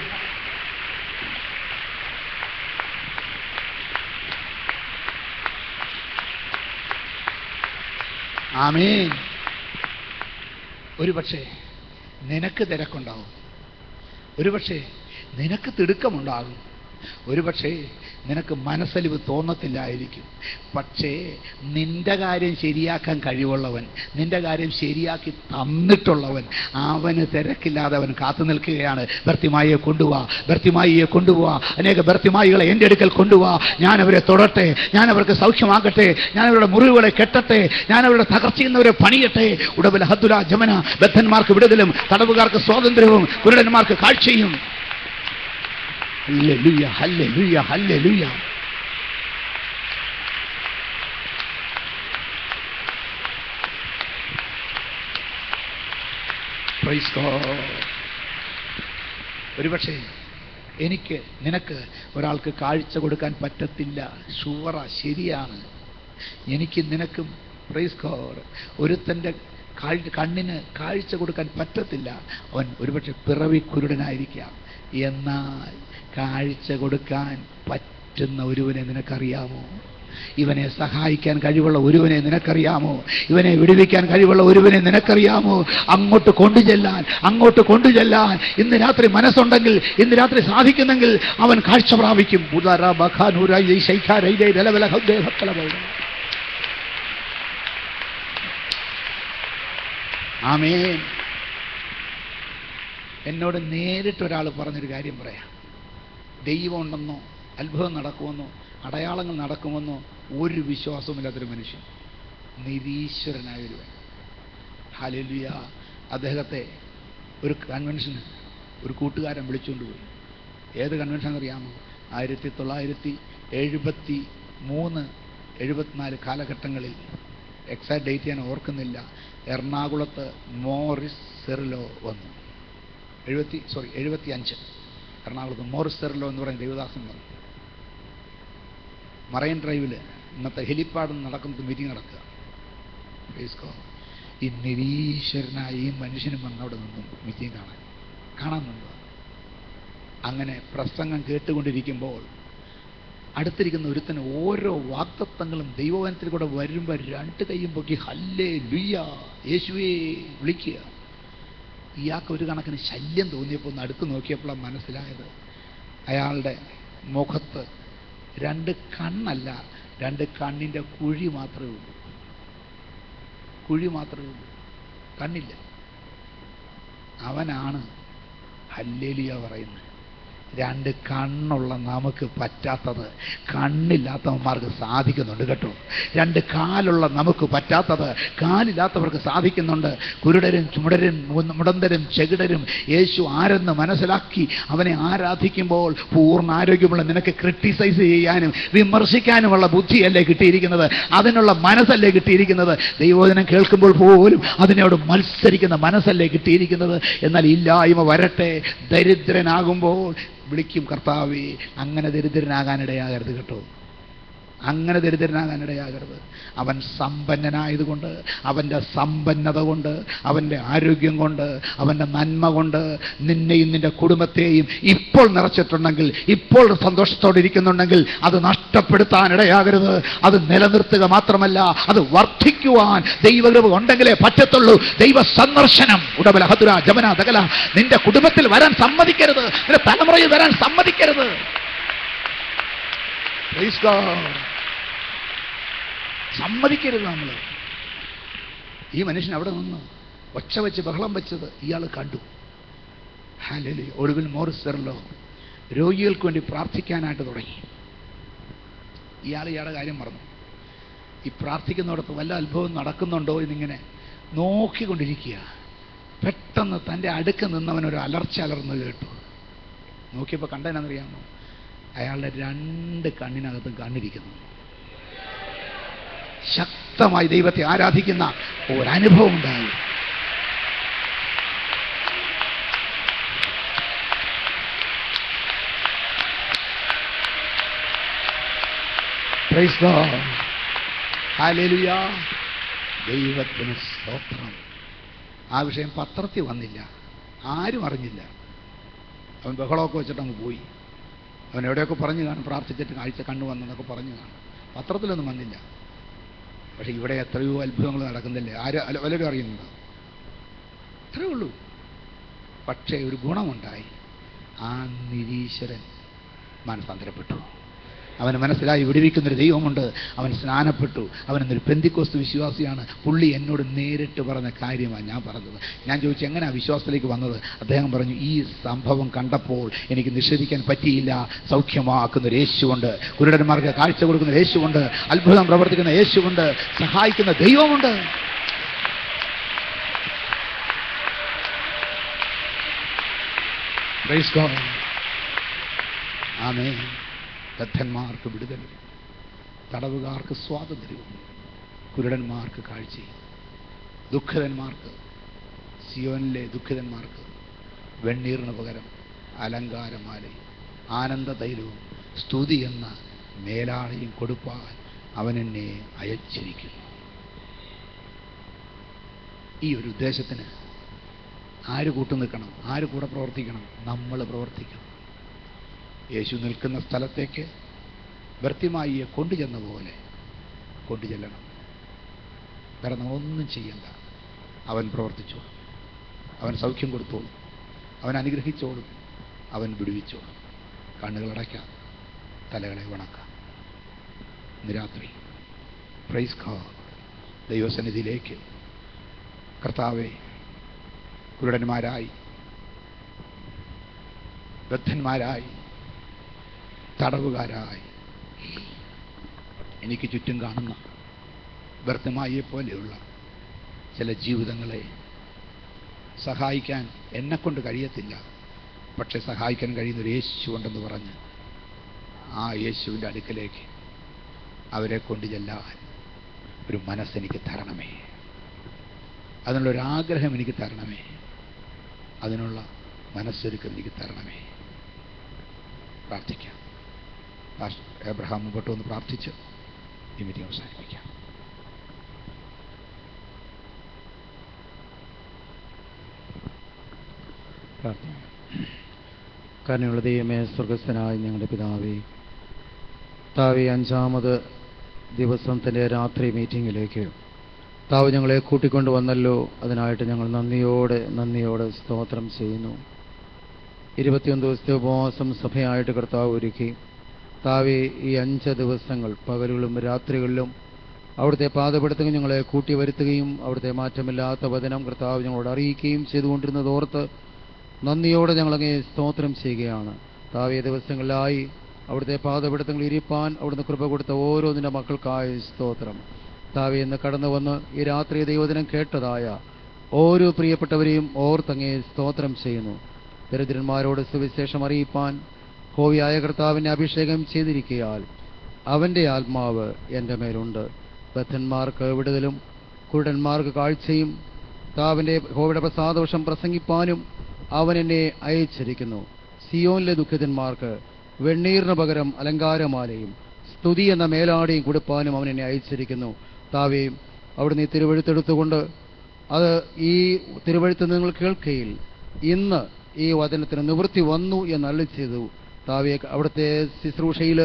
C: ആമേൻ. ഒരുപക്ഷെ നിനക്ക് തിരക്കുണ്ടാവും, ഒരുപക്ഷെ നിനക്ക് തിടുക്കമുണ്ടാകും,
A: ഒരുപക്ഷേ നിനക്ക് മനസ്സലിവ് തോന്നത്തില്ലായിരിക്കും. പക്ഷേ നിന്റെ കാര്യം ശരിയാക്കാൻ കഴിവുള്ളവൻ, നിന്റെ കാര്യം ശരിയാക്കി തന്നിട്ടുള്ളവൻ, അവന് തിരക്കില്ലാതെ അവൻ കാത്തു നിൽക്കുകയാണ്. ബർത്തിമായിയെ കൊണ്ടുപോവാ, ബർത്തിമായിയെ കൊണ്ടുപോവാ, അനേക ബർത്തിമായികളെ എൻ്റെ അടുക്കൽ കൊണ്ടുപോവാ. ഞാൻ അവരെ തൊടട്ടെ, ഞാൻ അവർക്ക് സൗഖ്യമാക്കട്ടെ, ഞാൻ അവരുടെ മുറിവുകളെ കെട്ടട്ടെ, ഞാൻ അവരുടെ തകർച്ചയുന്നവരെ പണിയട്ടെ. ഉടബല ഹദ്ദുല ജമന, ബദ്ധന്മാർക്ക് വിടുതലും തടവുകാർക്ക് സ്വാതന്ത്ര്യവും കുരുടന്മാർക്ക് കാഴ്ചയും. Hallelujah, hallelujah, hallelujah. Praise God. ഒരുപക്ഷേ എനിക്ക് നിനക്ക് ഒരാൾക്ക് കാഴ്ച കൊടുക്കാൻ പറ്റത്തില്ല, ഷുവറ, ശരിയാണ്. എനിക്ക് നിനക്കും പ്രൈസ് ഗോഡ് ഒരുത്തൻ്റെ കണ്ണിന് കാഴ്ച കൊടുക്കാൻ പറ്റത്തില്ല. അവൻ ഒരുപക്ഷെ പിറവി കുരുടനായിരിക്കാം. എന്നാൽ കാഴ്ച കൊടുക്കാൻ പറ്റുന്ന ഒരുവനെ നിനക്കറിയാമോ? ഇവനെ സഹായിക്കാൻ കഴിവുള്ള ഒരുവനെ നിനക്കറിയാമോ? ഇവനെ വിടുവിക്കാൻ കഴിവുള്ള ഒരുവനെ നിനക്കറിയാമോ? അങ്ങോട്ട് കൊണ്ടുചെല്ലാൻ, അങ്ങോട്ട് കൊണ്ടുചെല്ലാൻ ഇന്ന് രാത്രി മനസ്സുണ്ടെങ്കിൽ, ഇന്ന് രാത്രി സാധിക്കുന്നെങ്കിൽ അവൻ കാഴ്ച പ്രാപിക്കും. ആമേൻ. എന്നോട് നേരിട്ടൊരാൾ പറഞ്ഞൊരു കാര്യം പറയാം. ദൈവം ഉണ്ടെന്നോ അത്ഭുതം നടക്കുമെന്നോ അടയാളങ്ങൾ നടക്കുമെന്നോ ഒരു വിശ്വാസവുമില്ലാത്തൊരു മനുഷ്യൻ, നിരീശ്വരനായ ഒരുവൻ. ഹല്ലേലൂയ. അദ്ദേഹത്തെ ഒരു കൺവെൻഷന് ഒരു കൂട്ടുകാരൻ വിളിച്ചുകൊണ്ടുപോയി. ഏത് കൺവെൻഷൻ അറിയാമോ? 1973, 74 കാലഘട്ടങ്ങളിൽ, എക്സാക്ട് ഡേറ്റ് ഞാൻ ഓർക്കുന്നില്ല, എറണാകുളത്ത് മോറിസ് സെറിലോ വന്നു. 75 എറണാകുളത്ത് മോറിസ് സെറിലോ എന്ന് പറയുന്ന ദേവദാസൻ വന്നു. മറൈൻ ഡ്രൈവിൽ ഇന്നത്തെ ഹെലിപ്പാഡ് നടക്കുന്നത് മീറ്റിംഗ് നടക്കുക. ഈ നിരീശ്വരനായ ഈ മനുഷ്യനും വന്ന് അവിടെ നിന്നും മീറ്റിംഗ് കാണാൻ നിന്നു. അങ്ങനെ പ്രസംഗം കേട്ടുകൊണ്ടിരിക്കുമ്പോൾ അടുത്തിരിക്കുന്ന ഒരുത്തന് ഓരോ വാഗ്ദത്തങ്ങളും ദൈവവചനത്തിൽ കൂടെ വരുമ്പോൾ 2 കൈയും പൊക്കി ഹല്ലേലൂയ യേശുവേ വിളിക്കുക. ഇയാൾക്ക് ഒരു കണക്കിന് ശല്യം തോന്നിയപ്പോൾ ഒന്ന് അടുത്ത് നോക്കിയപ്പോഴാണ് മനസ്സിലായത് അയാളുടെ മുഖത്ത് 2 കണ്ണല്ല, 2 കണ്ണിൻ്റെ കുഴി മാത്രമേ ഉള്ളൂ. കുഴി മാത്രമേ ഉള്ളൂ, കണ്ണില്ല. അവനാണ് ഹല്ലേലൂയ പറയുന്നത്. 2 കണ്ണുള്ള നമുക്ക് പറ്റാത്തത് കണ്ണില്ലാത്തവന്മാർക്ക് സാധിക്കുന്നുണ്ട് കേട്ടോ. 2 കാലുള്ള നമുക്ക് പറ്റാത്തത് കാലില്ലാത്തവർക്ക് സാധിക്കുന്നുണ്ട്. കുരുടരും ചുമടരും മുടന്തരും ചെകിടരും യേശു ആരെന്ന് മനസ്സിലാക്കി അവനെ ആരാധിക്കുമ്പോൾ പൂർണ്ണ ആരോഗ്യമുള്ള നിനക്ക് ക്രിട്ടിസൈസ് ചെയ്യാനും വിമർശിക്കാനുമുള്ള ബുദ്ധിയല്ലേ കിട്ടിയിരിക്കുന്നത്, അതിനുള്ള മനസ്സല്ലേ കിട്ടിയിരിക്കുന്നത്. ദൈവവചനം കേൾക്കുമ്പോൾ പോലും അതിനോട് മത്സരിക്കുന്ന മനസ്സല്ലേ കിട്ടിയിരിക്കുന്നത്. എന്നാൽ ഇല്ലായ്മ വരട്ടെ, ദരിദ്രനാകുമ്പോൾ വിളിക്കും കർത്താവേ. അങ്ങനെ ദരിദ്രനാകാനിടയാകരുത് കേട്ടോ, അങ്ങനെ ദരിദ്രനാകാനിടയാകരുത്. അവൻ സമ്പന്നനായതുകൊണ്ട്, അവൻ്റെ സമ്പന്നത കൊണ്ട്, അവൻ്റെ ആരോഗ്യം കൊണ്ട്, അവൻ്റെ നന്മ കൊണ്ട് നിന്നെയും നിൻ്റെ കുടുംബത്തെയും ഇപ്പോൾ നിറച്ചിട്ടുണ്ടെങ്കിൽ, ഇപ്പോൾ സന്തോഷത്തോടെ ഇരിക്കുന്നുണ്ടെങ്കിൽ അത് നഷ്ടപ്പെടുത്താനിടയാകരുത്. അത് നിലനിർത്തുക മാത്രമല്ല, അത് വർദ്ധിക്കുവാൻ ദൈവകൃപ ഉണ്ടെങ്കിലേ പറ്റത്തുള്ളൂ. ദൈവ സന്ദർശനം ഉടബല ഹതുര ജമന ദകല നിന്റെ കുടുംബത്തിൽ വരാൻ സമ്മതിക്കരുത്, നിന്റെ തലമുറയിൽ വരാൻ സമ്മതിക്കരുത്. സമ്മതിക്കരുത്. നമ്മൾ ഈ മനുഷ്യൻ അവിടെ നിന്ന് ഒച്ച വെച്ച് ബഹളം വെച്ചത് ഇയാൾ കണ്ടു. ഹല്ലേലൂയ. ഒടുവിൽ മോറിസ് സെറിലോ രോഗികൾക്ക് വേണ്ടി പ്രാർത്ഥിക്കാനായിട്ട് തുടങ്ങി. ഇയാളുടെ കാര്യം മറന്നു. ഈ പ്രാർത്ഥിക്കുന്നിടത്ത് വല്ല അത്ഭുതം നടക്കുന്നുണ്ടോ എന്നിങ്ങനെ നോക്കിക്കൊണ്ടിരിക്കുക. പെട്ടെന്ന് തൻ്റെ അടുക്ക് നിന്നവനൊരു അലർച്ച അലർന്ന് കേട്ടു. നോക്കിയപ്പോൾ കണ്ടതിനാണെന്നറിയാമോ? അയാളുടെ 2 കണ്ണിനകത്തും കണ്ണിരിക്കുന്നു. ശക്തമായി ദൈവത്തെ ആരാധിക്കുന്ന ഒരനുഭവം ഉണ്ടായി. Price God. ഹല്ലേലൂയ. ദൈവത്തിന് സ്തോത്രം. ആ വിഷയം പത്രത്തിൽ വന്നില്ല, ആരും അറിഞ്ഞില്ല. അവൻ ബഹളമൊക്കെ വെച്ചിട്ട് അങ്ങ് പോയി. അവൻ എവിടെയൊക്കെ പറഞ്ഞു കാണും, പ്രാർത്ഥിച്ചിട്ട് കാഴ്ച കണ്ണു വന്നെന്നൊക്കെ പറഞ്ഞു കാണും. പത്രത്തിലൊന്നും വന്നില്ല. പക്ഷെ ഇവിടെ എത്രയോ അത്ഭുതങ്ങൾ നടക്കുന്നില്ലേ, വല്ലവരും അറിയുന്നുണ്ടോ? അത്രേ ഉള്ളൂ. പക്ഷേ ഒരു ഗുണമുണ്ടായി. ആ നിരീശ്വരൻ മാനസാന്തരപ്പെട്ടു. അവന് മനസ്സിലായി വിടുവിക്കുന്നൊരു ദൈവമുണ്ട്. അവൻ സ്നാനപ്പെട്ടു. അവനെന്നൊരു പെന്തിക്കോസ്ത് വിശ്വാസിയാണ്. പുള്ളി എന്നോട് നേരിട്ട് പറഞ്ഞ കാര്യമാണ് ഞാൻ പറഞ്ഞത്. ഞാൻ ചോദിച്ചു, എങ്ങനെയാണ് വിശ്വാസത്തിലേക്ക് വന്നത്? അദ്ദേഹം പറഞ്ഞു, ഈ സംഭവം കണ്ടപ്പോൾ എനിക്ക് നിഷേധിക്കാൻ പറ്റിയില്ല. സൗഖ്യമാക്കുന്നൊരു യേശുവുണ്ട്, കുരുടന്മാർക്ക് കാഴ്ച കൊടുക്കുന്ന യേശുവുണ്ട്, അത്ഭുതം പ്രവർത്തിക്കുന്ന യേശുവുണ്ട്, സഹായിക്കുന്ന ദൈവമുണ്ട്. Praise God. ആമേൻ. ബദ്ധന്മാർക്ക് വിടുതലും, തടവുകാർക്ക് സ്വാതന്ത്ര്യവും, കുരുടന്മാർക്ക് കാഴ്ചയും, ദുഃഖിതന്മാർക്ക്, സിയോനിലെ ദുഃഖിതന്മാർക്ക് വെണ്ണീറിന് പകരം അലങ്കാരമാലയും ആനന്ദ തൈലവും സ്തുതി എന്ന മേലാളയും കൊടുപ്പാൻ അവൻ എന്നെ അയച്ചിരിക്കുന്നു. ഈ ഒരു ഉദ്ദേശത്തിന് ആര് കൂട്ടു നിൽക്കണം? ആര് കൂടെ പ്രവർത്തിക്കണം? നമ്മൾ പ്രവർത്തിക്കണം. യേശു നിൽക്കുന്ന സ്ഥലത്തേക്ക് ഭർത്തിമായിയെ കൊണ്ടുചെന്ന പോലെ കൊണ്ടുചെല്ലണം. വേറെ നമ്മളൊന്നും ചെയ്യണ്ട. അവൻ പ്രവർത്തിച്ചോളും, അവൻ സൗഖ്യം കൊടുത്തോളും, അവൻ അനുഗ്രഹിച്ചോളും, അവൻ വിടുവിച്ചോളും. കണ്ണുകളടയ്ക്കാം, തലകളെ വണക്കാം. ഇന്ന് രാത്രി പ്രൈസ് ഗോഡ് ദൈവസന്നിധിയിലേക്ക് കർത്താവെ, കുരുടന്മാരായി, ബദ്ധന്മാരായി, തടവുകാരായി എനിക്ക് ചുറ്റും കാണുന്ന ബർത്തിമായിയെ പോലെയുള്ള ചില ജീവിതങ്ങളെ സഹായിക്കാൻ എന്നെക്കൊണ്ട് കഴിയത്തില്ല, പക്ഷെ സഹായിക്കാൻ കഴിയുന്നൊരു യേശുണ്ടെന്ന് പറഞ്ഞ് ആ യേശുവിൻ്റെ അടുക്കലേക്ക് അവരെ കൊണ്ട് ചെല്ലാൻ ഒരു മനസ്സെനിക്ക് തരണമേ. അതിനുള്ളൊരാഗ്രഹം എനിക്ക് തരണമേ. അതിനുള്ള മനസ്സൊരുക്കം എനിക്ക് തരണമേ. പ്രാർത്ഥിക്കാം. എബ്രഹാം മുമ്പോട്ട് വന്ന് പ്രാർത്ഥിച്ച് ഈ മീറ്റിംഗ് അവസാനിപ്പിക്കാം.
D: പ്രാർത്ഥന. കരുണയുള്ള ദൈവമേ, സ്വർഗസ്ഥനായ ഞങ്ങളുടെ പിതാവേ, താവേ, 5-ാമത് ദിവസത്തിൻ്റെ രാത്രി മീറ്റിങ്ങിലേക്ക് താവ് ഞങ്ങളെ കൂട്ടിക്കൊണ്ടുവന്നല്ലോ. അതിനായിട്ട് ഞങ്ങൾ നന്ദിയോടെ സ്തോത്രം ചെയ്യുന്നു. 21 ദിവസത്തെ ഉപവാസം സഭയായിട്ട് കർത്താവ് ഒരുക്കി. താവേ, ഈ 5 ദിവസങ്ങൾ പകലുകളും രാത്രികളിലും അവിടുത്തെ പാദപ്പെടുത്തുകയും ഞങ്ങളെ കൂട്ടി വരുത്തുകയും അവിടുത്തെ മാറ്റമില്ലാത്ത വചനം കർത്താവ് ഞങ്ങളോട് അറിയിക്കുകയും ചെയ്തുകൊണ്ടിരുന്നത് ഓർത്ത് നന്ദിയോടെ ഞങ്ങളങ്ങേ സ്തോത്രം ചെയ്യുകയാണ്. താവേ, ദിവസങ്ങളിലായി അവിടുത്തെ പാദപ്പെടുത്തങ്ങൾ ഇരിപ്പാൻ അവിടുന്ന് കൃപ കൊടുത്ത ഓരോന്നിൻ്റെ മക്കൾക്കായി സ്തോത്രം. താവേ, ഇന്ന് കടന്നു വന്ന് ഈ രാത്രി ദൈവദിനം കേട്ടതായ ഓരോ പ്രിയപ്പെട്ടവരെയും ഓർത്തങ്ങേ സ്തോത്രം ചെയ്യുന്നു. ദരിദ്രന്മാരോട് സുവിശേഷം അറിയിപ്പാൻ ഹോവിയായ കർത്താവിനെ അഭിഷേകം ചെയ്തിരിക്കയാൽ അവൻ്റെ ആത്മാവ് എൻ്റെ മേലുണ്ട്. ബദ്ധന്മാർക്ക് വിടുതലും കുരുടന്മാർക്ക് കാഴ്ചയും താവിൻ്റെ ഹോവിയുടെ പ്രസാദോഷം പ്രസംഗിപ്പാനും അവൻ എന്നെ അയച്ചിരിക്കുന്നു. സിയോനിലെ ദുഃഖിതന്മാർക്ക് വെണ്ണീറിന് പകരം അലങ്കാരമാലയും സ്തുതി എന്ന മേലാടിയും കൊടുപ്പാനും അവൻ എന്നെ അയച്ചിരിക്കുന്നു. താവേ, അവിടുന്ന് ഈ തിരുവെഴുത്തെടുത്തുകൊണ്ട് അത് ഈ തിരുവെഴുത്ത് നിങ്ങൾ കേൾക്കയിൽ ഇന്ന് ഈ വചനത്തിന് നിവൃത്തി വന്നു എന്നരുളി ചെയ്തു. താവേ, അവിടുത്തെ ശുശ്രൂഷയിൽ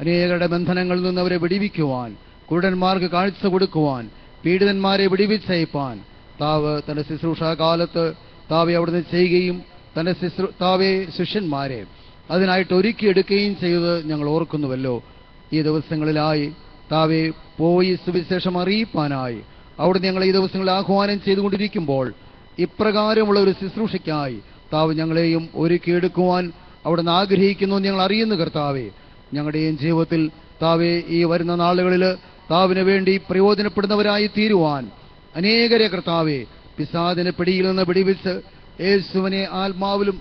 D: അനേകരുടെ ബന്ധനങ്ങളിൽ നിന്ന് അവരെ വിടിവിക്കുവാൻ, കുരുടന്മാർക്ക് കാഴ്ച കൊടുക്കുവാൻ, പീഡിതന്മാരെ വിടിവിച്ചയപ്പാൻ താവ് തൻ്റെ ശുശ്രൂഷാകാലത്ത് താവെ അവിടുന്ന് ചെയ്യുകയും തൻ്റെ താവെ ശിഷ്യന്മാരെ അതിനായിട്ട് ഒരുക്കിയെടുക്കുകയും ചെയ്തത് ഞങ്ങൾ ഓർക്കുന്നുവല്ലോ. ഈ ദിവസങ്ങളിലായി താവെ പോയി സുവിശേഷം അറിയിപ്പാനായി അവിടുന്ന് ഞങ്ങൾ ഈ ദിവസങ്ങളിൽ ആഹ്വാനം ചെയ്തുകൊണ്ടിരിക്കുമ്പോൾ ഇപ്രകാരമുള്ള ഒരു ശുശ്രൂഷയ്ക്കായി താവ് ഞങ്ങളെയും ഒരുക്കിയെടുക്കുവാൻ അവിടുന്ന് ആഗ്രഹിക്കുന്നു ഞങ്ങൾ അറിയുന്നു. കർത്താവെ, ഞങ്ങളുടെയും ജീവിതത്തിൽ താവെ ഈ വരുന്ന നാളുകളിൽ താവിന് വേണ്ടി പ്രയോജനപ്പെടുന്നവരായി തീരുവാൻ അനേകരെ കർത്താവെ പിശാചിന്റെ പിടിയിൽ നിന്ന് വിടിവിച്ച് യേശുവിനെ ആത്മാവിലും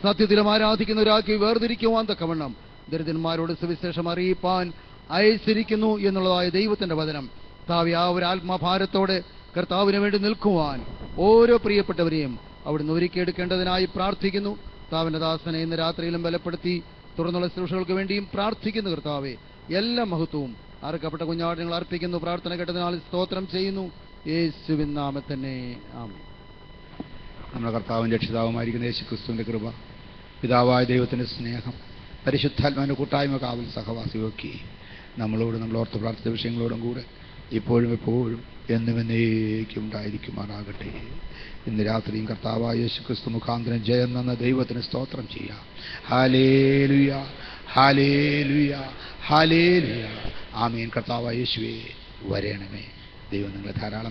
D: സത്യത്തിലും ആരാധിക്കുന്നവരാക്കി വേർതിരിക്കുവാൻ തക്കവണ്ണം ദരിദ്രന്മാരോട് സുവിശേഷം അറിയിപ്പാൻ അയച്ചിരിക്കുന്നു എന്നുള്ളതായ ദൈവത്തിന്റെ വചനം താവെ ആ ഒരു ആത്മഭാരത്തോടെ കർത്താവിന് വേണ്ടി നിൽക്കുവാൻ ഓരോ പ്രിയപ്പെട്ടവരെയും അവിടുന്ന് ഒരുക്കിയെടുക്കേണ്ടതിനായി പ്രാർത്ഥിക്കുന്നു. താവിന്റെ ദാസനെ ഇന്ന് രാത്രിയിലും ബലപ്പെടുത്തി തുടർന്നുള്ള ശുശ്രൂഷകൾക്ക് വേണ്ടിയും പ്രാർത്ഥിക്കുന്നു. കർത്താവെ, എല്ലാ മഹത്വവും അർക്കപ്പെട്ട കുഞ്ഞാട് ഞങ്ങൾ അർപ്പിക്കുന്നു. പ്രാർത്ഥന കേട്ടതിനാൽ സ്തോത്രം ചെയ്യുന്നു. യേശുവിൻ നാമത്തിൽ തന്നെ ആമേൻ.
A: നമ്മുടെ കർത്താവും രക്ഷിതാവുമായിരിക്കുന്ന യേശു ക്രിസ്തുവിന്റെ കൃപ, പിതാവായ ദൈവത്തിന്റെ സ്നേഹം, പരിശുദ്ധാത്മാവിന്റെ കൂട്ടായ്മ, കാവൽ, സഹവാസിയൊക്കെ നമ്മളോട് നമ്മൾ ഓർത്ത് പ്രാർത്ഥിച്ച വിഷയങ്ങളോടും കൂടെ ഇപ്പോഴും എപ്പോഴും എന്നും എന്നേക്കും ഉണ്ടായിരിക്കുമാറാകട്ടെ. ഇന്ന് രാത്രിയും കർത്താവായ യേശു ക്രിസ്തു മുഖാന്തരം ജയം തന്ന ദൈവത്തിന് സ്തോത്രം ചെയ്യാം. Hallelujah, hallelujah, hallelujah. ആമേൻ. കർത്താവായ യേശുവേ വരേണമേ. ദൈവം നിങ്ങളെ ധാരാളം